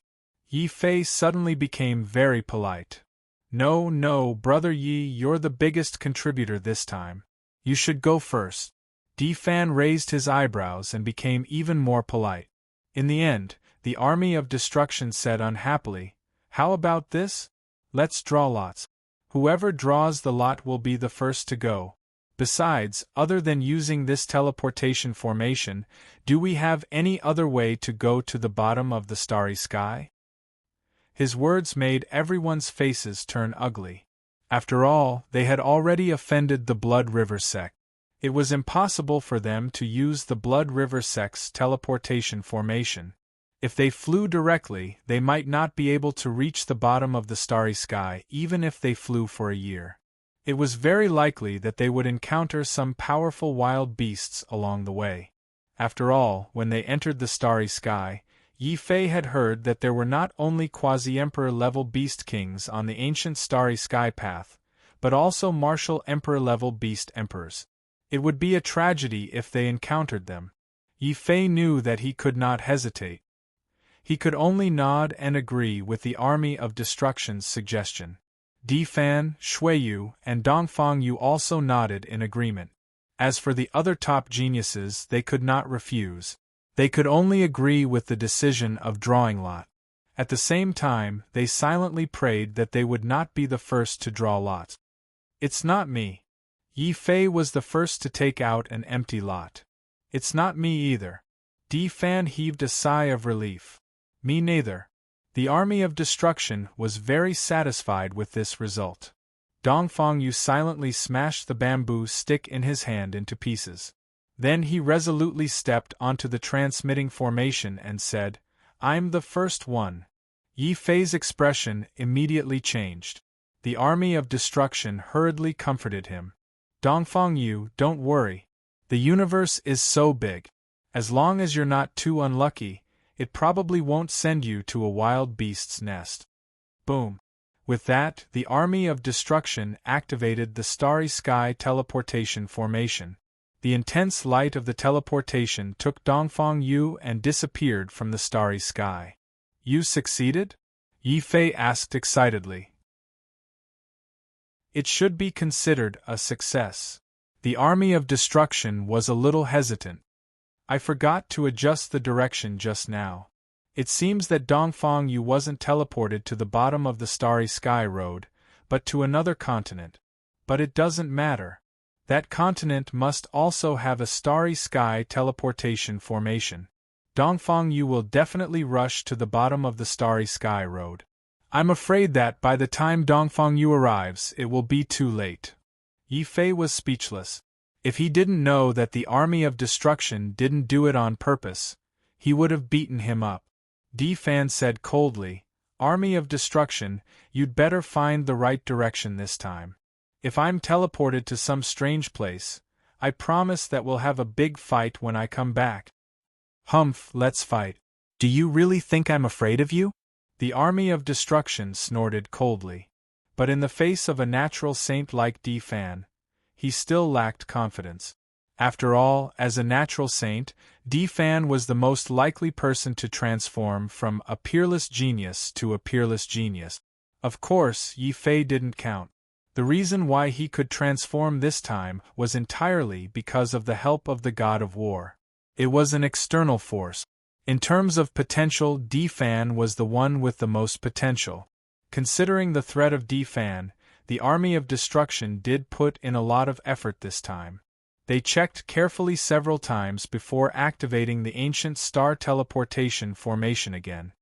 Yi Fei suddenly became very polite. No, Brother Yi, you're the biggest contributor this time. You should go first." Di Fan raised his eyebrows and became even more polite. In the end, the Army of Destruction said unhappily, "How about this? Let's draw lots. Whoever draws the lot will be the first to go. Besides, other than using this teleportation formation, do we have any other way to go to the bottom of the Starry Sky?" His words made everyone's faces turn ugly. After all, they had already offended the Blood River sect. It was impossible for them to use the Blood River Sect's teleportation formation. If they flew directly, they might not be able to reach the bottom of the starry sky even if they flew for a year. It was very likely that they would encounter some powerful wild beasts along the way. After all, when they entered the starry sky, Yi Fei had heard that there were not only quasi-emperor-level beast kings on the ancient starry sky path, but also martial emperor-level beast emperors. It would be a tragedy if they encountered them. Yi Fei knew that he could not hesitate. He could only nod and agree with the Army of Destruction's suggestion. Di Fan, Shuiyu, and Dongfang Yu also nodded in agreement. As for the other top geniuses, they could not refuse. They could only agree with the decision of drawing lot. At the same time, they silently prayed that they would not be the first to draw lots. It's not me. Yi Fei was the first to take out an empty lot. It's not me either. Di Fan heaved a sigh of relief. Me neither. The Army of Destruction was very satisfied with this result. Dongfang Yu silently smashed the bamboo stick in his hand into pieces. Then he resolutely stepped onto the transmitting formation and said, "I'm the first one." Yi Fei's expression immediately changed. The Army of Destruction hurriedly comforted him. "Dongfang Yu, don't worry. The universe is so big. As long as you're not too unlucky, it probably won't send you to a wild beast's nest." Boom. With that, the Army of Destruction activated the Starry Sky teleportation formation. The intense light of the teleportation took Dongfang Yu and disappeared from the starry sky. "You succeeded?" Yi Fei asked excitedly. "It should be considered a success." The Army of Destruction was a little hesitant. "I forgot to adjust the direction just now. It seems that Dongfang Yu wasn't teleported to the bottom of the Starry Sky Road, but to another continent. But it doesn't matter. That continent must also have a Starry Sky teleportation formation. Dongfang Yu will definitely rush to the bottom of the Starry Sky Road. I'm afraid that by the time Dongfang Yu arrives, it will be too late." Yi Fei was speechless. If he didn't know that the Army of Destruction didn't do it on purpose, he would have beaten him up. Di Fan said coldly, "Army of Destruction, you'd better find the right direction this time. If I'm teleported to some strange place, I promise that we'll have a big fight when I come back." "Humph, let's fight. Do you really think I'm afraid of you?" The Army of Destruction snorted coldly. But in the face of a natural saint like Di Fan, he still lacked confidence. After all, as a natural saint, Di Fan was the most likely person to transform from a peerless genius to a peerless genius. Of course, Yi Fei didn't count. The reason why he could transform this time was entirely because of the help of the god of war. It was an external force. In terms of potential, Di Fan was the one with the most potential. Considering the threat of Di Fan, the Army of Destruction did put in a lot of effort this time. They checked carefully several times before activating the ancient star teleportation formation again.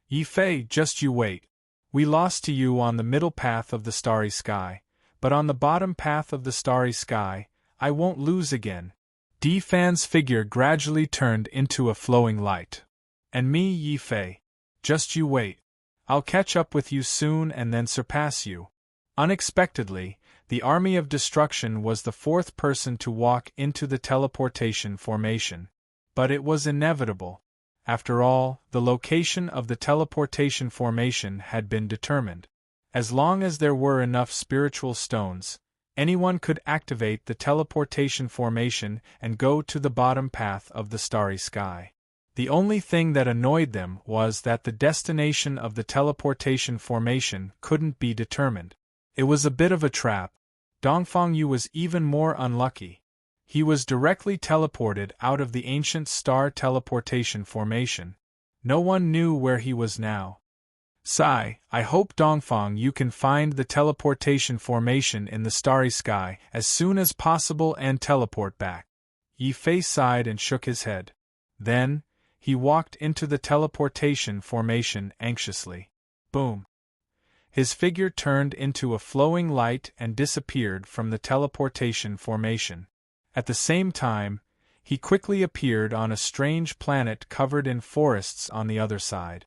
"Yi Fei, just you wait. We lost to you on the middle path of the starry sky, but on the bottom path of the starry sky, I won't lose again." Di Fan's figure gradually turned into a flowing light. "And me, Yi Fei. Just you wait. I'll catch up with you soon and then surpass you." Unexpectedly, the Army of Destruction was the fourth person to walk into the teleportation formation. But it was inevitable. After all, the location of the teleportation formation had been determined. As long as there were enough spiritual stones, anyone could activate the teleportation formation and go to the bottom path of the starry sky. The only thing that annoyed them was that the destination of the teleportation formation couldn't be determined. It was a bit of a trap. Dongfang Yu was even more unlucky. He was directly teleported out of the ancient star teleportation formation. No one knew where he was now. "Sigh, I hope Dongfang Yu can find the teleportation formation in the starry sky as soon as possible and teleport back." Yi Fei sighed and shook his head. Then, he walked into the teleportation formation anxiously. Boom. His figure turned into a flowing light and disappeared from the teleportation formation. At the same time, he quickly appeared on a strange planet covered in forests on the other side.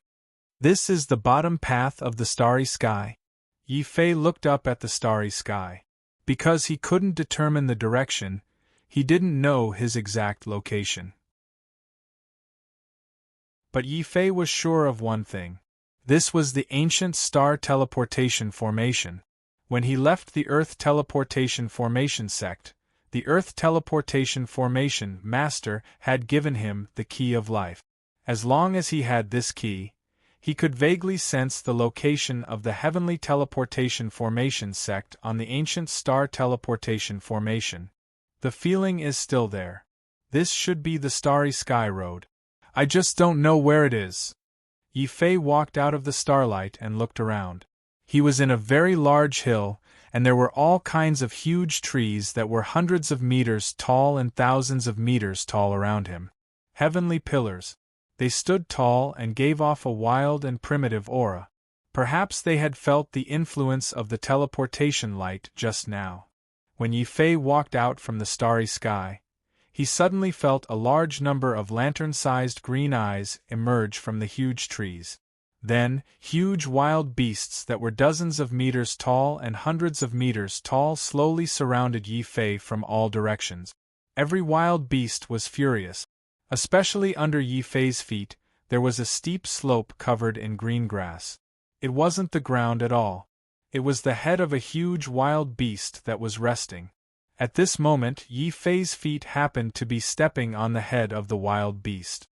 This is the bottom path of the starry sky. Yi Fei looked up at the starry sky. Because he couldn't determine the direction, he didn't know his exact location. But Yi Fei was sure of one thing. This was the ancient star teleportation formation. When he left the Earth teleportation formation sect, the Earth teleportation formation master had given him the key of life. As long as he had this key, he could vaguely sense the location of the heavenly teleportation formation sect on the ancient star teleportation formation. The feeling is still there. This should be the starry sky road. I just don't know where it is. Yi Fei walked out of the starlight and looked around. He was in a very large hill, and there were all kinds of huge trees that were hundreds of meters tall and thousands of meters tall around him. Heavenly pillars. They stood tall and gave off a wild and primitive aura. Perhaps they had felt the influence of the teleportation light just now. When Yi Fei walked out from the starry sky, he suddenly felt a large number of lantern-sized green eyes emerge from the huge trees. Then, huge wild beasts that were dozens of meters tall and hundreds of meters tall slowly surrounded Yi Fei from all directions. Every wild beast was furious. Especially under Yi Fei's feet, there was a steep slope covered in green grass. It wasn't the ground at all. It was the head of a huge wild beast that was resting. At this moment, Yi Fei's feet happened to be stepping on the head of the wild beast.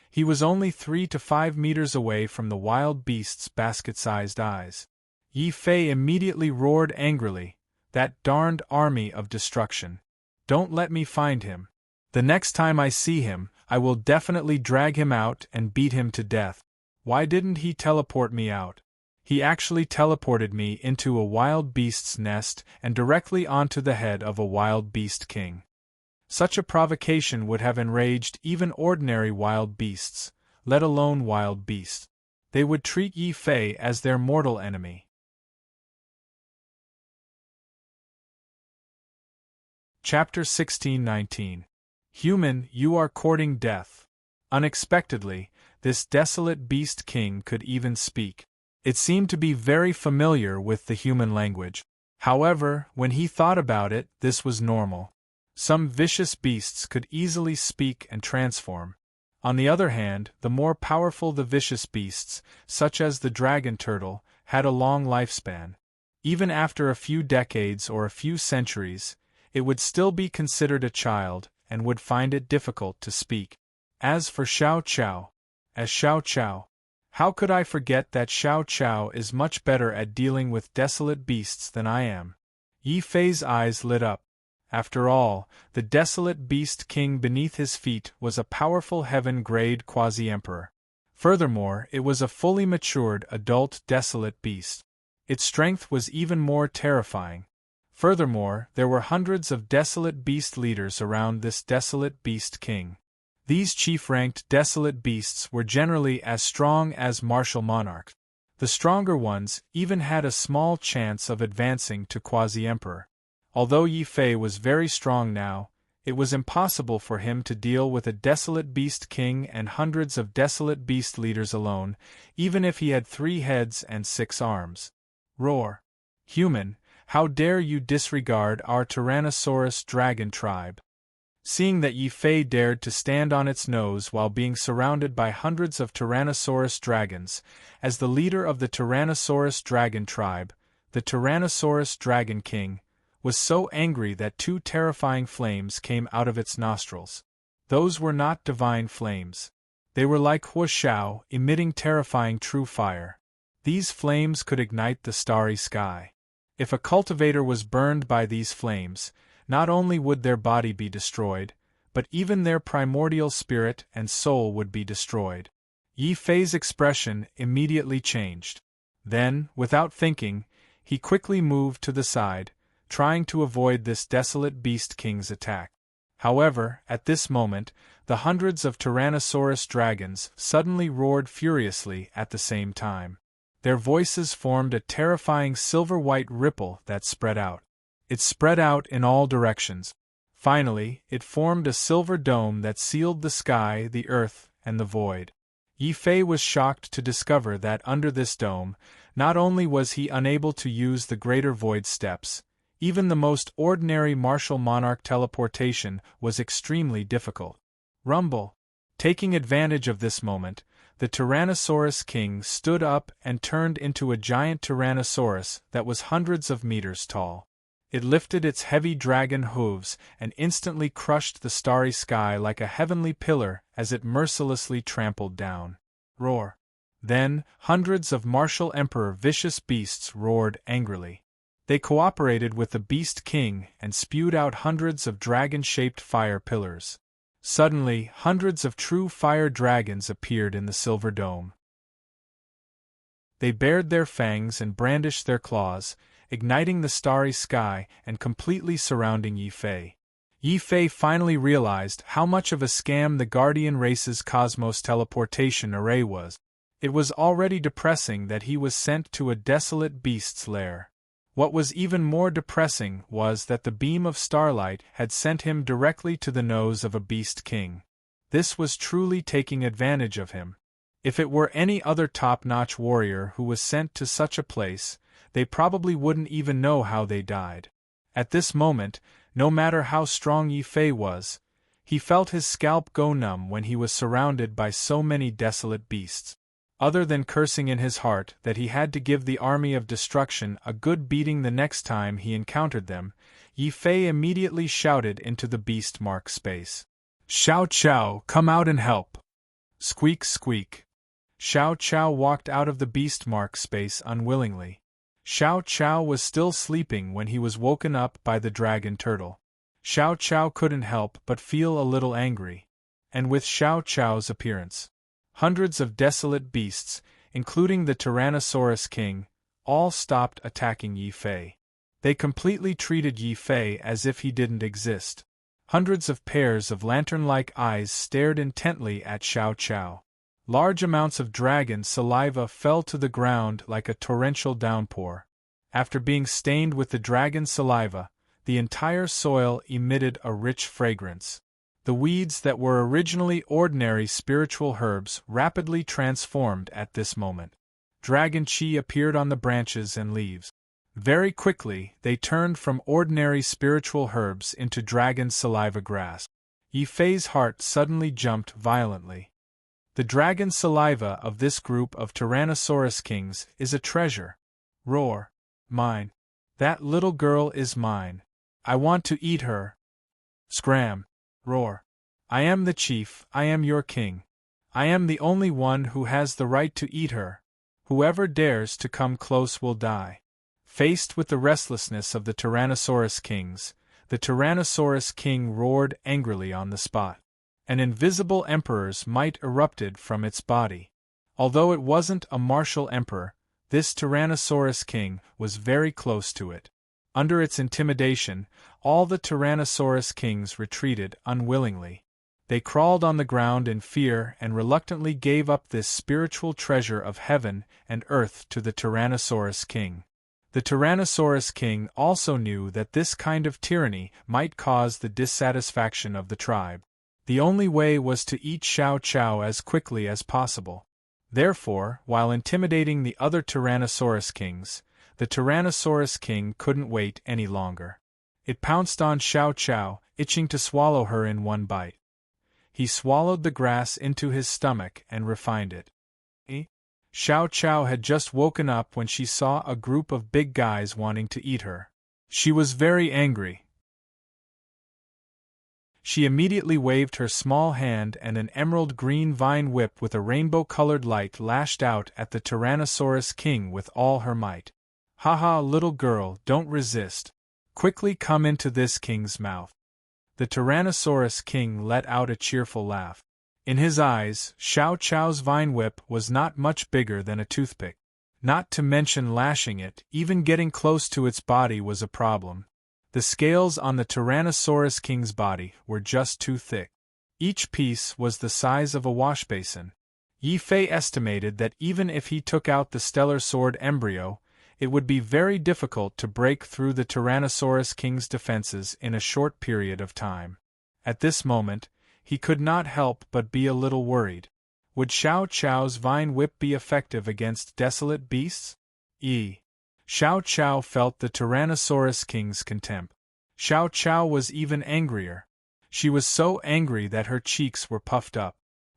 He was only 3 to 5 meters away from the wild beast's basket-sized eyes. Yi Fei immediately roared angrily, "That darned army of destruction! Don't let me find him. The next time I see him, I will definitely drag him out and beat him to death. Why didn't he teleport me out? He actually teleported me into a wild beast's nest and directly onto the head of a wild beast king." Such a provocation would have enraged even ordinary wild beasts, let alone wild beasts. They would treat Yi Fei as their mortal enemy. Chapter 16-19. Human, you are courting death. Unexpectedly, this desolate beast king could even speak. It seemed to be very familiar with the human language. However, when he thought about it, this was normal. Some vicious beasts could easily speak and transform. On the other hand, the more powerful the vicious beasts, such as the dragon turtle, had a long lifespan. Even after a few decades or a few centuries, it would still be considered a child, and would find it difficult to speak. As for Xiao Qiao, how could I forget that Xiao Qiao is much better at dealing with desolate beasts than I am? Yi Fei's eyes lit up. After all, the desolate beast king beneath his feet was a powerful heaven-grade quasi-emperor. Furthermore, it was a fully matured adult desolate beast. Its strength was even more terrifying. Furthermore, there were hundreds of desolate beast leaders around this desolate beast king. These chief-ranked desolate beasts were generally as strong as martial monarchs. The stronger ones even had a small chance of advancing to quasi-emperor. Although Yi Fei was very strong now, it was impossible for him to deal with a desolate beast king and hundreds of desolate beast leaders alone, even if he had 3 heads and 6 arms. Roar! Human, how dare you disregard our Tyrannosaurus dragon tribe? Seeing that Yi Fei dared to stand on its nose while being surrounded by hundreds of Tyrannosaurus dragons, as the leader of the Tyrannosaurus dragon tribe, the Tyrannosaurus dragon king, was so angry that 2 terrifying flames came out of its nostrils. Those were not divine flames. They were like Huoshao, emitting terrifying true fire. These flames could ignite the starry sky. If a cultivator was burned by these flames, not only would their body be destroyed, but even their primordial spirit and soul would be destroyed. Yi Fei's expression immediately changed. Then, without thinking, he quickly moved to the side, trying to avoid this desolate beast king's attack. However, at this moment, the hundreds of Tyrannosaurus dragons suddenly roared furiously at the same time. Their voices formed a terrifying silver-white ripple that spread out. It spread out in all directions. Finally, it formed a silver dome that sealed the sky, the earth, and the void. Yi Fei was shocked to discover that under this dome, not only was he unable to use the greater void steps, even the most ordinary martial monarch teleportation was extremely difficult. Rumble. Taking advantage of this moment, the Tyrannosaurus King stood up and turned into a giant Tyrannosaurus that was hundreds of meters tall. It lifted its heavy dragon hooves and instantly crushed the starry sky like a heavenly pillar as it mercilessly trampled down. Roar. Then, hundreds of martial emperor vicious beasts roared angrily. They cooperated with the Beast King and spewed out hundreds of dragon-shaped fire pillars. Suddenly, hundreds of true fire dragons appeared in the silver dome. They bared their fangs and brandished their claws, igniting the starry sky and completely surrounding Yi Fei. Yi Fei finally realized how much of a scam the Guardian race's cosmos teleportation array was. It was already depressing that he was sent to a desolate beast's lair. What was even more depressing was that the beam of starlight had sent him directly to the nose of a Beast King. This was truly taking advantage of him. If it were any other top-notch warrior who was sent to such a place, they probably wouldn't even know how they died. At this moment, no matter how strong Yi Fei was, he felt his scalp go numb when he was surrounded by so many desolate beasts. Other than cursing in his heart that he had to give the army of destruction a good beating the next time he encountered them, Yi Fei immediately shouted into the beast mark space. "Xiao Chao, come out and help!" Squeak squeak. Xiao Chao walked out of the beast mark space unwillingly. Xiao Chao was still sleeping when he was woken up by the dragon turtle. Xiao Chao couldn't help but feel a little angry. And with Xiao Chao's appearance, hundreds of desolate beasts, including the Tyrannosaurus King, all stopped attacking Yi Fei. They completely treated Yi Fei as if he didn't exist. Hundreds of pairs of lantern-like eyes stared intently at Xiao Chao. Large amounts of dragon saliva fell to the ground like a torrential downpour. After being stained with the dragon saliva, the entire soil emitted a rich fragrance. The weeds that were originally ordinary spiritual herbs rapidly transformed at this moment. Dragon chi appeared on the branches and leaves. Very quickly, they turned from ordinary spiritual herbs into dragon saliva grass. Yi Fei's heart suddenly jumped violently. The dragon saliva of this group of Tyrannosaurus Kings is a treasure. Roar. Mine. That little girl is mine. I want to eat her. Scram. Roar. I am the chief, I am your king. I am the only one who has the right to eat her. Whoever dares to come close will die. Faced with the restlessness of the Tyrannosaurus Kings, the Tyrannosaurus King roared angrily on the spot. An invisible emperor's might erupted from its body. Although it wasn't a martial emperor, this Tyrannosaurus King was very close to it. Under its intimidation, all the Tyrannosaurus Kings retreated unwillingly. They crawled on the ground in fear and reluctantly gave up this spiritual treasure of heaven and earth to the Tyrannosaurus King. The Tyrannosaurus King also knew that this kind of tyranny might cause the dissatisfaction of the tribe. The only way was to eat Xiao Chao as quickly as possible. Therefore, while intimidating the other Tyrannosaurus Kings, the Tyrannosaurus King couldn't wait any longer. It pounced on Xiao Chao, itching to swallow her in one bite. He swallowed the grass into his stomach and refined it. Xiao Chao had just woken up when she saw a group of big guys wanting to eat her. She was very angry. She immediately waved her small hand and an emerald green vine whip with a rainbow-colored light lashed out at the Tyrannosaurus King with all her might. "Haha, little girl, don't resist. Quickly come into this king's mouth." The Tyrannosaurus King let out a cheerful laugh. In his eyes, Xiao Chao's vine whip was not much bigger than a toothpick. Not to mention lashing it, even getting close to its body was a problem. The scales on the Tyrannosaurus King's body were just too thick. Each piece was the size of a washbasin. Yi Fei estimated that even if he took out the stellar sword embryo, it would be very difficult to break through the Tyrannosaurus King's defenses in a short period of time. At this moment, he could not help but be a little worried. Would Xiao Chao's vine whip be effective against desolate beasts? Xiao Chao felt the Tyrannosaurus King's contempt. Xiao Chao was even angrier. She was so angry that her cheeks were puffed up.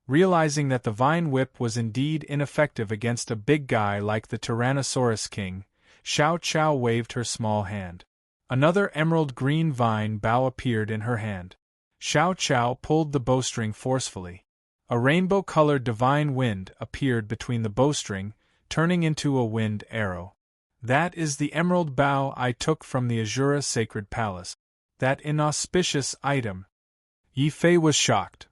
Realizing that the vine whip was indeed ineffective against a big guy like the Tyrannosaurus King, Xiao Chao waved her small hand. Another emerald green vine bough appeared in her hand. Xiao Chao pulled the bowstring forcefully. A rainbow-colored divine wind appeared between the bowstring, turning into a wind arrow. That is the emerald bough I took from the Azura Sacred Palace. That inauspicious item. Yi Fei was shocked.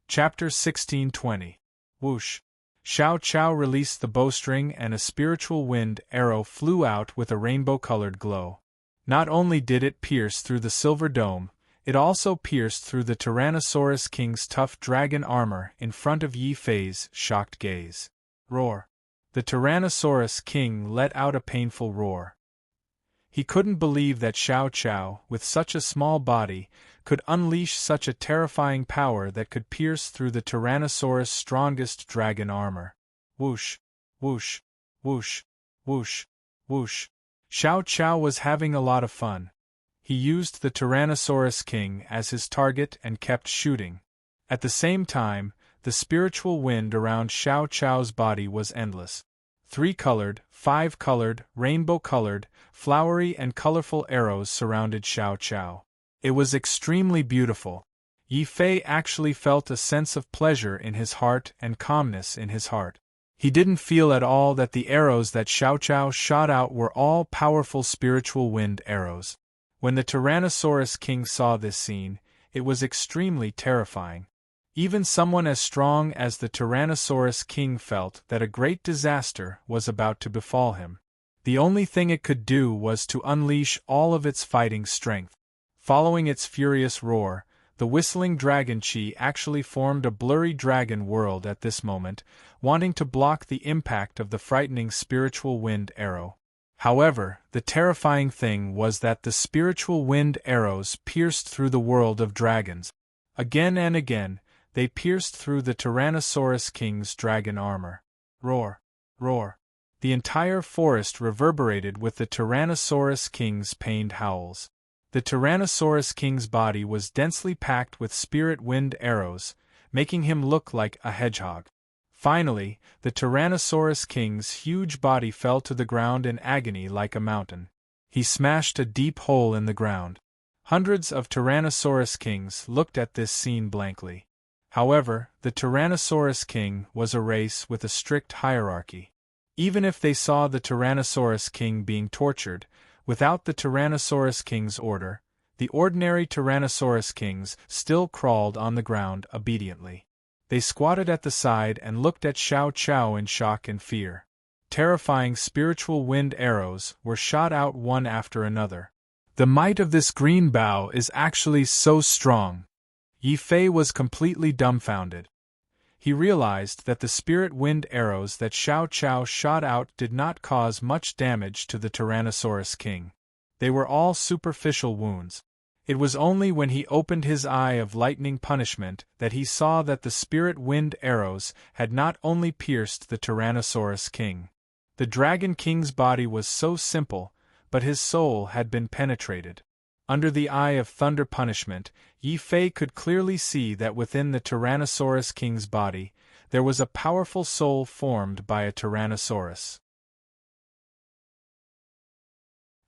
Chapter 1620. Whoosh! Xiao Chao released the bowstring and a spiritual wind arrow flew out with a rainbow-colored glow. Not only did it pierce through the silver dome, it also pierced through the Tyrannosaurus King's tough dragon armor in front of Yi Fei's shocked gaze. Roar! The Tyrannosaurus King let out a painful roar. He couldn't believe that Xiao Chao, with such a small body, could unleash such a terrifying power that could pierce through the Tyrannosaurus' strongest dragon armor. Whoosh! Whoosh! Whoosh! Whoosh! Whoosh! Xiao Chao was having a lot of fun. He used the Tyrannosaurus King as his target and kept shooting. At the same time, the spiritual wind around Xiao Chao's body was endless. 3-colored, 5-colored, rainbow-colored, flowery and colorful arrows surrounded Xiao Chao. It was extremely beautiful. Yi Fei actually felt a sense of pleasure in his heart and calmness in his heart. He didn't feel at all that the arrows that Xiao Chao shot out were all powerful spiritual wind arrows. When the Tyrannosaurus King saw this scene, it was extremely terrifying. Even someone as strong as the Tyrannosaurus King felt that a great disaster was about to befall him. The only thing it could do was to unleash all of its fighting strength. Following its furious roar, the whistling dragon Qi actually formed a blurry dragon world at this moment, wanting to block the impact of the frightening spiritual wind arrow. However, the terrifying thing was that the spiritual wind arrows pierced through the world of dragons. Again and again, they pierced through the Tyrannosaurus King's dragon armor. Roar! Roar! The entire forest reverberated with the Tyrannosaurus King's pained howls. The Tyrannosaurus King's body was densely packed with spirit wind arrows, making him look like a hedgehog. Finally, the Tyrannosaurus King's huge body fell to the ground in agony like a mountain. He smashed a deep hole in the ground. Hundreds of Tyrannosaurus Kings looked at this scene blankly. However, the Tyrannosaurus King was a race with a strict hierarchy. Even if they saw the Tyrannosaurus King being tortured, without the Tyrannosaurus King's order, the ordinary Tyrannosaurus Kings still crawled on the ground obediently. They squatted at the side and looked at Xiao Chao in shock and fear. Terrifying spiritual wind arrows were shot out one after another. The might of this green bough is actually so strong. Yi Fei was completely dumbfounded. He realized that the spirit wind arrows that Xiao Chao shot out did not cause much damage to the Tyrannosaurus King. They were all superficial wounds. It was only when he opened his eye of lightning punishment that he saw that the spirit wind arrows had not only pierced the Tyrannosaurus King. The Dragon King's body was so simple, but his soul had been penetrated. Under the eye of thunder punishment, Yi Fei could clearly see that within the Tyrannosaurus King's body, there was a powerful soul formed by a Tyrannosaurus.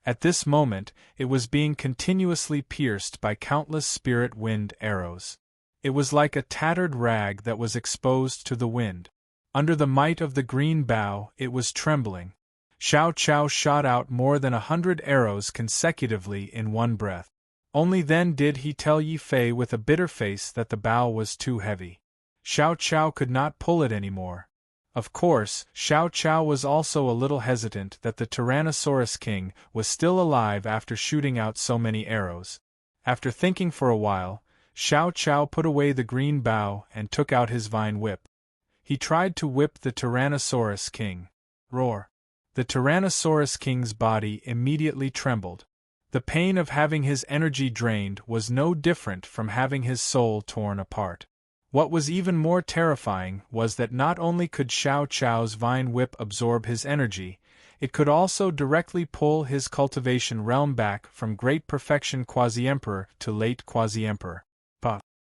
At this moment, it was being continuously pierced by countless spirit wind arrows. It was like a tattered rag that was exposed to the wind. Under the might of the green bough, it was trembling. Xiao Chao shot out more than 100 arrows consecutively in one breath. Only then did he tell Yi Fei with a bitter face that the bough was too heavy. Xiao Chao could not pull it anymore. Of course, Xiao Chao was also a little hesitant that the Tyrannosaurus King was still alive after shooting out so many arrows. After thinking for a while, Xiao Chao put away the green bough and took out his vine whip. He tried to whip the Tyrannosaurus King. Roar! The Tyrannosaurus King's body immediately trembled. The pain of having his energy drained was no different from having his soul torn apart. What was even more terrifying was that not only could Xiao Chao's vine whip absorb his energy, it could also directly pull his cultivation realm back from Great Perfection Quasi-Emperor to Late Quasi-Emperor.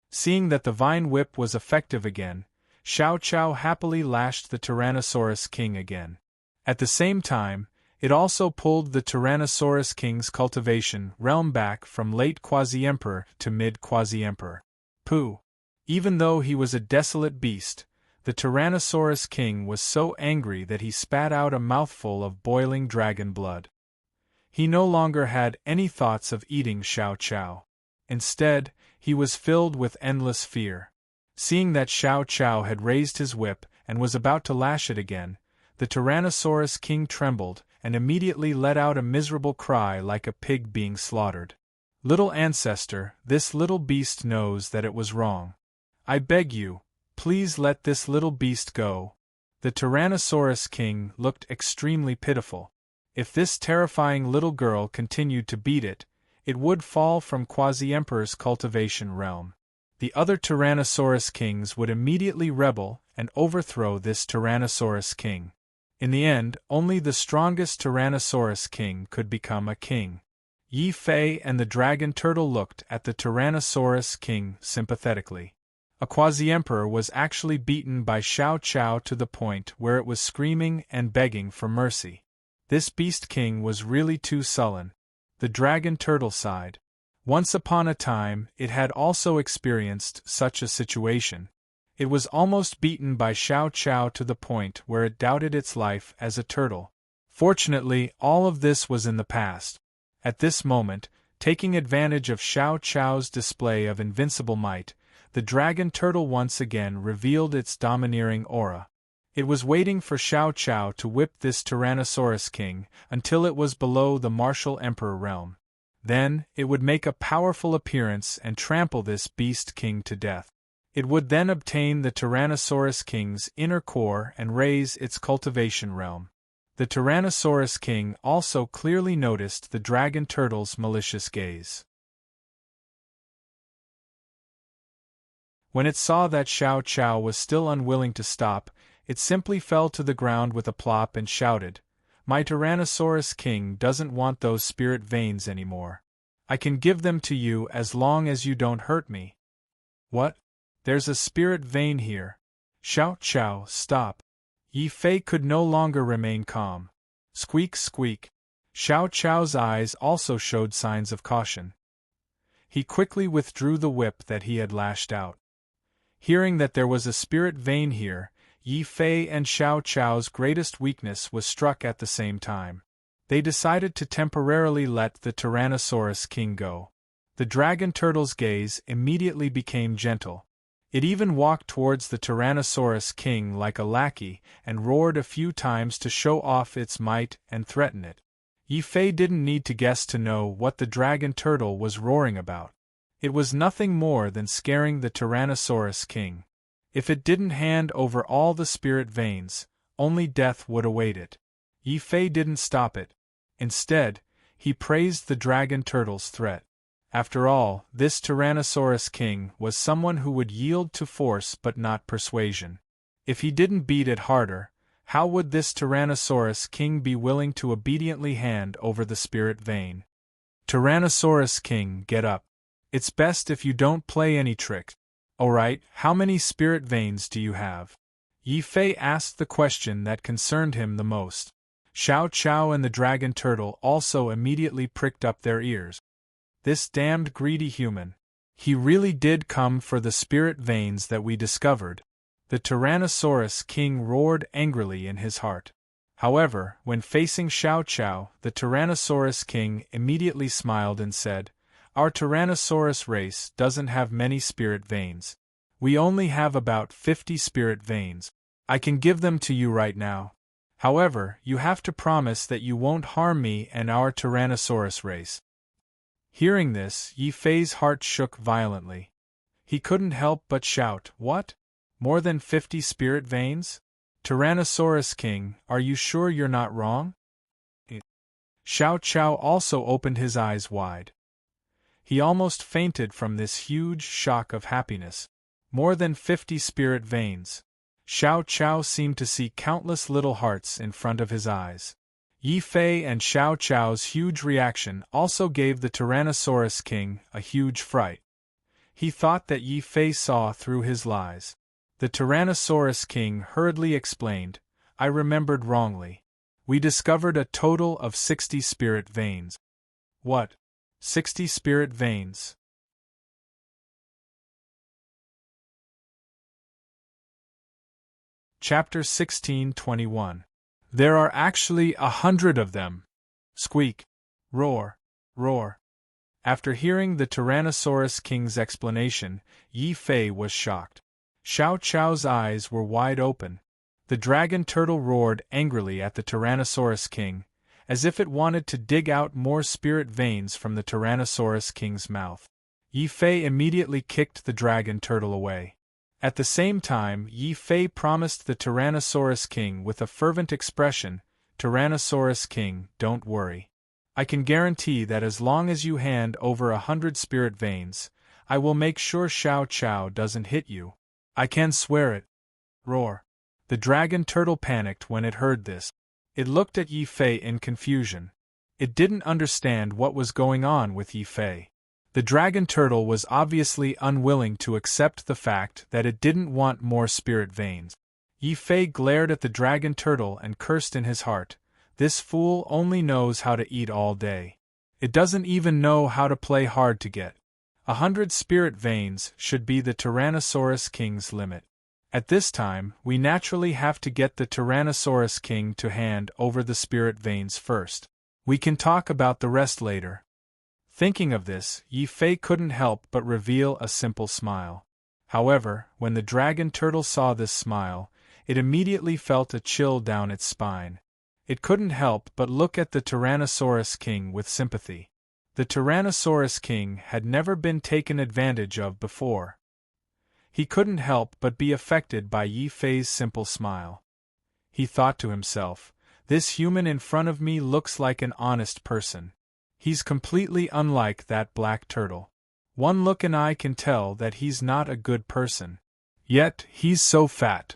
Seeing that the vine whip was effective again, Xiao Chao happily lashed the Tyrannosaurus King again. At the same time, it also pulled the Tyrannosaurus King's cultivation realm back from Late Quasi-Emperor to Mid Quasi-Emperor. Pooh! Even though he was a desolate beast, the Tyrannosaurus King was so angry that he spat out a mouthful of boiling dragon blood. He no longer had any thoughts of eating Xiao Chao. Instead, he was filled with endless fear. Seeing that Xiao Chao had raised his whip and was about to lash it again, the Tyrannosaurus King trembled and immediately let out a miserable cry like a pig being slaughtered. Little ancestor, this little beast knows that it was wrong. I beg you, please let this little beast go. The Tyrannosaurus King looked extremely pitiful. If this terrifying little girl continued to beat it, it would fall from Quasi-Emperor's cultivation realm. The other Tyrannosaurus Kings would immediately rebel and overthrow this Tyrannosaurus King. In the end, only the strongest Tyrannosaurus King could become a king. Yi Fei and the Dragon Turtle looked at the Tyrannosaurus King sympathetically. A Quasi-Emperor was actually beaten by Xiao Chao to the point where it was screaming and begging for mercy. This Beast King was really too sullen. The Dragon Turtle sighed. Once upon a time, it had also experienced such a situation. It was almost beaten by Xiao Chao to the point where it doubted its life as a turtle. Fortunately, all of this was in the past. At this moment, taking advantage of Xiao Chao's display of invincible might, the Dragon Turtle once again revealed its domineering aura. It was waiting for Xiao Chao to whip this Tyrannosaurus King until it was below the martial Emperor realm. Then, it would make a powerful appearance and trample this Beast King to death. It would then obtain the Tyrannosaurus King's inner core and raise its cultivation realm. The Tyrannosaurus King also clearly noticed the Dragon Turtle's malicious gaze. When it saw that Xiao Chao was still unwilling to stop, it simply fell to the ground with a plop and shouted, "My Tyrannosaurus King doesn't want those spirit veins anymore. I can give them to you as long as you don't hurt me." "What? There's a spirit vein here." "Xiao Chao, stop." Yi Fei could no longer remain calm. Squeak, squeak. Xiao Chao's eyes also showed signs of caution. He quickly withdrew the whip that he had lashed out. Hearing that there was a spirit vein here, Yi Fei and Xiao Chao's greatest weakness was struck at the same time. They decided to temporarily let the Tyrannosaurus King go. The Dragon Turtle's gaze immediately became gentle. It even walked towards the Tyrannosaurus King like a lackey and roared a few times to show off its might and threaten it. Yi Fei didn't need to guess to know what the Dragon Turtle was roaring about. It was nothing more than scaring the Tyrannosaurus King. If it didn't hand over all the spirit veins, only death would await it. Yi Fei didn't stop it. Instead, he praised the Dragon Turtle's threat. After all, this Tyrannosaurus King was someone who would yield to force but not persuasion. If he didn't beat it harder, how would this Tyrannosaurus King be willing to obediently hand over the spirit vein? Tyrannosaurus King, get up. It's best if you don't play any tricks. Alright, how many spirit veins do you have? Yi Fei asked the question that concerned him the most. Xiao Chao and the Dragon Turtle also immediately pricked up their ears. This damned greedy human. He really did come for the spirit veins that we discovered. The Tyrannosaurus King roared angrily in his heart. However, when facing Xiao Chao, the Tyrannosaurus King immediately smiled and said, "Our Tyrannosaurus race doesn't have many spirit veins. We only have about 50 spirit veins. I can give them to you right now. However, you have to promise that you won't harm me and our Tyrannosaurus race." Hearing this, Yi Fei's heart shook violently. He couldn't help but shout, "What? More than 50 spirit veins? Tyrannosaurus King, are you sure you're not wrong? Xiao Chao also opened his eyes wide. He almost fainted from this huge shock of happiness. More than 50 spirit veins. Xiao Chao seemed to see countless little hearts in front of his eyes. Yi Fei and Xiao Chao's huge reaction also gave the Tyrannosaurus King a huge fright. He thought that Yi Fei saw through his lies. The Tyrannosaurus King hurriedly explained, I remembered wrongly. We discovered a total of 60 spirit veins. What? 60 spirit veins? Chapter 16:21. There are actually 100 of them. Squeak. Roar. Roar. After hearing the Tyrannosaurus King's explanation, Yi Fei was shocked. Xiao Chao's eyes were wide open. The dragon turtle roared angrily at the Tyrannosaurus King, as if it wanted to dig out more spirit veins from the Tyrannosaurus King's mouth. Yi Fei immediately kicked the dragon turtle away. At the same time, Yi Fei promised the Tyrannosaurus King with a fervent expression, Tyrannosaurus King, don't worry. I can guarantee that as long as you hand over 100 spirit veins, I will make sure Xiao Chao doesn't hit you. I can swear it. Roar. The dragon turtle panicked when it heard this. It looked at Yi Fei in confusion. It didn't understand what was going on with Yi Fei. The dragon turtle was obviously unwilling to accept the fact that it didn't want more spirit veins. Yi Fei glared at the dragon turtle and cursed in his heart, this fool only knows how to eat all day. It doesn't even know how to play hard to get. 100 spirit veins should be the Tyrannosaurus King's limit. At this time, we naturally have to get the Tyrannosaurus King to hand over the spirit veins first. We can talk about the rest later. Thinking of this, Yi Fei couldn't help but reveal a simple smile. However, when the dragon turtle saw this smile, it immediately felt a chill down its spine. It couldn't help but look at the Tyrannosaurus King with sympathy. The Tyrannosaurus King had never been taken advantage of before. He couldn't help but be affected by Yi Fei's simple smile. He thought to himself, this human in front of me looks like an honest person. He's completely unlike that black turtle. One look and I can tell that he's not a good person. Yet, he's so fat.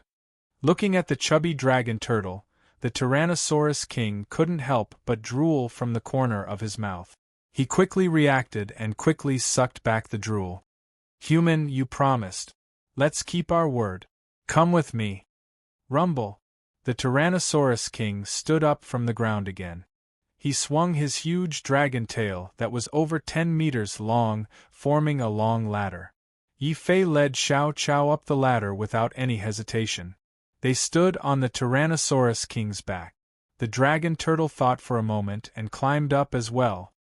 Looking at the chubby dragon turtle, the Tyrannosaurus King couldn't help but drool from the corner of his mouth. He quickly reacted and quickly sucked back the drool. Human, you promised. Let's keep our word. Come with me. Rumble. The Tyrannosaurus King stood up from the ground again. He swung his huge dragon tail that was over 10 meters long, forming a long ladder. Yi Fei led Xiao Chao up the ladder without any hesitation. They stood on the Tyrannosaurus King's back. The dragon turtle thought for a moment and climbed up as well.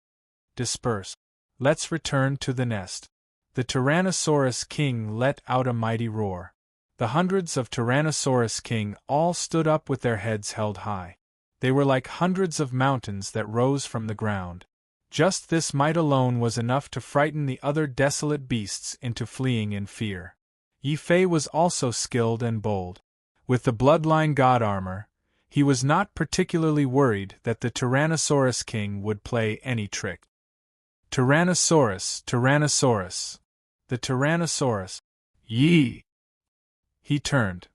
Disperse. Let's return to the nest. The Tyrannosaurus King let out a mighty roar. The hundreds of Tyrannosaurus King all stood up with their heads held high. They were like hundreds of mountains that rose from the ground. Just this might alone was enough to frighten the other desolate beasts into fleeing in fear. Yi Fei was also skilled and bold. With the bloodline god armor, he was not particularly worried that the Tyrannosaurus King would play any trick. Tyrannosaurus, Tyrannosaurus. The Tyrannosaurus. Yi! He turned.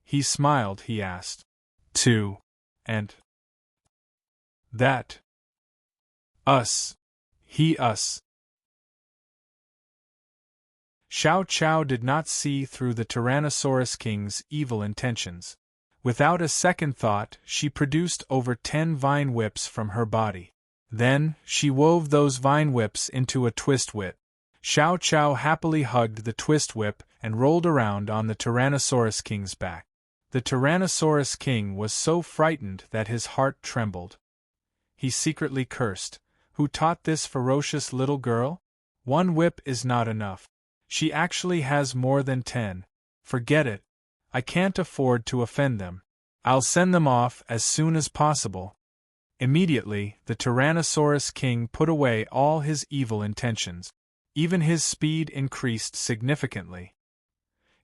He smiled, he asked. Two. And that. Us. He us. Xiao Chao did not see through the Tyrannosaurus King's evil intentions. Without a second thought, she produced over 10 vine whips from her body. Then, she wove those vine whips into a twist whip. Xiao Chao happily hugged the twist whip and rolled around on the Tyrannosaurus King's back. The Tyrannosaurus King was so frightened that his heart trembled. He secretly cursed. Who taught this ferocious little girl? 1 whip is not enough. She actually has more than 10. Forget it. I can't afford to offend them. I'll send them off as soon as possible. Immediately, the Tyrannosaurus King put away all his evil intentions. Even his speed increased significantly.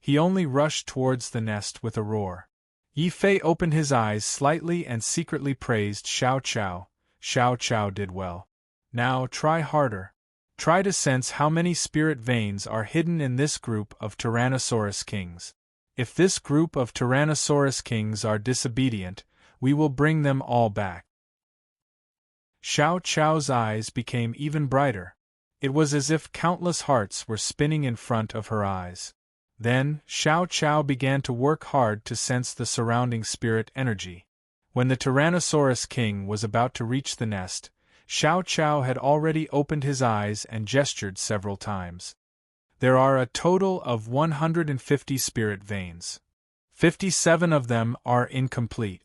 He only rushed towards the nest with a roar. Yi Fei opened his eyes slightly and secretly praised Xiao Qiao. Xiao Qiao did well. Now try harder. Try to sense how many spirit veins are hidden in this group of Tyrannosaurus kings. If this group of Tyrannosaurus kings are disobedient, we will bring them all back. Xiao Qiao's eyes became even brighter. It was as if countless hearts were spinning in front of her eyes. Then, Xiao Qiao began to work hard to sense the surrounding spirit energy. When the Tyrannosaurus king was about to reach the nest, Xiao Qiao had already opened his eyes and gestured several times. There are a total of 150 spirit veins. 57 of them are incomplete.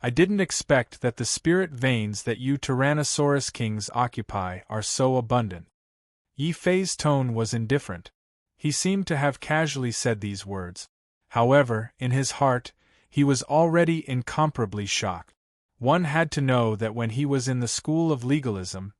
I didn't expect that the spirit veins that you Tyrannosaurus kings occupy are so abundant. Yi Fei's tone was indifferent. He seemed to have casually said these words. However, in his heart, he was already incomparably shocked. One had to know that when he was in the school of legalism,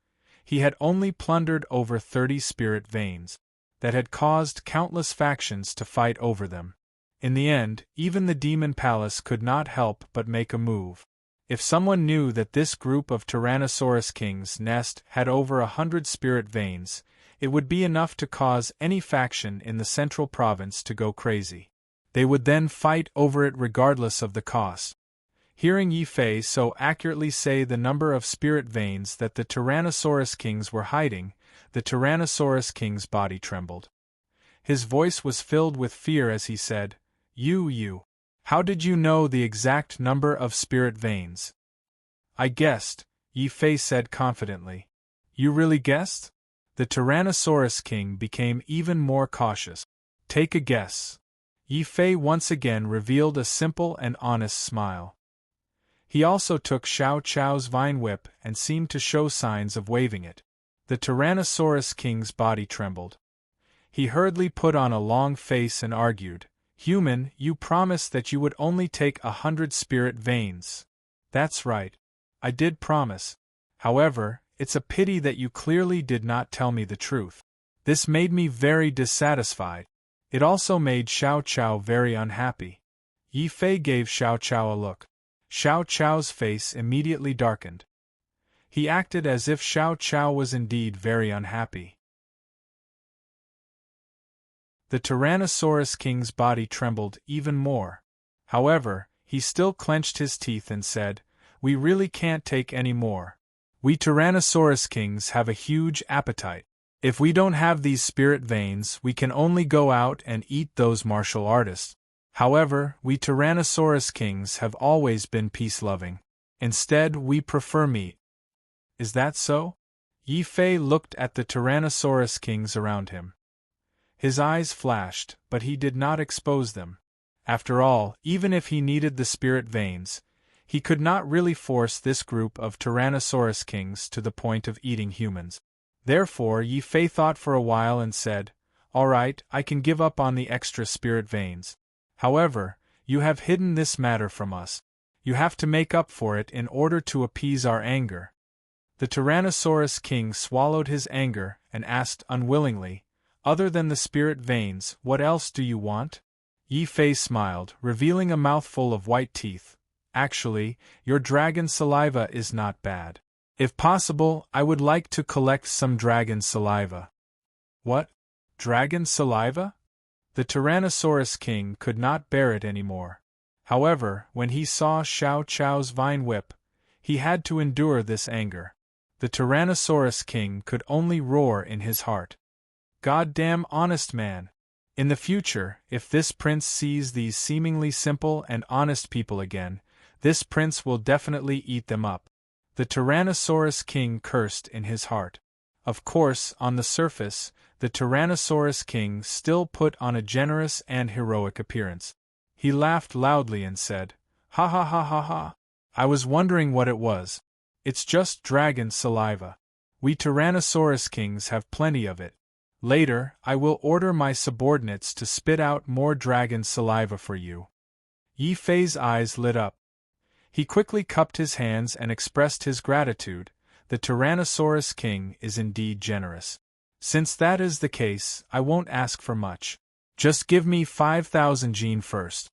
he had only plundered over 30 spirit veins, that had caused countless factions to fight over them. In the end, even the Demon Palace could not help but make a move. If someone knew that this group of Tyrannosaurus kings' nest had over 100 spirit veins, it would be enough to cause any faction in the central province to go crazy. They would then fight over it regardless of the cost. Hearing Yi Fei so accurately say the number of spirit veins that the Tyrannosaurus kings were hiding, the Tyrannosaurus king's body trembled. His voice was filled with fear as he said, You, how did you know the exact number of spirit veins? I guessed, Yi Fei said confidently. You really guessed? The Tyrannosaurus king became even more cautious. Take a guess. Yi Fei once again revealed a simple and honest smile. He also took Xiao Qiao's vine whip and seemed to show signs of waving it. The Tyrannosaurus king's body trembled. He hurriedly put on a long face and argued, Human, you promised that you would only take 100 spirit veins. That's right. I did promise. However, it's a pity that you clearly did not tell me the truth. This made me very dissatisfied. It also made Xiao Qiao very unhappy. Yi Fei gave Xiao Qiao a look. Xiao Qiao's face immediately darkened. He acted as if Xiao Qiao was indeed very unhappy. The Tyrannosaurus king's body trembled even more. However, he still clenched his teeth and said, We really can't take any more. We Tyrannosaurus kings have a huge appetite. If we don't have these spirit veins, we can only go out and eat those martial artists. However, we Tyrannosaurus kings have always been peace-loving. Instead, we prefer meat. Is that so? Yi Fei looked at the Tyrannosaurus kings around him. His eyes flashed, but he did not expose them. After all, even if he needed the spirit veins, he could not really force this group of Tyrannosaurus kings to the point of eating humans. Therefore, Yi Fei thought for a while and said, All right, I can give up on the extra spirit veins. However, you have hidden this matter from us. You have to make up for it in order to appease our anger. The Tyrannosaurus king swallowed his anger and asked unwillingly, Other than the spirit veins, what else do you want? Yi Fei smiled, revealing a mouthful of white teeth. Actually, your dragon saliva is not bad. If possible, I would like to collect some dragon saliva. What? Dragon saliva? The Tyrannosaurus king could not bear it anymore. However, when he saw Xiao Qiao's vine whip, he had to endure this anger. The Tyrannosaurus king could only roar in his heart. Goddamn honest man! In the future, if this prince sees these seemingly simple and honest people again, this prince will definitely eat them up. The Tyrannosaurus king cursed in his heart. Of course, on the surface, the Tyrannosaurus king still put on a generous and heroic appearance. He laughed loudly and said, Ha ha ha ha ha! I was wondering what it was. It's just dragon saliva. We Tyrannosaurus kings have plenty of it. Later, I will order my subordinates to spit out more dragon saliva for you. Yi Fei's eyes lit up. He quickly cupped his hands and expressed his gratitude. The Tyrannosaurus king is indeed generous. Since that is the case, I won't ask for much. Just give me 5,000 yen first.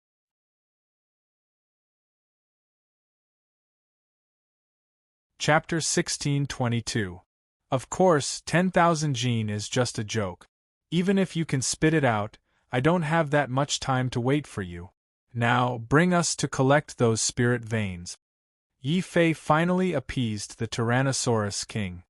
Chapter 1622. Of course, 10,000 yen is just a joke. Even if you can spit it out, I don't have that much time to wait for you. Now, bring us to collect those spirit veins. Yi Fei finally appeased the Tyrannosaurus king.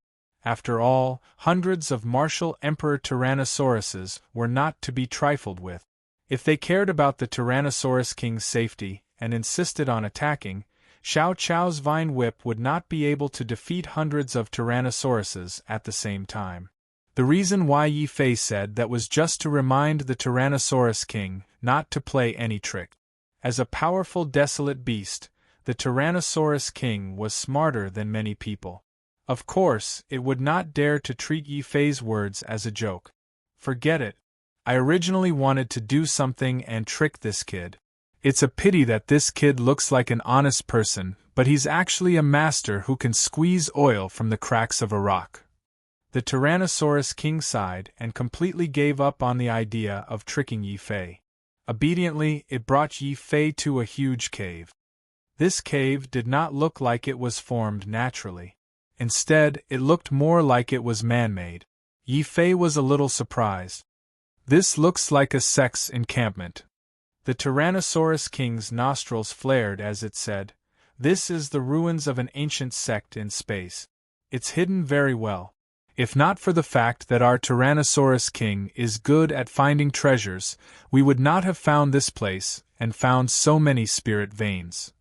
After all, hundreds of martial Emperor Tyrannosauruses were not to be trifled with. If they cared about the Tyrannosaurus king's safety and insisted on attacking, Xiao Chao's vine whip would not be able to defeat hundreds of Tyrannosauruses at the same time. The reason why Yi Fei said that was just to remind the Tyrannosaurus king not to play any trick. As a powerful desolate beast, the Tyrannosaurus king was smarter than many people. Of course, it would not dare to treat Yi Fei's words as a joke. Forget it. I originally wanted to do something and trick this kid. It's a pity that this kid looks like an honest person, but he's actually a master who can squeeze oil from the cracks of a rock. The Tyrannosaurus king sighed and completely gave up on the idea of tricking Yi Fei. Obediently, it brought Yi Fei to a huge cave. This cave did not look like it was formed naturally. Instead, it looked more like it was man-made. Yi Fei was a little surprised. This looks like a sex encampment. The Tyrannosaurus king's nostrils flared as it said, "This is the ruins of an ancient sect in space. It's hidden very well. If not for the fact that our Tyrannosaurus king is good at finding treasures, we would not have found this place and found so many spirit veins."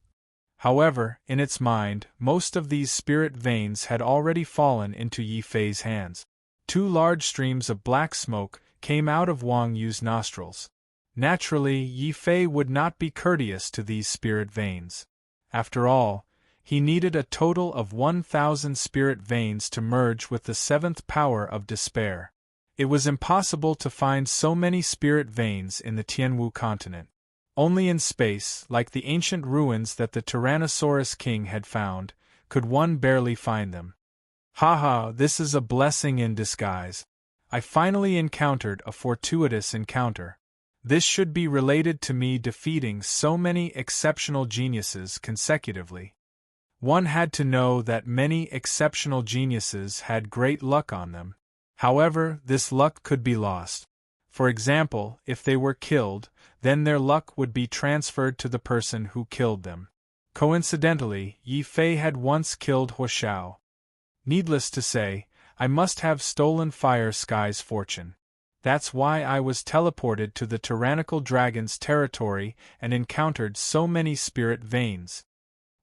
However, in its mind, most of these spirit veins had already fallen into Yi Fei's hands. 2 large streams of black smoke came out of Wang Yu's nostrils. Naturally, Yi Fei would not be courteous to these spirit veins. After all, he needed a total of 1,000 spirit veins to merge with the 7th power of despair. It was impossible to find so many spirit veins in the Tianwu continent. Only in space, like the ancient ruins that the Tyrannosaurus king had found, could one barely find them. Haha, this is a blessing in disguise. I finally encountered a fortuitous encounter. This should be related to me defeating so many exceptional geniuses consecutively. One had to know that many exceptional geniuses had great luck on them. However, this luck could be lost. For example, if they were killed, then their luck would be transferred to the person who killed them. Coincidentally, Yi Fei had once killed Huo Xiao. Needless to say, I must have stolen Fire Sky's fortune. That's why I was teleported to the tyrannical dragon's territory and encountered so many spirit veins.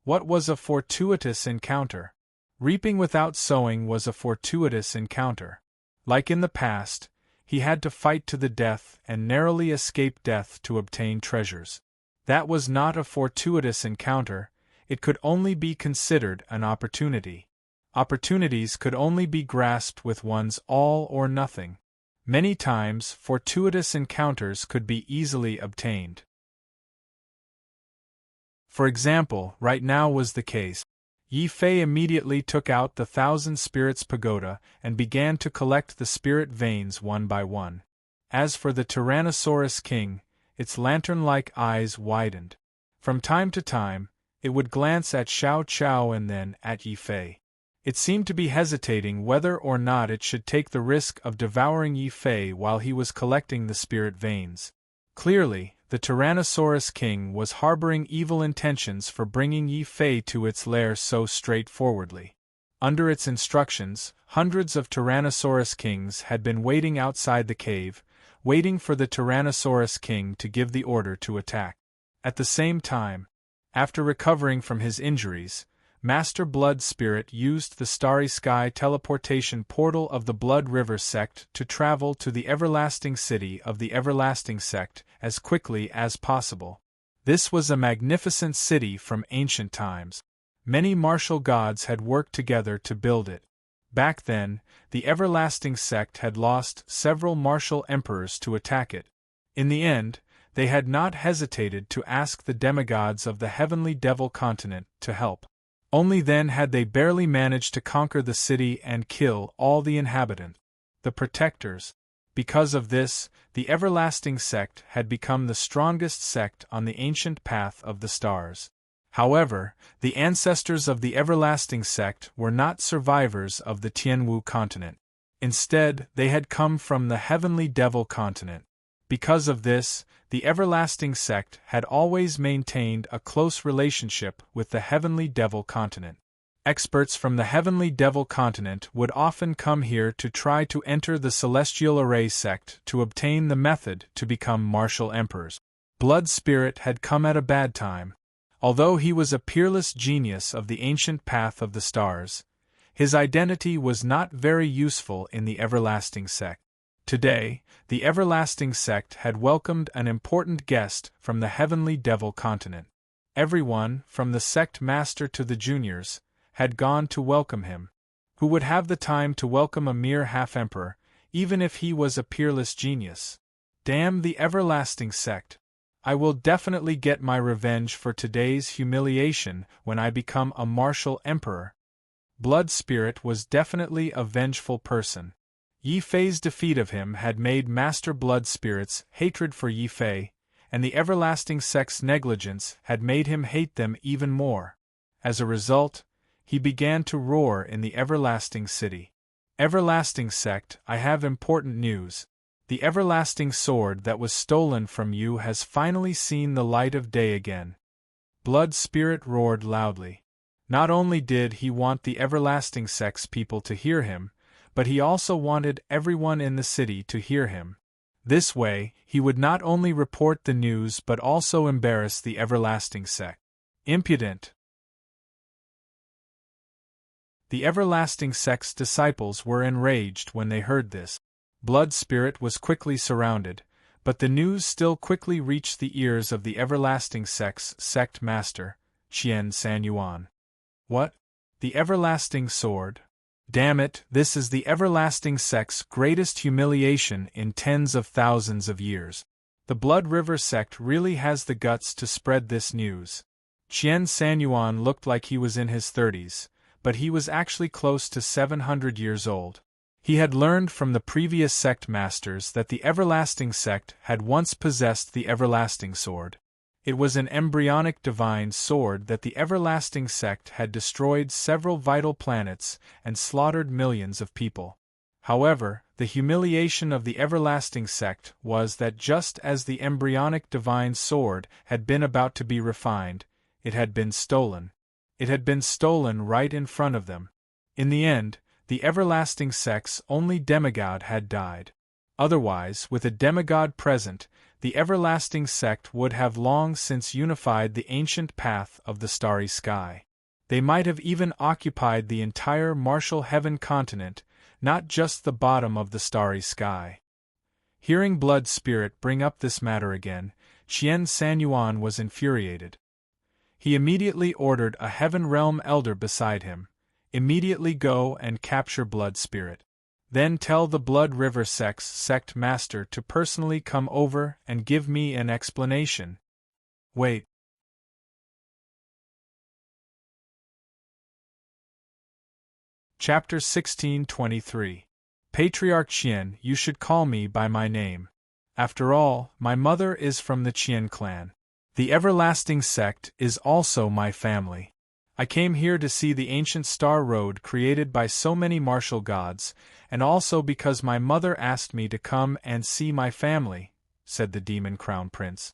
What was a fortuitous encounter? Reaping without sowing was a fortuitous encounter. Like in the past, he had to fight to the death and narrowly escape death to obtain treasures. That was not a fortuitous encounter, it could only be considered an opportunity. Opportunities could only be grasped with one's all or nothing. Many times, fortuitous encounters could be easily obtained. For example, right now was the case. Yi Fei immediately took out the 1,000 Spirits Pagoda and began to collect the spirit veins one by one. As for the Tyrannosaurus king, its lantern-like eyes widened. From time to time, it would glance at Xiao Chao and then at Yi Fei. It seemed to be hesitating whether or not it should take the risk of devouring Yi Fei while he was collecting the spirit veins. Clearly, the Tyrannosaurus king was harboring evil intentions for bringing Yi Fei to its lair so straightforwardly. Under its instructions, hundreds of Tyrannosaurus kings had been waiting outside the cave, waiting for the Tyrannosaurus king to give the order to attack. At the same time, after recovering from his injuries, Master Blood Spirit used the Starry Sky teleportation portal of the Blood River sect to travel to the everlasting city of the everlasting sect as quickly as possible. This was a magnificent city from ancient times. Many martial gods had worked together to build it. Back then, the everlasting sect had lost several martial emperors to attack it. In the end, they had not hesitated to ask the demigods of the heavenly devil continent to help. Only then had they barely managed to conquer the city and kill all the inhabitants. The protectors. Because of this, the everlasting sect had become the strongest sect on the ancient path of the stars. However, the ancestors of the everlasting sect were not survivors of the Tianwu continent. Instead, they had come from the heavenly devil continent. Because of this, the everlasting sect had always maintained a close relationship with the heavenly devil continent. Experts from the heavenly devil continent would often come here to try to enter the celestial array sect to obtain the method to become martial emperors. Blood Spirit had come at a bad time. Although he was a peerless genius of the ancient path of the stars, his identity was not very useful in the everlasting sect. Today, the everlasting sect had welcomed an important guest from the heavenly devil continent. Everyone, from the sect master to the juniors, had gone to welcome him. Who would have the time to welcome a mere half-emperor, even if he was a peerless genius? Damn the everlasting sect! I will definitely get my revenge for today's humiliation when I become a martial emperor. Blood Spirit was definitely a vengeful person. Yi Fei's defeat of him had made Master Blood Spirit's hatred for Yi Fei, and the everlasting sect's negligence had made him hate them even more. As a result, he began to roar in the everlasting city. Everlasting sect, I have important news. The everlasting sword that was stolen from you has finally seen the light of day again. Blood Spirit roared loudly. Not only did he want the everlasting sect's people to hear him, but he also wanted everyone in the city to hear him. This way, he would not only report the news but also embarrass the everlasting sect. Impudent! The everlasting sect's disciples were enraged when they heard this. Blood Spirit was quickly surrounded, but the news still quickly reached the ears of the everlasting sect's sect master, Qian Sanyuan. What? The everlasting sword? Damn it, this is the everlasting sect's greatest humiliation in tens of thousands of years. The Blood River sect really has the guts to spread this news. Qian Sanyuan looked like he was in his 30s, but he was actually close to 700 years old. He had learned from the previous sect masters that the everlasting sect had once possessed the everlasting sword. It was an embryonic divine sword that the everlasting sect had destroyed several vital planets and slaughtered millions of people. However, the humiliation of the everlasting sect was that just as the embryonic divine sword had been about to be refined, it had been stolen. It had been stolen right in front of them. In the end, the everlasting sect's only demigod had died. Otherwise, with a demigod present, the everlasting sect would have long since unified the ancient path of the starry sky. They might have even occupied the entire martial heaven continent, not just the bottom of the starry sky. Hearing Blood Spirit bring up this matter again, Qian Sanyuan was infuriated. He immediately ordered a Heaven Realm elder beside him, "Immediately go and capture Blood Spirit. Then tell the Blood River sect's sect master to personally come over and give me an explanation." Wait. Chapter 1623. Patriarch Qian, you should call me by my name. After all, my mother is from the Qian clan. The everlasting sect is also my family. I came here to see the ancient star road created by so many martial gods, and also because my mother asked me to come and see my family, said the demon crown prince.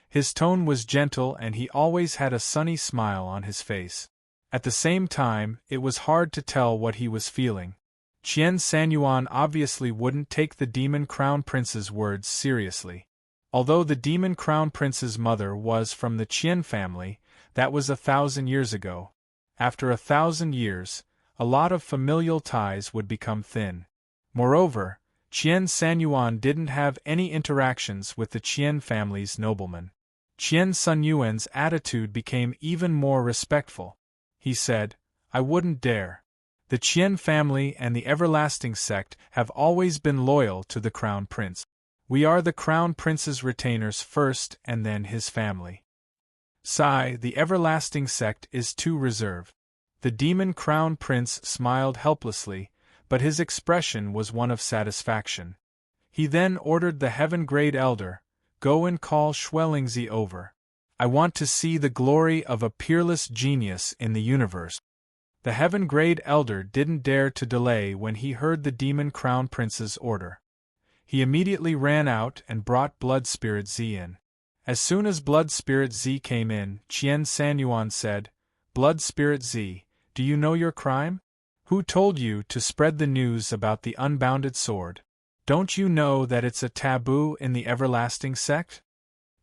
His tone was gentle and he always had a sunny smile on his face. At the same time, it was hard to tell what he was feeling. Qian Sanyuan obviously wouldn't take the demon crown prince's words seriously. Although the demon crown prince's mother was from the Qian family, that was 1,000 years ago. After 1,000 years, a lot of familial ties would become thin. Moreover, Qian Sanyuan didn't have any interactions with the Qian family's noblemen. Qian Sunyuan's attitude became even more respectful. He said, "I wouldn't dare. The Qian family and the everlasting sect have always been loyal to the crown prince. We are the crown prince's retainers first and then his family. Sigh, the everlasting sect is too reserved." The demon crown prince smiled helplessly, but his expression was one of satisfaction. He then ordered the Heaven-Grade Elder, "Go and call Schwellingzi over. I want to see the glory of a peerless genius in the universe." The Heaven-Grade Elder didn't dare to delay when he heard the Demon Crown Prince's order. He immediately ran out and brought Blood Spirit Z in. As soon as Blood Spirit Z came in, Qian Sanyuan said, "Blood Spirit Z, do you know your crime? Who told you to spread the news about the unbounded sword? Don't you know that it's a taboo in the Everlasting Sect?"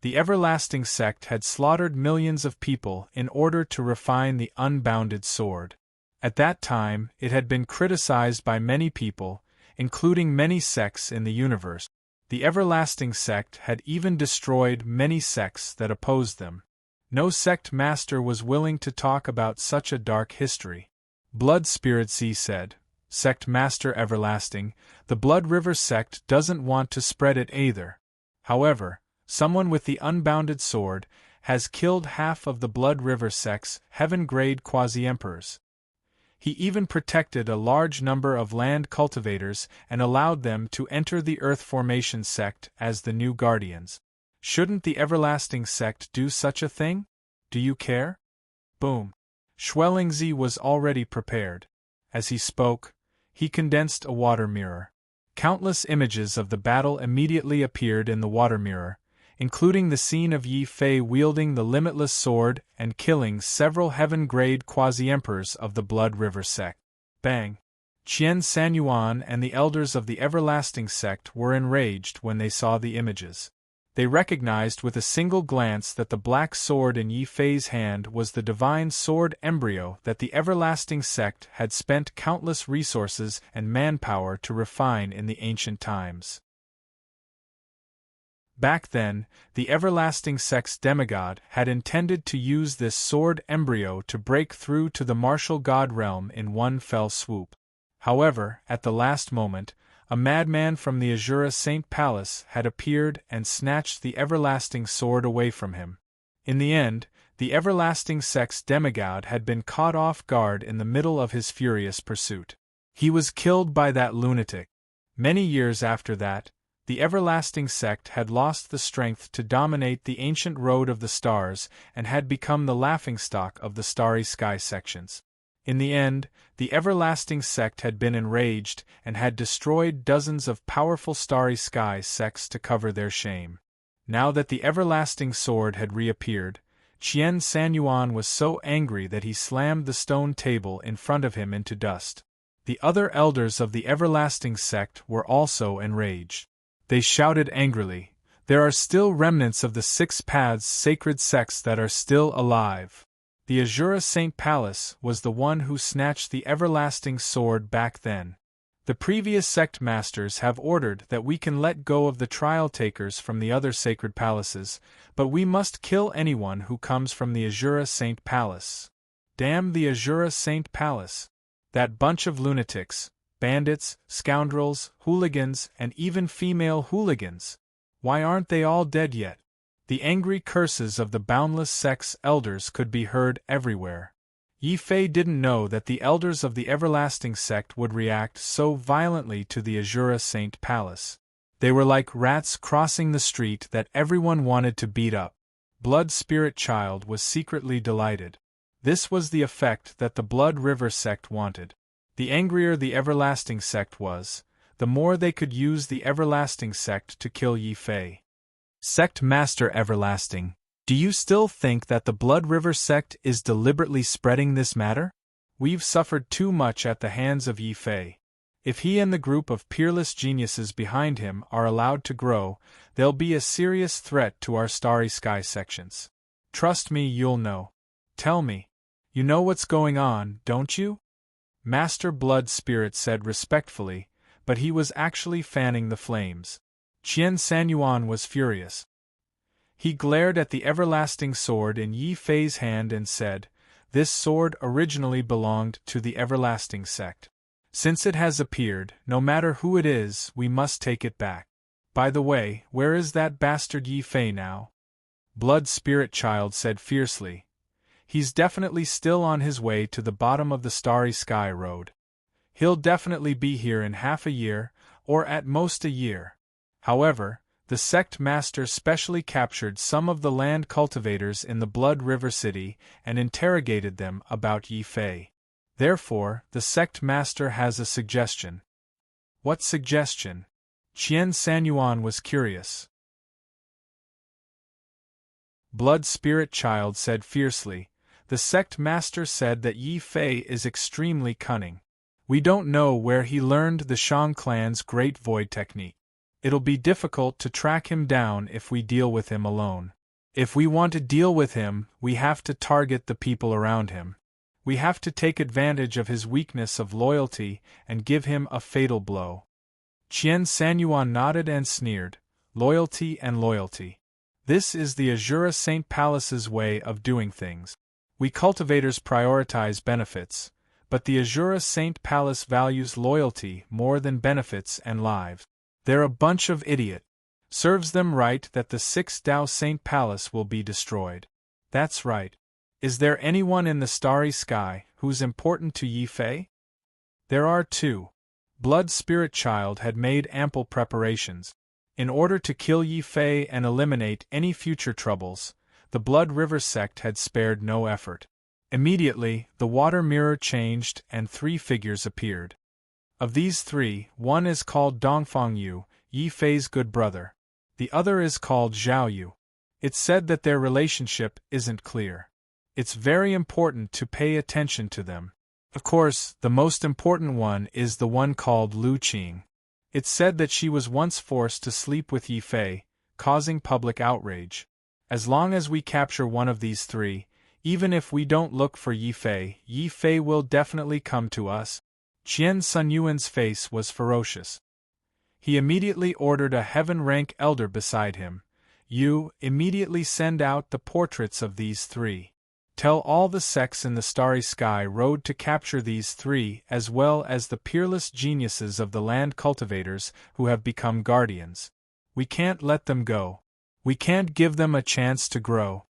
The Everlasting Sect had slaughtered millions of people in order to refine the unbounded sword. At that time, it had been criticized by many people, including many sects in the universe. The Everlasting Sect had even destroyed many sects that opposed them. No sect master was willing to talk about such a dark history. Blood Spirit Z said, "Sect Master Everlasting, the Blood River Sect doesn't want to spread it either. However, someone with the unbounded sword has killed half of the Blood River Sect's Heaven-Grade Quasi-Emperors. He even protected a large number of land cultivators and allowed them to enter the Earth Formation Sect as the new guardians. Shouldn't the Everlasting Sect do such a thing? Do you care?" Boom. Schwellingzi was already prepared. As he spoke, he condensed a water mirror. Countless images of the battle immediately appeared in the water mirror, including the scene of Yi Fei wielding the limitless sword and killing several heaven-grade quasi-emperors of the Blood River Sect. Bang! Qian Sanyuan and the elders of the Everlasting Sect were enraged when they saw the images. They recognized with a single glance that the black sword in Yi Fei's hand was the divine sword embryo that the Everlasting Sect had spent countless resources and manpower to refine in the ancient times. Back then, the Everlasting Sect's demigod had intended to use this sword embryo to break through to the martial god realm in one fell swoop. However, at the last moment, a madman from the Azura Saint Palace had appeared and snatched the Everlasting Sword away from him. In the end, the Everlasting Sect's demigod had been caught off guard in the middle of his furious pursuit. He was killed by that lunatic. Many years after that, the Everlasting Sect had lost the strength to dominate the ancient Road of the Stars and had become the laughingstock of the Starry Sky sections. In the end, the Everlasting Sect had been enraged and had destroyed dozens of powerful Starry Sky sects to cover their shame. Now that the Everlasting Sword had reappeared, Qian Sanyuan was so angry that he slammed the stone table in front of him into dust. The other elders of the Everlasting Sect were also enraged. They shouted angrily, "There are still remnants of the Six Paths sacred sects that are still alive." The Azura Saint Palace was the one who snatched the Everlasting Sword back then. The previous sect masters have ordered that we can let go of the trial takers from the other sacred palaces, but we must kill anyone who comes from the Azura Saint Palace. Damn the Azura Saint Palace! That bunch of lunatics, bandits, scoundrels, hooligans, and even female hooligans. Why aren't they all dead yet? The angry curses of the boundless sect's elders could be heard everywhere. Yi Fei didn't know that the elders of the Everlasting Sect would react so violently to the Azura Saint Palace. They were like rats crossing the street that everyone wanted to beat up. Blood Spirit Child was secretly delighted. This was the effect that the Blood River Sect wanted. The angrier the Everlasting Sect was, the more they could use the Everlasting Sect to kill Yi Fei. Sect Master Everlasting, do you still think that the Blood River Sect is deliberately spreading this matter? We've suffered too much at the hands of Yi Fei. If he and the group of peerless geniuses behind him are allowed to grow, they'll be a serious threat to our Starry Sky sections. Trust me, you'll know. Tell me. You know what's going on, don't you? Master Blood Spirit said respectfully, but he was actually fanning the flames. Qian Sanyuan was furious. He glared at the Everlasting Sword in Yi Fei's hand and said, "This sword originally belonged to the Everlasting Sect. Since it has appeared, no matter who it is, we must take it back. By the way, where is that bastard Yi Fei now?" Blood Spirit Child said fiercely, "He's definitely still on his way to the bottom of the Starry Sky Road. He'll definitely be here in half a year, or at most a year. However, the sect master specially captured some of the land cultivators in the Blood River City and interrogated them about Yi Fei. Therefore, the sect master has a suggestion. What suggestion? Qian Sanyuan was curious. Blood Spirit Child said fiercely, the sect master said that Yi Fei is extremely cunning. We don't know where he learned the Shang clan's Great Void technique. It'll be difficult to track him down if we deal with him alone. If we want to deal with him, we have to target the people around him. We have to take advantage of his weakness of loyalty and give him a fatal blow. Qian Sanyuan nodded and sneered, loyalty and loyalty. This is the Azura Saint Palace's way of doing things. We cultivators prioritize benefits, but the Azura Saint Palace values loyalty more than benefits and lives. They're a bunch of idiot. Serves them right that the 6 Dao Saint Palace will be destroyed. That's right. Is there anyone in the starry sky who's important to Yi Fei? There are 2. Blood Spirit Child had made ample preparations. In order to kill Yi Fei and eliminate any future troubles, the Blood River sect had spared no effort. Immediately, the water mirror changed and 3 figures appeared. Of these 3, one is called Dongfang Yu, Yi Fei's good brother. The other is called Zhao Yu. It's said that their relationship isn't clear. It's very important to pay attention to them. Of course, the most important one is the one called Lu Qing. It's said that she was once forced to sleep with Yi Fei, causing public outrage. As long as we capture one of these 3, even if we don't look for Yi Fei will definitely come to us. Qian Sunyuan's face was ferocious. He immediately ordered a heaven-rank elder beside him. You immediately send out the portraits of these 3. Tell all the sects in the starry sky road to capture these 3 as well as the peerless geniuses of the land cultivators who have become guardians. We can't let them go. We can't give them a chance to grow.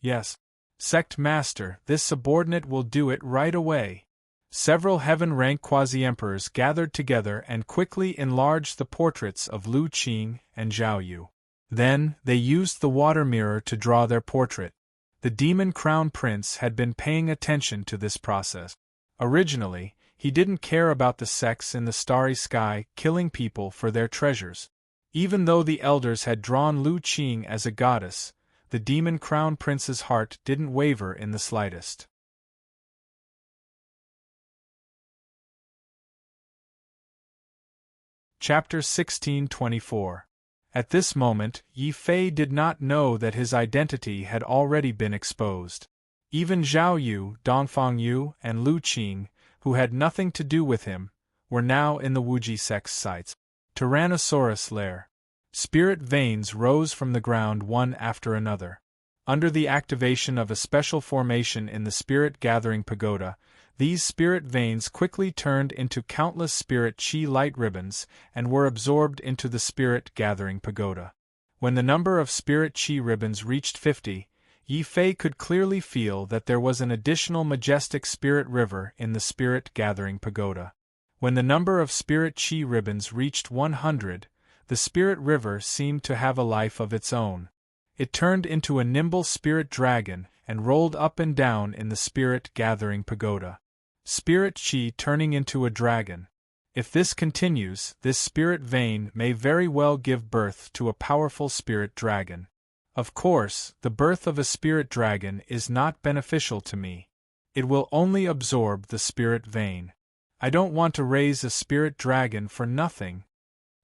Yes, sect master, this subordinate will do it right away. Several heaven-rank quasi-emperors gathered together and quickly enlarged the portraits of Lu Qing and Zhao Yu. Then, they used the water mirror to draw their portrait. The Demon Crown Prince had been paying attention to this process. Originally, he didn't care about the sects in the starry sky killing people for their treasures. Even though the elders had drawn Lu Qing as a goddess, the Demon Crown Prince's heart didn't waver in the slightest. Chapter 1624. At this moment, Yi Fei did not know that his identity had already been exposed. Even Zhao Yu, Dongfang Yu, and Lu Qing, who had nothing to do with him, were now in the Wuji sect's sights. Tyrannosaurus lair. Spirit veins rose from the ground one after another. Under the activation of a special formation in the Spirit Gathering Pagoda, these spirit veins quickly turned into countless spirit chi light ribbons and were absorbed into the Spirit Gathering Pagoda. When the number of spirit chi ribbons reached 50, Yi Fei could clearly feel that there was an additional majestic spirit river in the Spirit Gathering Pagoda. When the number of spirit chi ribbons reached 100, the spirit river seemed to have a life of its own. It turned into a nimble spirit dragon and rolled up and down in the Spirit Gathering Pagoda. Spirit chi turning into a dragon. If this continues, this spirit vein may very well give birth to a powerful spirit dragon. Of course, the birth of a spirit dragon is not beneficial to me. It will only absorb the spirit vein. I don't want to raise a spirit dragon for nothing.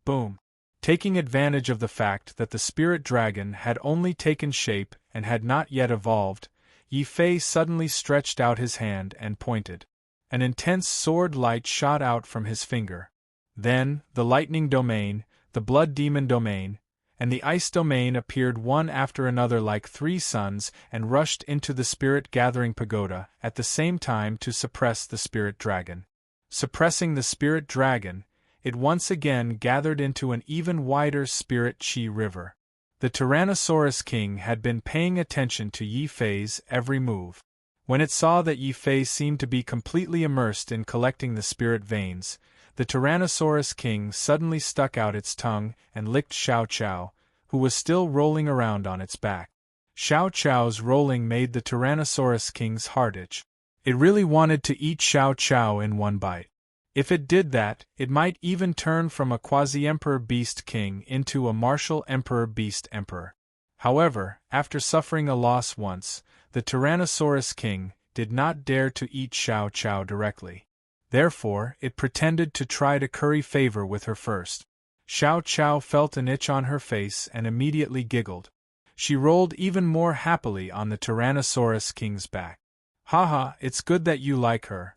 Boom. Taking advantage of the fact that the spirit dragon had only taken shape and had not yet evolved, Yi Fei suddenly stretched out his hand and pointed. An intense sword light shot out from his finger. Then, the lightning domain, the blood demon domain, and the ice domain appeared one after another like 3 suns and rushed into the Spirit Gathering Pagoda at the same time to suppress the spirit dragon. Suppressing the spirit dragon, it once again gathered into an even wider spirit chi river. The Tyrannosaurus King had been paying attention to Yi Fei's every move. When it saw that Yi Fei seemed to be completely immersed in collecting the spirit veins, the Tyrannosaurus King suddenly stuck out its tongue and licked Xiao Qiao, who was still rolling around on its back. Xiao Qiao's rolling made the Tyrannosaurus King's heart itch. It really wanted to eat Xiao Qiao in one bite. If it did that, it might even turn from a quasi-emperor beast king into a martial emperor beast emperor. However, after suffering a loss once, the Tyrannosaurus King did not dare to eat Xiao Qiao directly. Therefore, it pretended to try to curry favor with her first. Xiao Qiao felt an itch on her face and immediately giggled. She rolled even more happily on the Tyrannosaurus King's back. Haha, it's good that you like her.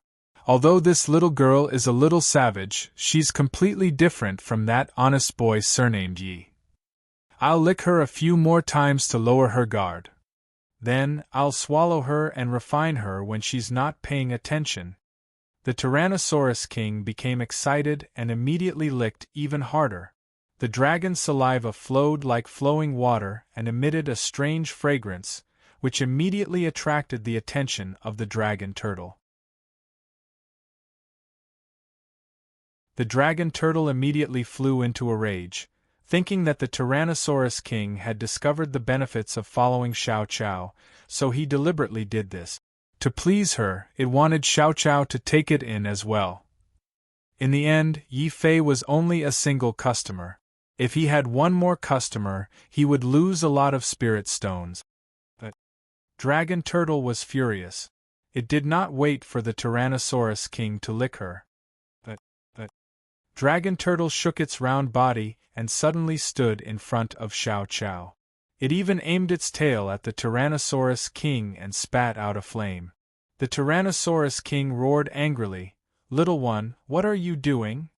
Although this little girl is a little savage, she's completely different from that honest boy surnamed Yi. I'll lick her a few more times to lower her guard. Then, I'll swallow her and refine her when she's not paying attention. The Tyrannosaurus King became excited and immediately licked even harder. The dragon's saliva flowed like flowing water and emitted a strange fragrance, which immediately attracted the attention of the dragon turtle. The dragon turtle immediately flew into a rage, thinking that the Tyrannosaurus King had discovered the benefits of following Xiao Qiao, so he deliberately did this. To please her, it wanted Xiao Qiao to take it in as well. In the end, Yi Fei was only a single customer. If he had one more customer, he would lose a lot of spirit stones. The dragon turtle was furious. It did not wait for the Tyrannosaurus King to lick her. The dragon turtle shook its round body and suddenly stood in front of Xiao Qiao. It even aimed its tail at the Tyrannosaurus King and spat out a flame. The Tyrannosaurus King roared angrily, "Little one, what are you doing?"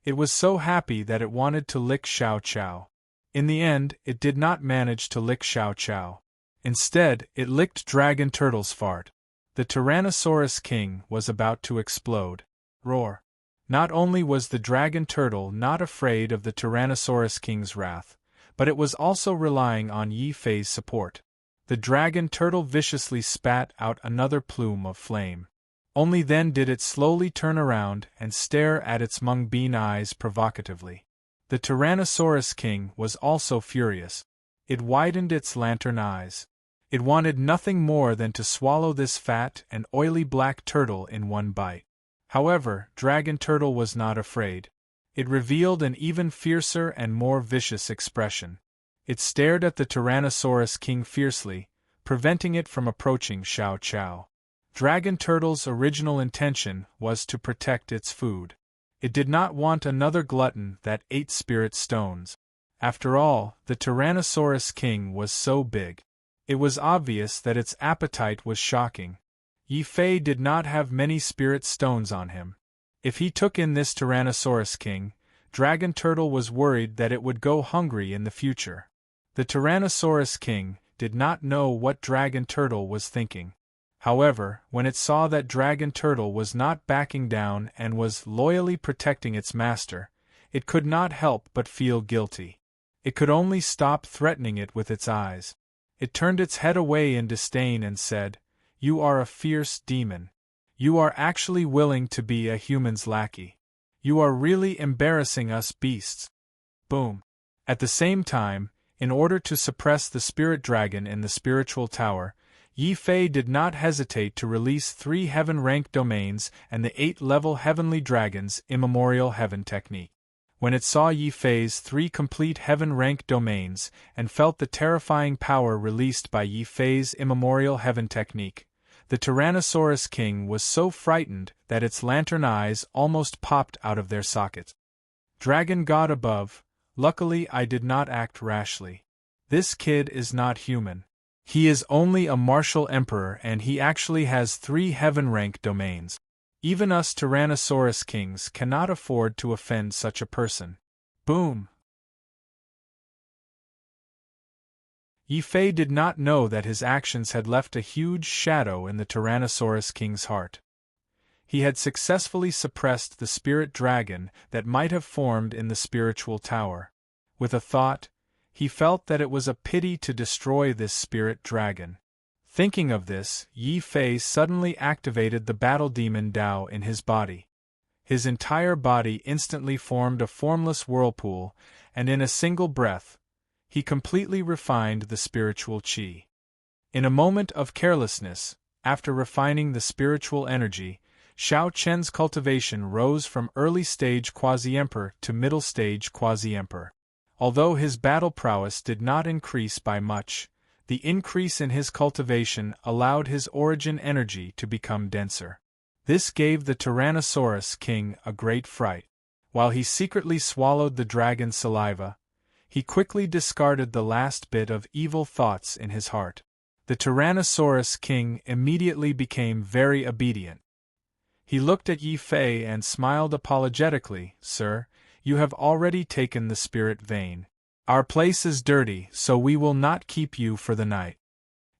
It was so happy that it wanted to lick Xiao Qiao. In the end, it did not manage to lick Xiao Qiao. Instead, it licked Dragon Turtle's fart. The Tyrannosaurus King was about to explode. Roar! Not only was the Dragon Turtle not afraid of the Tyrannosaurus King's wrath, but it was also relying on Yi Fei's support. The Dragon Turtle viciously spat out another plume of flame. Only then did it slowly turn around and stare at its mung bean eyes provocatively. The Tyrannosaurus King was also furious. It widened its lantern eyes. It wanted nothing more than to swallow this fat and oily black turtle in one bite. However, Dragon Turtle was not afraid. It revealed an even fiercer and more vicious expression. It stared at the Tyrannosaurus King fiercely, preventing it from approaching Xiao Qiao. Dragon Turtle's original intention was to protect its food. It did not want another glutton that ate spirit stones. After all, the Tyrannosaurus King was so big. It was obvious that its appetite was shocking. Yi Fei did not have many spirit stones on him. If he took in this Tyrannosaurus King, Dragon Turtle was worried that it would go hungry in the future. The Tyrannosaurus King did not know what Dragon Turtle was thinking. However, when it saw that Dragon Turtle was not backing down and was loyally protecting its master, it could not help but feel guilty. It could only stop threatening it with its eyes. It turned its head away in disdain and said, "You are a fierce demon. You are actually willing to be a human's lackey. You are really embarrassing us beasts." Boom. At the same time, in order to suppress the spirit dragon in the spiritual tower, Yi Fei did not hesitate to release 3 heaven-rank domains and the 8-level heavenly dragon's immemorial heaven technique. When it saw Yi Fei's 3 complete heaven-rank domains and felt the terrifying power released by Yi Fei's immemorial heaven technique, the Tyrannosaurus King was so frightened that its lantern eyes almost popped out of their sockets. Dragon God above, luckily I did not act rashly. This kid is not human. He is only a martial emperor and he actually has 3 heaven-rank domains. Even us Tyrannosaurus Kings cannot afford to offend such a person. Boom! Yi Fei did not know that his actions had left a huge shadow in the Tyrannosaurus King's heart. He had successfully suppressed the spirit dragon that might have formed in the spiritual tower. With a thought, he felt that it was a pity to destroy this spirit dragon. Thinking of this, Yi Fei suddenly activated the battle demon Dao in his body. His entire body instantly formed a formless whirlpool, and in a single breath, he completely refined the spiritual qi. In a moment of carelessness, after refining the spiritual energy, Xiao Chen's cultivation rose from early-stage quasi-emperor to middle-stage quasi-emperor. Although his battle prowess did not increase by much, the increase in his cultivation allowed his origin energy to become denser. This gave the Tyrannosaurus king a great fright. While he secretly swallowed the dragon's saliva, he quickly discarded the last bit of evil thoughts in his heart. The Tyrannosaurus king immediately became very obedient. He looked at Yi Fei and smiled apologetically. "Sir, you have already taken the spirit vein. Our place is dirty, so we will not keep you for the night."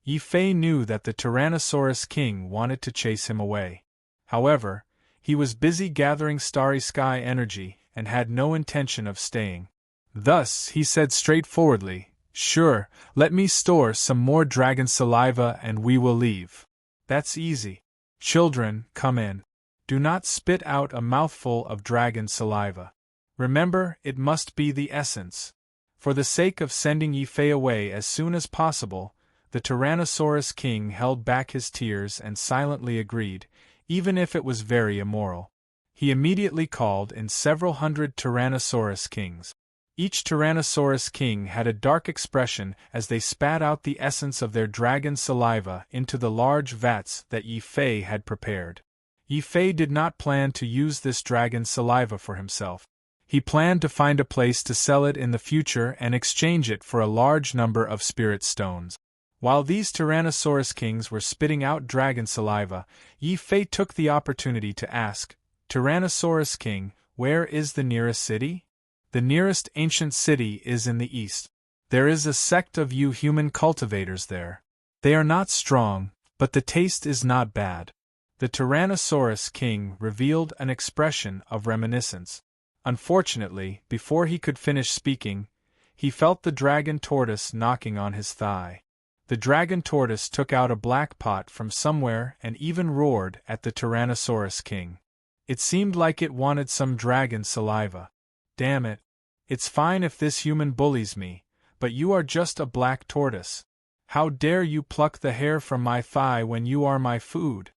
Yi Fei knew that the Tyrannosaurus king wanted to chase him away. However, he was busy gathering starry sky energy and had no intention of staying. Thus, he said straightforwardly, "Sure, let me store some more dragon saliva and we will leave. That's easy. Children, come in. Do not spit out a mouthful of dragon saliva. Remember, it must be the essence." For the sake of sending Yi Fei away as soon as possible, the Tyrannosaurus king held back his tears and silently agreed, even if it was very immoral. He immediately called in several hundred Tyrannosaurus kings. Each Tyrannosaurus king had a dark expression as they spat out the essence of their dragon saliva into the large vats that Yi Fei had prepared. Yi Fei did not plan to use this dragon saliva for himself. He planned to find a place to sell it in the future and exchange it for a large number of spirit stones. While these Tyrannosaurus kings were spitting out dragon saliva, Yi Fei took the opportunity to ask, "Tyrannosaurus king, where is the nearest city?" "The nearest ancient city is in the east. There is a sect of you human cultivators there. They are not strong, but the taste is not bad." The Tyrannosaurus king revealed an expression of reminiscence. Unfortunately, before he could finish speaking, he felt the dragon tortoise knocking on his thigh. The dragon tortoise took out a black pot from somewhere and even roared at the Tyrannosaurus king. It seemed like it wanted some dragon saliva. "Damn it. It's fine if this human bullies me, but you are just a black tortoise. How dare you pluck the hair from my thigh when you are my food?"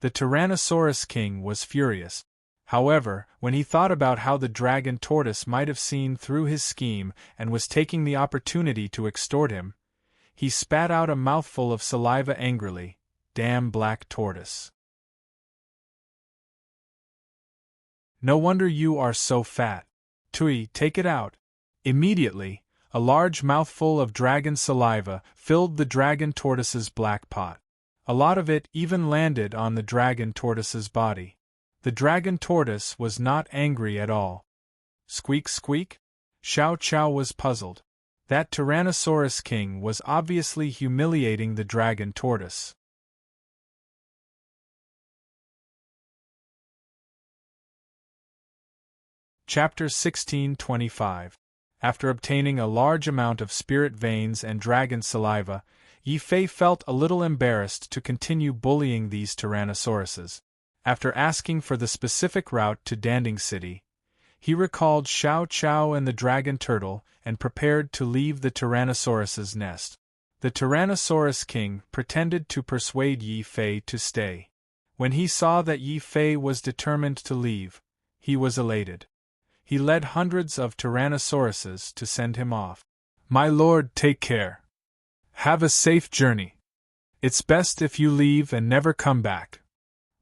The Tyrannosaurus king was furious. However, when he thought about how the dragon tortoise might have seen through his scheme and was taking the opportunity to extort him, he spat out a mouthful of saliva angrily. "Damn black tortoise. No wonder you are so fat. Tui, take it out." Immediately, a large mouthful of dragon saliva filled the dragon tortoise's black pot. A lot of it even landed on the dragon tortoise's body. The dragon tortoise was not angry at all. Squeak squeak? Xiao Chao was puzzled. That Tyrannosaurus king was obviously humiliating the dragon tortoise. Chapter 1625. After obtaining a large amount of spirit veins and dragon saliva, Yi Fei felt a little embarrassed to continue bullying these Tyrannosauruses. After asking for the specific route to Danding City, he recalled Xiao Chao and the dragon turtle and prepared to leave the Tyrannosaurus's nest. The Tyrannosaurus king pretended to persuade Yi Fei to stay. When he saw that Yi Fei was determined to leave, he was elated. He led hundreds of Tyrannosauruses to send him off. "My lord, take care. Have a safe journey. It's best if you leave and never come back."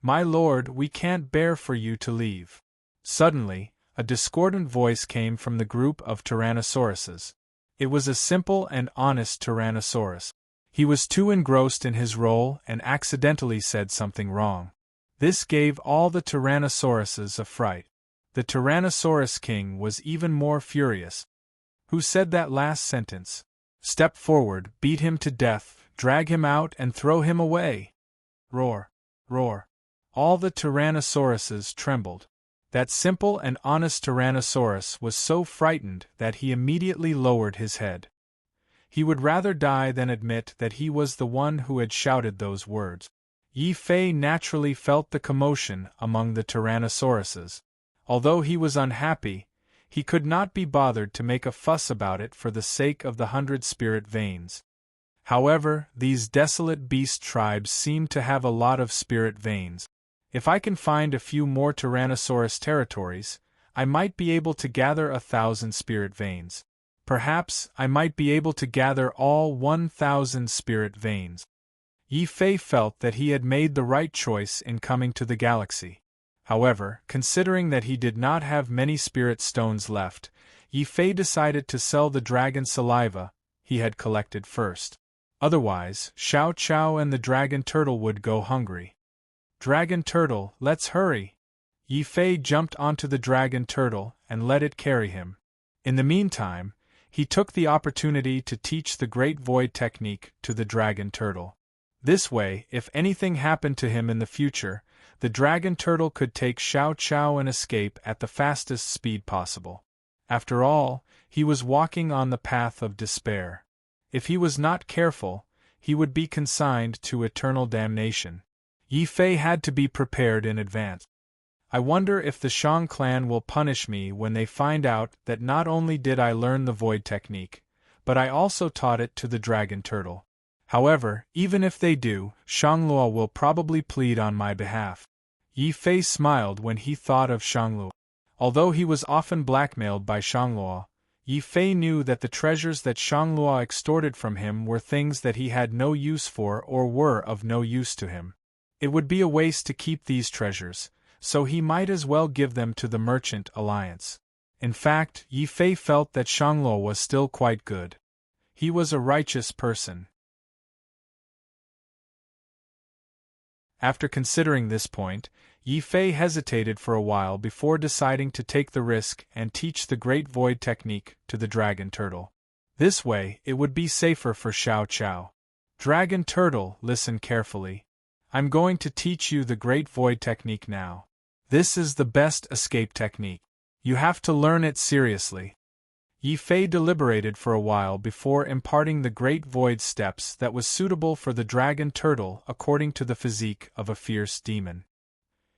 "My lord, we can't bear for you to leave." Suddenly, a discordant voice came from the group of Tyrannosauruses. It was a simple and honest Tyrannosaurus. He was too engrossed in his role and accidentally said something wrong. This gave all the Tyrannosauruses a fright. The Tyrannosaurus king was even more furious. "Who said that last sentence? Step forward, beat him to death, drag him out and throw him away!" Roar, roar. All the Tyrannosauruses trembled. That simple and honest Tyrannosaurus was so frightened that he immediately lowered his head. He would rather die than admit that he was the one who had shouted those words. Yi Fei naturally felt the commotion among the Tyrannosauruses. Although he was unhappy, he could not be bothered to make a fuss about it for the sake of the 100 spirit veins. However, these desolate beast tribes seem to have a lot of spirit veins. If I can find a few more Tyrannosaurus territories, I might be able to gather 1,000 spirit veins. Perhaps I might be able to gather all 1,000 spirit veins. Yi Fei felt that he had made the right choice in coming to the galaxy. However, considering that he did not have many spirit stones left, Yi Fei decided to sell the dragon saliva he had collected first. Otherwise, Xiao Chao and the dragon turtle would go hungry. Dragon turtle, let's hurry! Yi Fei jumped onto the dragon turtle and let it carry him. In the meantime, he took the opportunity to teach the Great Void technique to the dragon turtle. This way, if anything happened to him in the future, the dragon turtle could take Xiao Chao and escape at the fastest speed possible. After all, he was walking on the path of despair. If he was not careful, he would be consigned to eternal damnation. Yi Fei had to be prepared in advance. I wonder if the Shang clan will punish me when they find out that not only did I learn the void technique, but I also taught it to the dragon turtle. However, even if they do, Shangluo will probably plead on my behalf. Yi Fei smiled when he thought of Shangluo. Although he was often blackmailed by Shangluo, Yi Fei knew that the treasures that Shangluo extorted from him were things that he had no use for or were of no use to him. It would be a waste to keep these treasures, so he might as well give them to the Merchant Alliance. In fact, Yi Fei felt that Shangluo was still quite good. He was a righteous person. After considering this point, Yi Fei hesitated for a while before deciding to take the risk and teach the Great Void technique to the dragon turtle. This way, it would be safer for Xiao Chao. Dragon turtle, listen carefully. I'm going to teach you the Great Void technique now. This is the best escape technique. You have to learn it seriously. Yi Fei deliberated for a while before imparting the Great Void steps that was suitable for the dragon turtle according to the physique of a fierce demon.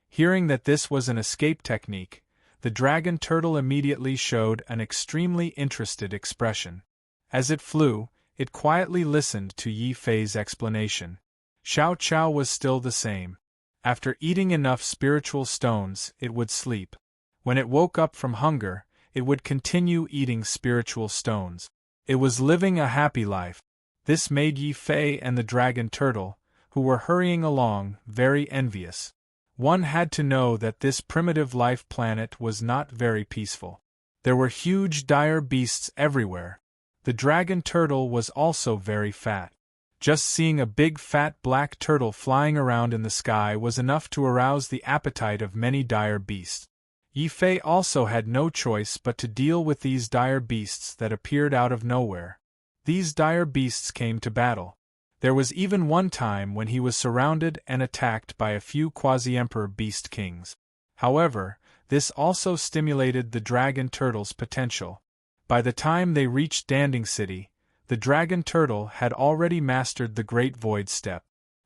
Hearing that this was an escape technique, the dragon turtle immediately showed an extremely interested expression. As it flew, it quietly listened to Yi Fei's explanation. Xiao Chao was still the same. After eating enough spiritual stones, it would sleep. When it woke up from hunger, it would continue eating spiritual stones. It was living a happy life. This made Yi Fei and the dragon turtle, who were hurrying along, very envious. One had to know that this primitive life planet was not very peaceful. There were huge dire beasts everywhere. The dragon turtle was also very fat. Just seeing a big fat black turtle flying around in the sky was enough to arouse the appetite of many dire beasts. Yi Fei also had no choice but to deal with these dire beasts that appeared out of nowhere. These dire beasts came to battle. There was even one time when he was surrounded and attacked by a few quasi-emperor beast kings. However, this also stimulated the dragon turtle's potential. By the time they reached Danding City, the dragon turtle had already mastered the Great Void step.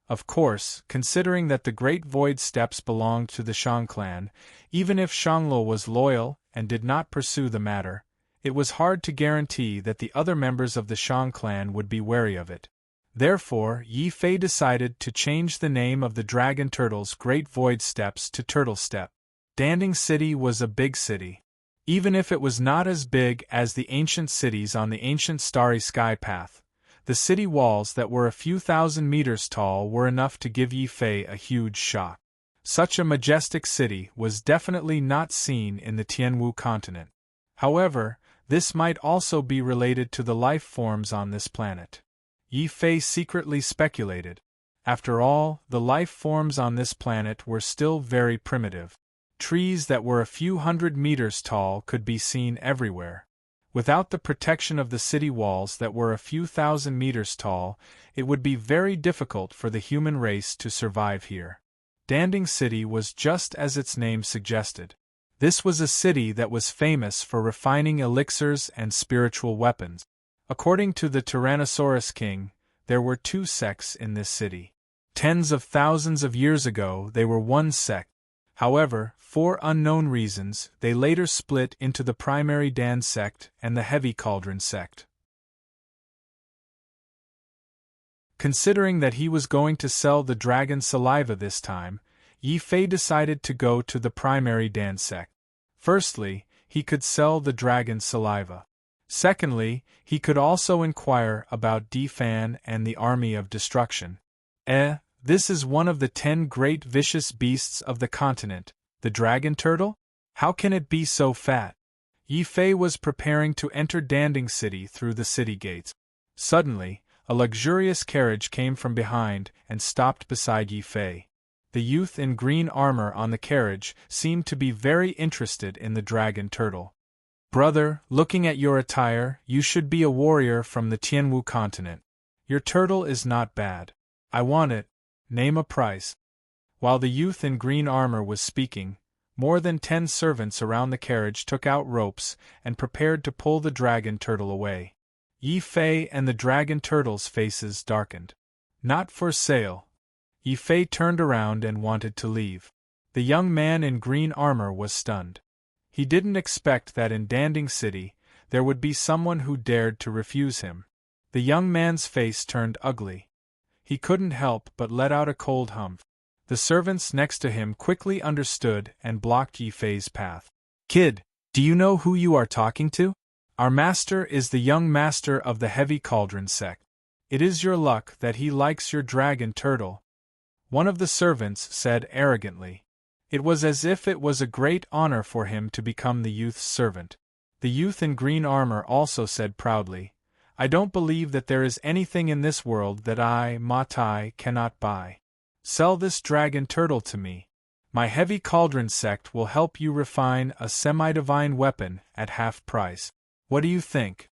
Of course, considering that the Great Void steps belonged to the Shang clan, even if Shangluo was loyal and did not pursue the matter, it was hard to guarantee that the other members of the Shang clan would be wary of it. Therefore, Yi Fei decided to change the name of the dragon turtle's Great Void steps to Turtle Step. Danding City was a big city. Even if it was not as big as the ancient cities on the ancient starry sky path, the city walls that were a few thousand meters tall were enough to give Yi Fei a huge shock. Such a majestic city was definitely not seen in the Tianwu continent. However, this might also be related to the life forms on this planet. Yi Fei secretly speculated. After all, the life forms on this planet were still very primitive. Trees that were a few hundred meters tall could be seen everywhere. Without the protection of the city walls that were a few thousand meters tall, it would be very difficult for the human race to survive here. Danding City was just as its name suggested. This was a city that was famous for refining elixirs and spiritual weapons. According to the Tyrannosaurus King, there were two sects in this city. Tens of thousands of years ago they were one sect. However, for unknown reasons, they later split into the primary Dan sect and the heavy cauldron sect. Considering that he was going to sell the dragon saliva this time, Yi Fei decided to go to the primary Dan sect. Firstly, he could sell the dragon saliva. Secondly, he could also inquire about Defan and the Army of Destruction. This is one of the 10 great vicious beasts of the continent, the dragon turtle? How can it be so fat? Yi Fei was preparing to enter Danding City through the city gates. Suddenly, a luxurious carriage came from behind and stopped beside Yi Fei. The youth in green armor on the carriage seemed to be very interested in the dragon turtle. Brother, looking at your attire, you should be a warrior from the Tianwu continent. Your turtle is not bad. I want it. Name a price. While the youth in green armor was speaking, more than 10 servants around the carriage took out ropes and prepared to pull the dragon turtle away. Yi Fei and the dragon turtle's faces darkened. Not for sale. Yi Fei turned around and wanted to leave. The young man in green armor was stunned. He didn't expect that in Danding City there would be someone who dared to refuse him. The young man's face turned ugly. He couldn't help but let out a cold humph. The servants next to him quickly understood and blocked Yi Fei's path. Kid, do you know who you are talking to? Our master is the young master of the heavy cauldron sect. It is your luck that he likes your dragon turtle. One of the servants said arrogantly. It was as if it was a great honor for him to become the youth's servant. The youth in green armor also said proudly, I don't believe that there is anything in this world that I, Ma Tai, cannot buy. Sell this dragon turtle to me. My heavy cauldron sect will help you refine a semi-divine weapon at half price. What do you think?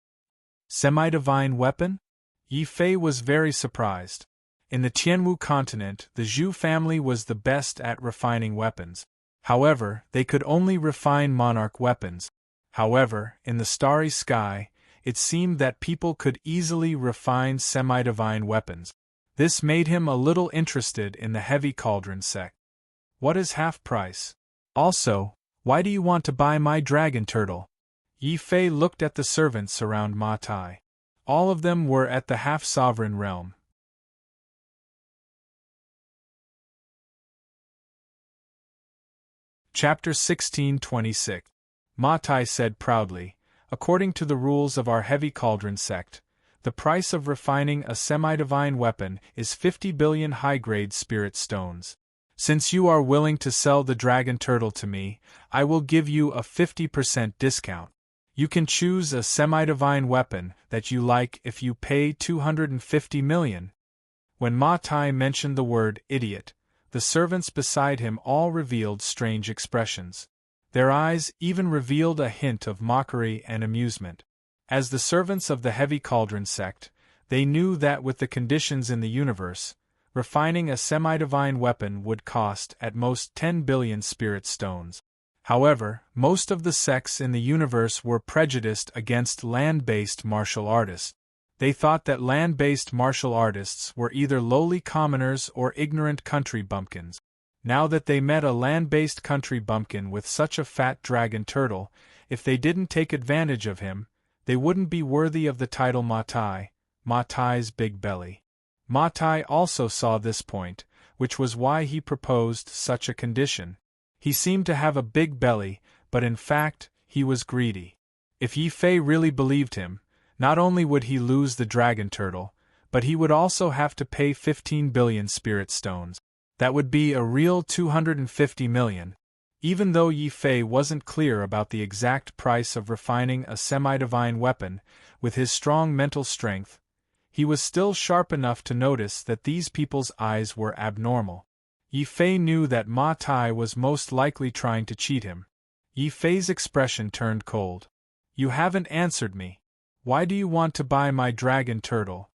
Semi-divine weapon? Yi Fei was very surprised. In the Tianwu continent, the Zhu family was the best at refining weapons. However, they could only refine monarch weapons. However, in the starry sky, it seemed that people could easily refine semi-divine weapons. This made him a little interested in the heavy cauldron sect. What is half price? Also, why do you want to buy my dragon turtle? Yi Fei looked at the servants around Ma Tai. All of them were at the half-sovereign realm. Chapter 1626. Ma Tai said proudly, according to the rules of our heavy cauldron sect, the price of refining a semi-divine weapon is 50 billion high-grade spirit stones. Since you are willing to sell the dragon turtle to me, I will give you a 50% discount. You can choose a semi-divine weapon that you like if you pay 250 million. When Ma Tai mentioned the word idiot, the servants beside him all revealed strange expressions. Their eyes even revealed a hint of mockery and amusement. As the servants of the heavy cauldron sect, they knew that with the conditions in the universe, refining a semi-divine weapon would cost at most 10 billion spirit stones. However, most of the sects in the universe were prejudiced against land-based martial artists. They thought that land-based martial artists were either lowly commoners or ignorant country bumpkins. Now that they met a land-based country bumpkin with such a fat dragon turtle, if they didn't take advantage of him, they wouldn't be worthy of the title Ma Tai's big belly. Ma Tai also saw this point, which was why he proposed such a condition. He seemed to have a big belly, but in fact, he was greedy. If Yi Fei really believed him, not only would he lose the dragon turtle, but he would also have to pay 15 billion spirit stones. That would be a real 250 million. Even though Yi Fei wasn't clear about the exact price of refining a semi-divine weapon, with his strong mental strength, he was still sharp enough to notice that these people's eyes were abnormal. Yi Fei knew that Ma Tai was most likely trying to cheat him. Yi Fei's expression turned cold. You haven't answered me. Why do you want to buy my dragon turtle?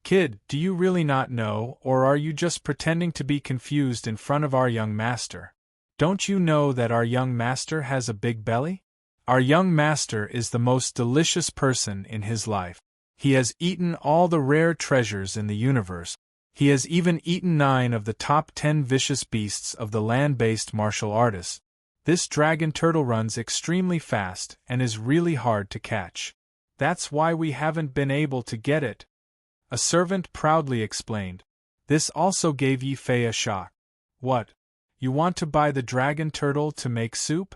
Kid, do you really not know, or are you just pretending to be confused in front of our young master? Don't you know that our young master has a big belly? Our young master is the most delicious person in his life. He has eaten all the rare treasures in the universe. He has even eaten 9 of the top 10 vicious beasts of the land-based martial artists. This dragon turtle runs extremely fast and is really hard to catch. That's why we haven't been able to get it," a servant proudly explained. This also gave Yi Fei a shock. "What? You want to buy the dragon turtle to make soup?"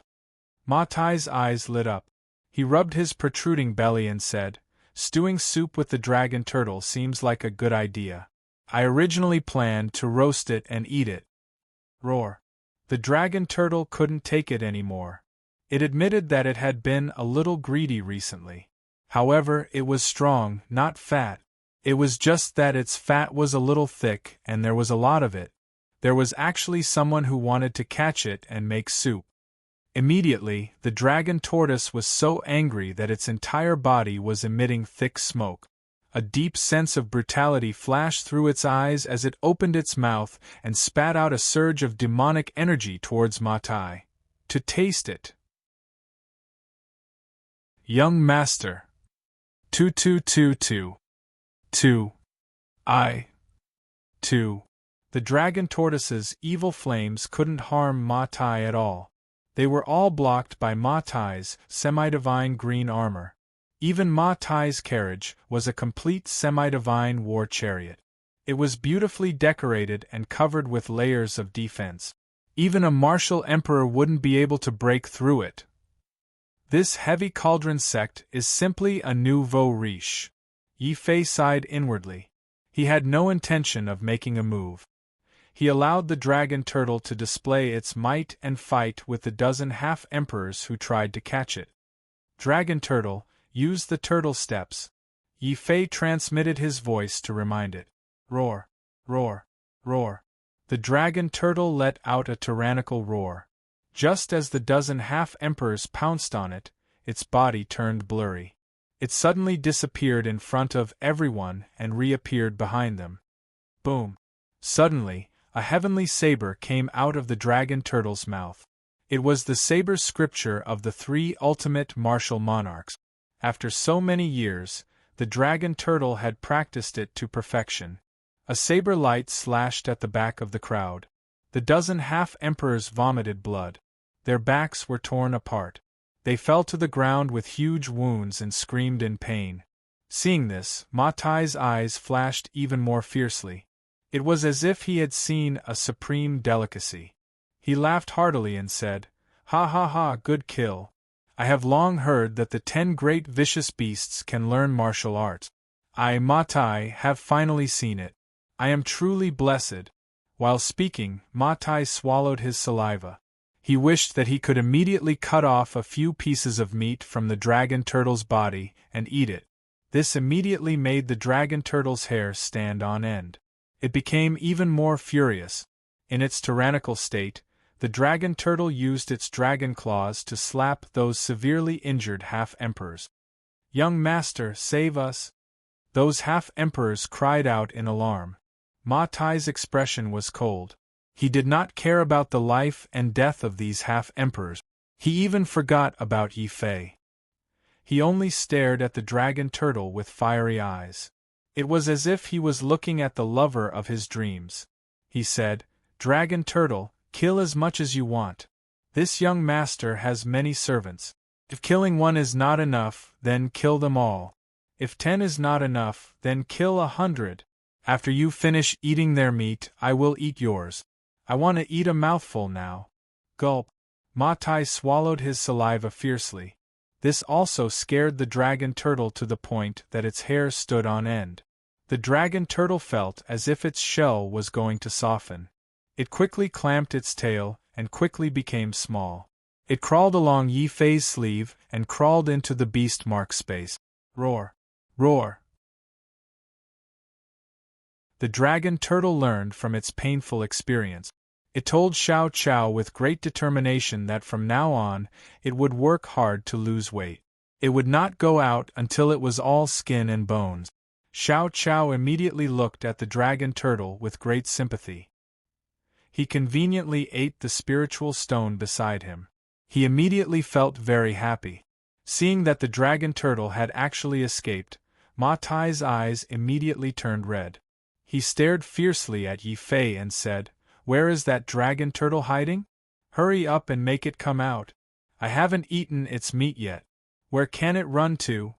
Ma Tai's eyes lit up. He rubbed his protruding belly and said, "Stewing soup with the dragon turtle seems like a good idea. I originally planned to roast it and eat it." Roar. The dragon turtle couldn't take it anymore. It admitted that it had been a little greedy recently. However, it was strong, not fat. It was just that its fat was a little thick and there was a lot of it. There was actually someone who wanted to catch it and make soup. Immediately, the dragon tortoise was so angry that its entire body was emitting thick smoke. A deep sense of brutality flashed through its eyes as it opened its mouth and spat out a surge of demonic energy towards Ma Tai. To taste it. Young Master. 2222. 2. I. 2. The dragon tortoise's evil flames couldn't harm Ma Tai at all. They were all blocked by Ma Tai's semi-divine green armor. Even Ma Tai's carriage was a complete semi-divine war chariot. It was beautifully decorated and covered with layers of defense. Even a martial emperor wouldn't be able to break through it. This heavy cauldron sect is simply a nouveau riche. Yi Fei sighed inwardly. He had no intention of making a move. He allowed the dragon turtle to display its might and fight with the dozen half-emperors who tried to catch it. "Dragon turtle, use the turtle steps." Yi Fei transmitted his voice to remind it. Roar, roar, roar. The dragon turtle let out a tyrannical roar. Just as the dozen half-emperors pounced on it, its body turned blurry. It suddenly disappeared in front of everyone and reappeared behind them. Boom! Suddenly, a heavenly saber came out of the dragon turtle's mouth. It was the saber scripture of the 3 ultimate martial monarchs. After so many years, the dragon turtle had practiced it to perfection. A saber light slashed at the back of the crowd. The dozen half-emperors vomited blood. Their backs were torn apart. They fell to the ground with huge wounds and screamed in pain. Seeing this, Ma Tai's eyes flashed even more fiercely. It was as if he had seen a supreme delicacy. He laughed heartily and said, "Ha ha ha, good kill. I have long heard that the 10 great vicious beasts can learn martial arts. I, Ma Tai, have finally seen it. I am truly blessed." While speaking, Ma Tai swallowed his saliva. He wished that he could immediately cut off a few pieces of meat from the dragon turtle's body and eat it. This immediately made the dragon turtle's hair stand on end. It became even more furious. In its tyrannical state, the dragon turtle used its dragon claws to slap those severely injured half-emperors. "Young master, save us!" Those half-emperors cried out in alarm. Ma Tai's expression was cold. He did not care about the life and death of these half-emperors. He even forgot about Yi Fei. He only stared at the dragon turtle with fiery eyes. It was as if he was looking at the lover of his dreams. He said, "Dragon turtle, kill as much as you want. This young master has many servants. If killing 1 is not enough, then kill them all. If 10 is not enough, then kill 100. After you finish eating their meat, I will eat yours. I want to eat a mouthful now." Gulp. Ma Tai swallowed his saliva fiercely. This also scared the dragon turtle to the point that its hair stood on end. The dragon turtle felt as if its shell was going to soften. It quickly clamped its tail and quickly became small. It crawled along Yi Fei's sleeve and crawled into the beast mark space. Roar! Roar! The dragon turtle learned from its painful experience. It told Xiao Qiao with great determination that from now on, it would work hard to lose weight. It would not go out until it was all skin and bones. Xiao Qiao immediately looked at the dragon turtle with great sympathy. He conveniently ate the spiritual stone beside him. He immediately felt very happy. Seeing that the dragon turtle had actually escaped, Ma Tai's eyes immediately turned red. He stared fiercely at Yi Fei and said, "Where is that dragon turtle hiding? Hurry up and make it come out. I haven't eaten its meat yet. Where can it run to?"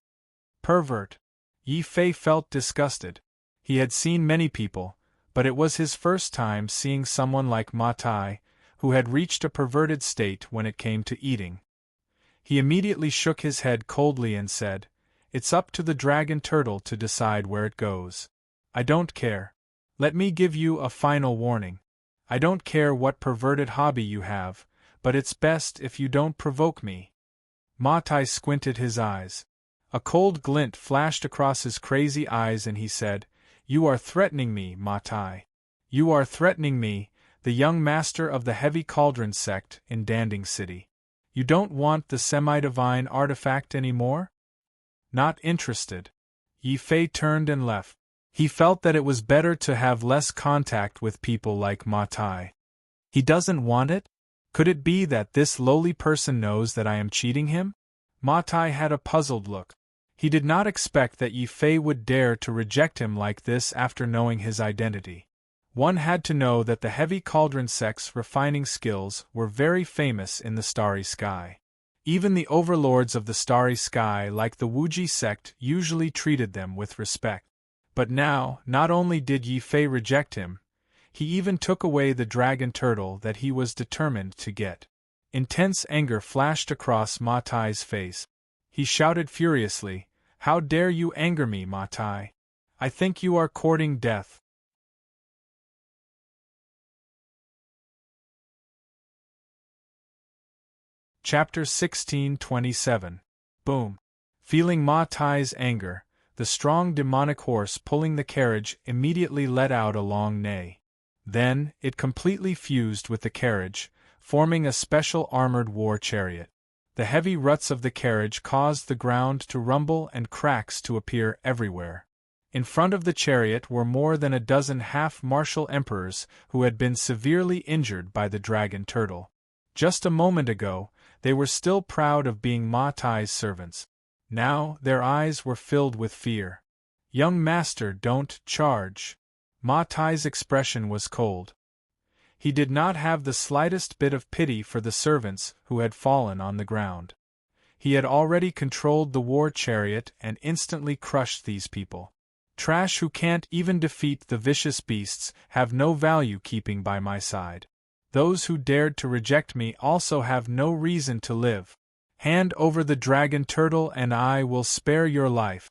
Pervert. Yi Fei felt disgusted. He had seen many people, but it was his first time seeing someone like Ma Tai, who had reached a perverted state when it came to eating. He immediately shook his head coldly and said, "It's up to the dragon turtle to decide where it goes. I don't care. Let me give you a final warning. I don't care what perverted hobby you have, but it's best if you don't provoke me." Ma Tai squinted his eyes. A cold glint flashed across his crazy eyes and he said, "You are threatening me, Ma Tai. You are threatening me, the young master of the Heavy Cauldron sect in Danding City. You don't want the semi-divine artifact anymore?" "Not interested." Yi Fei turned and left. He felt that it was better to have less contact with people like Ma Tai. "He doesn't want it? Could it be that this lowly person knows that I am cheating him?" Ma Tai had a puzzled look. He did not expect that Yi Fei would dare to reject him like this after knowing his identity. One had to know that the Heavy Cauldron sect's refining skills were very famous in the Starry Sky. Even the overlords of the Starry Sky, like the Wuji sect, usually treated them with respect. But now, not only did Yi Fei reject him, he even took away the dragon turtle that he was determined to get. Intense anger flashed across Ma Tai's face. He shouted furiously, "How dare you anger me, Ma Tai? I think you are courting death." Chapter 16:27. Boom. Feeling Ma Tai's anger, the strong demonic horse pulling the carriage immediately let out a long neigh. Then, it completely fused with the carriage, forming a special armored war chariot. The heavy ruts of the carriage caused the ground to rumble and cracks to appear everywhere. In front of the chariot were more than a dozen half-martial emperors who had been severely injured by the dragon turtle. Just a moment ago, they were still proud of being Ma Tai's servants. Now, their eyes were filled with fear. "Young master, don't charge." Ma Tai's expression was cold. He did not have the slightest bit of pity for the servants who had fallen on the ground. He had already controlled the war chariot and instantly crushed these people. Trash who can't even defeat the vicious beasts have no value keeping by my side. Those who dared to reject me also have no reason to live. Hand over the dragon turtle and I will spare your life.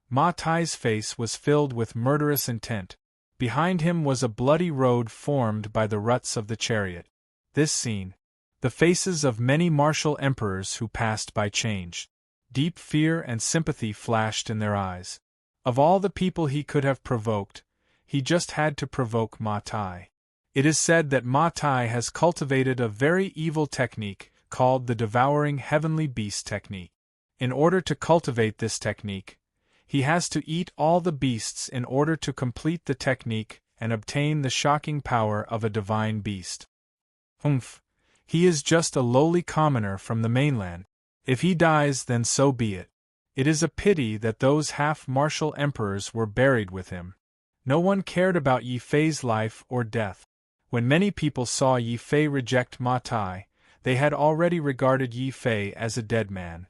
Ma Tai's face was filled with murderous intent. Behind him was a bloody road formed by the ruts of the chariot. This scene. The faces of many martial emperors who passed by changed. Deep fear and sympathy flashed in their eyes. Of all the people he could have provoked, he just had to provoke Ma Tai. It is said that Ma Tai has cultivated a very evil technique called the Devouring Heavenly Beast technique. In order to cultivate this technique, he has to eat all the beasts in order to complete the technique and obtain the shocking power of a divine beast. Humph! He is just a lowly commoner from the mainland. If he dies, then so be it. It is a pity that those half-martial emperors were buried with him. No one cared about Yi Fei's life or death. When many people saw Yi Fei reject Ma Tai, they had already regarded Yi Fei as a dead man.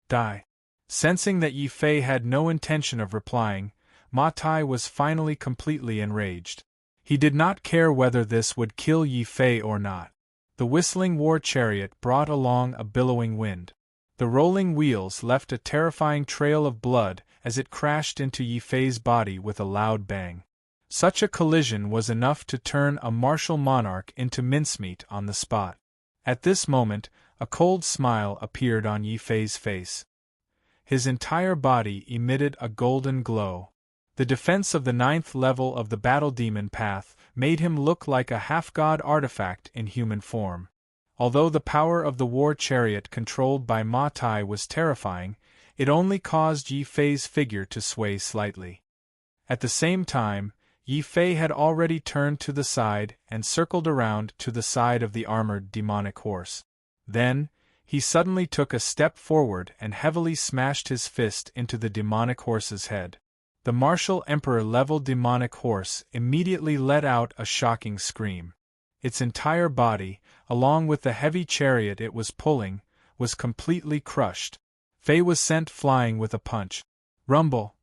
Die. Sensing that Yi Fei had no intention of replying, Ma Tai was finally completely enraged. He did not care whether this would kill Yi Fei or not. The whistling war chariot brought along a billowing wind. The rolling wheels left a terrifying trail of blood as it crashed into Yi Fei's body with a loud bang. Such a collision was enough to turn a martial monarch into mincemeat on the spot. At this moment, a cold smile appeared on Yi Fei's face. His entire body emitted a golden glow. The defense of the 9th level of the Battle Demon Path made him look like a half-god artifact in human form. Although the power of the war chariot controlled by Ma Tai was terrifying, it only caused Yi Fei's figure to sway slightly. At the same time, Yi Fei had already turned to the side and circled around to the side of the armored demonic horse. Then, he suddenly took a step forward and heavily smashed his fist into the demonic horse's head. The martial emperor-level demonic horse immediately let out a shocking scream. Its entire body, along with the heavy chariot it was pulling, was completely crushed. Fei was sent flying with a punch. Rumble!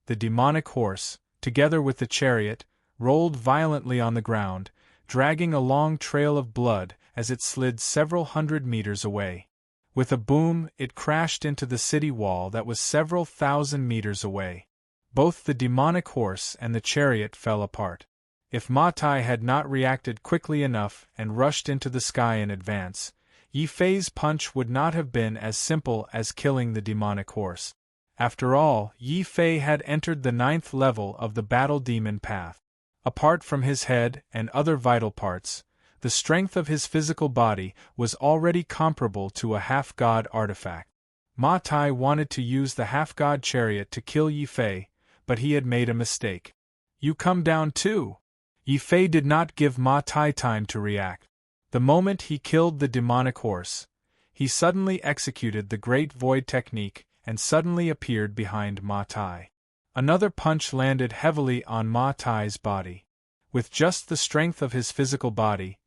The demonic horse, together with the chariot, rolled violently on the ground, dragging a long trail of blood as it slid several hundred meters away. With a boom, it crashed into the city wall that was several thousand meters away. Both the demonic horse and the chariot fell apart. If Ma Tai had not reacted quickly enough and rushed into the sky in advance, Yi Fei's punch would not have been as simple as killing the demonic horse. After all, Yi Fei had entered the 9th level of the battle demon path. Apart from his head and other vital parts, the strength of his physical body was already comparable to a half-god artifact. Ma Tai wanted to use the half-god chariot to kill Yi Fei, but he had made a mistake. "You come down too!" Yi Fei did not give Ma Tai time to react. The moment he killed the demonic horse, he suddenly executed the Great Void technique and suddenly appeared behind Ma Tai. Another punch landed heavily on Ma Tai's body. With just the strength of his physical body,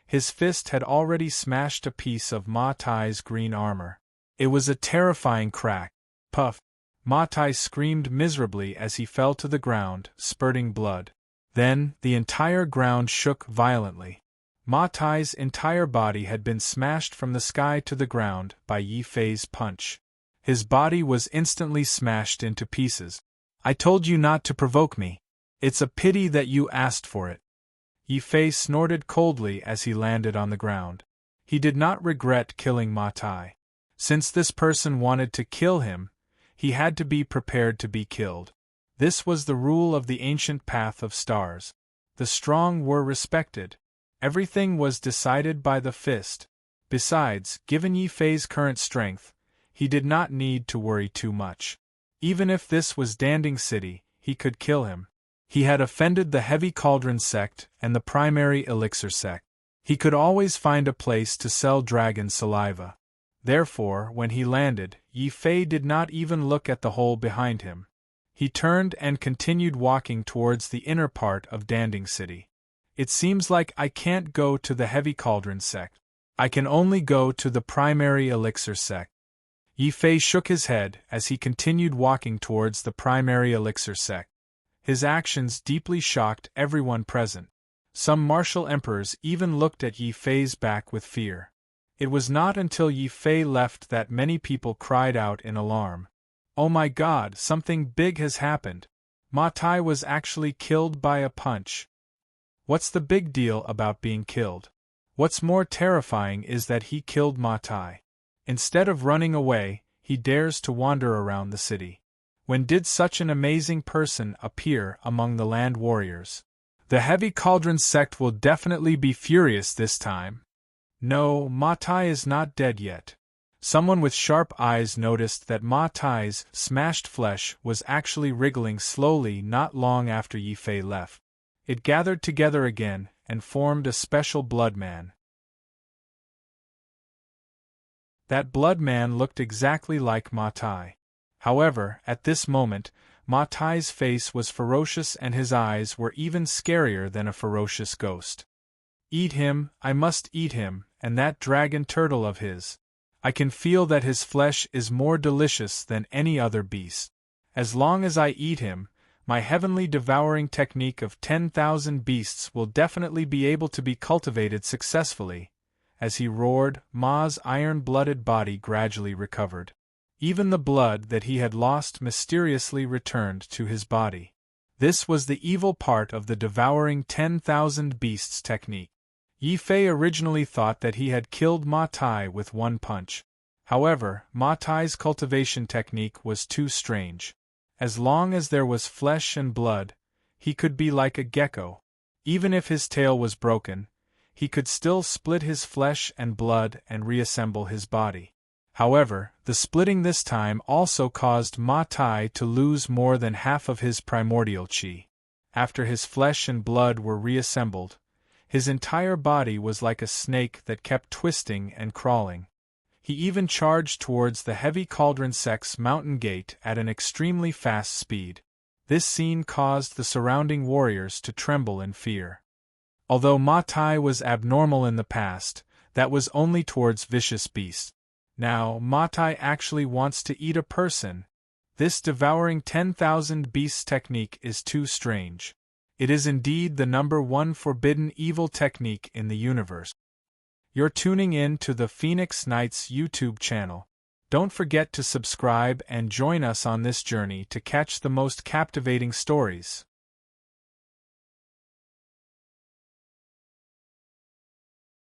his fist had already smashed a piece of Ma Tai's green armor. It was a terrifying crack. Puff! Ma Tai screamed miserably as he fell to the ground, spurting blood. Then, the entire ground shook violently. Ma Tai's entire body had been smashed from the sky to the ground by Yi Fei's punch. His body was instantly smashed into pieces. "I told you not to provoke me. It's a pity that you asked for it." Yi Fei snorted coldly as he landed on the ground. He did not regret killing Ma Tai. Since this person wanted to kill him, he had to be prepared to be killed. This was the rule of the ancient path of stars. The strong were respected. Everything was decided by the fist. Besides, given Yi Fei's current strength, he did not need to worry too much. Even if this was Danding City, he could kill him. He had offended the Heavy Cauldron sect and the Primary Elixir sect. He could always find a place to sell dragon saliva. Therefore, when he landed, Yi Fei did not even look at the hole behind him. He turned and continued walking towards the inner part of Danding City. "It seems like I can't go to the Heavy Cauldron sect. I can only go to the Primary Elixir sect." Yi Fei shook his head as he continued walking towards the Primary Elixir sect. His actions deeply shocked everyone present. Some martial emperors even looked at Yi Fei's back with fear. It was not until Yi Fei left that many people cried out in alarm. "Oh my God, something big has happened. Ma Tai was actually killed by a punch." What's the big deal about being killed? What's more terrifying is that he killed Ma Tai. Instead of running away, he dares to wander around the city. When did such an amazing person appear among the land warriors? The Heavy Cauldron sect will definitely be furious this time. No, Ma Tai is not dead yet. Someone with sharp eyes noticed that Ma Tai's smashed flesh was actually wriggling slowly not long after Yi Fei left. It gathered together again and formed a special blood man. That blood man looked exactly like Ma Tai. However, at this moment, Ma Tai's face was ferocious and his eyes were even scarier than a ferocious ghost. "Eat him, I must eat him, and that dragon turtle of his. I can feel that his flesh is more delicious than any other beast. As long as I eat him, my heavenly devouring technique of 10,000 beasts will definitely be able to be cultivated successfully." As he roared, Ma's iron-blooded body gradually recovered. Even the blood that he had lost mysteriously returned to his body. This was the evil part of the devouring 10,000 beasts technique. Yi Fei originally thought that he had killed Ma Tai with one punch. However, Ma Tai's cultivation technique was too strange. As long as there was flesh and blood, he could be like a gecko. Even if his tail was broken, he could still split his flesh and blood and reassemble his body. However, the splitting this time also caused Ma Tai to lose more than half of his primordial qi. After his flesh and blood were reassembled, his entire body was like a snake that kept twisting and crawling. He even charged towards the heavy Cauldron Sect's mountain gate at an extremely fast speed. This scene caused the surrounding warriors to tremble in fear. Although Ma Tai was abnormal in the past, that was only towards vicious beasts. Now, Ma Tai actually wants to eat a person. This devouring 10,000 beasts technique is too strange. It is indeed the #1 forbidden evil technique in the universe. You're tuning in to the Phoenix Knights YouTube channel. Don't forget to subscribe and join us on this journey to catch the most captivating stories.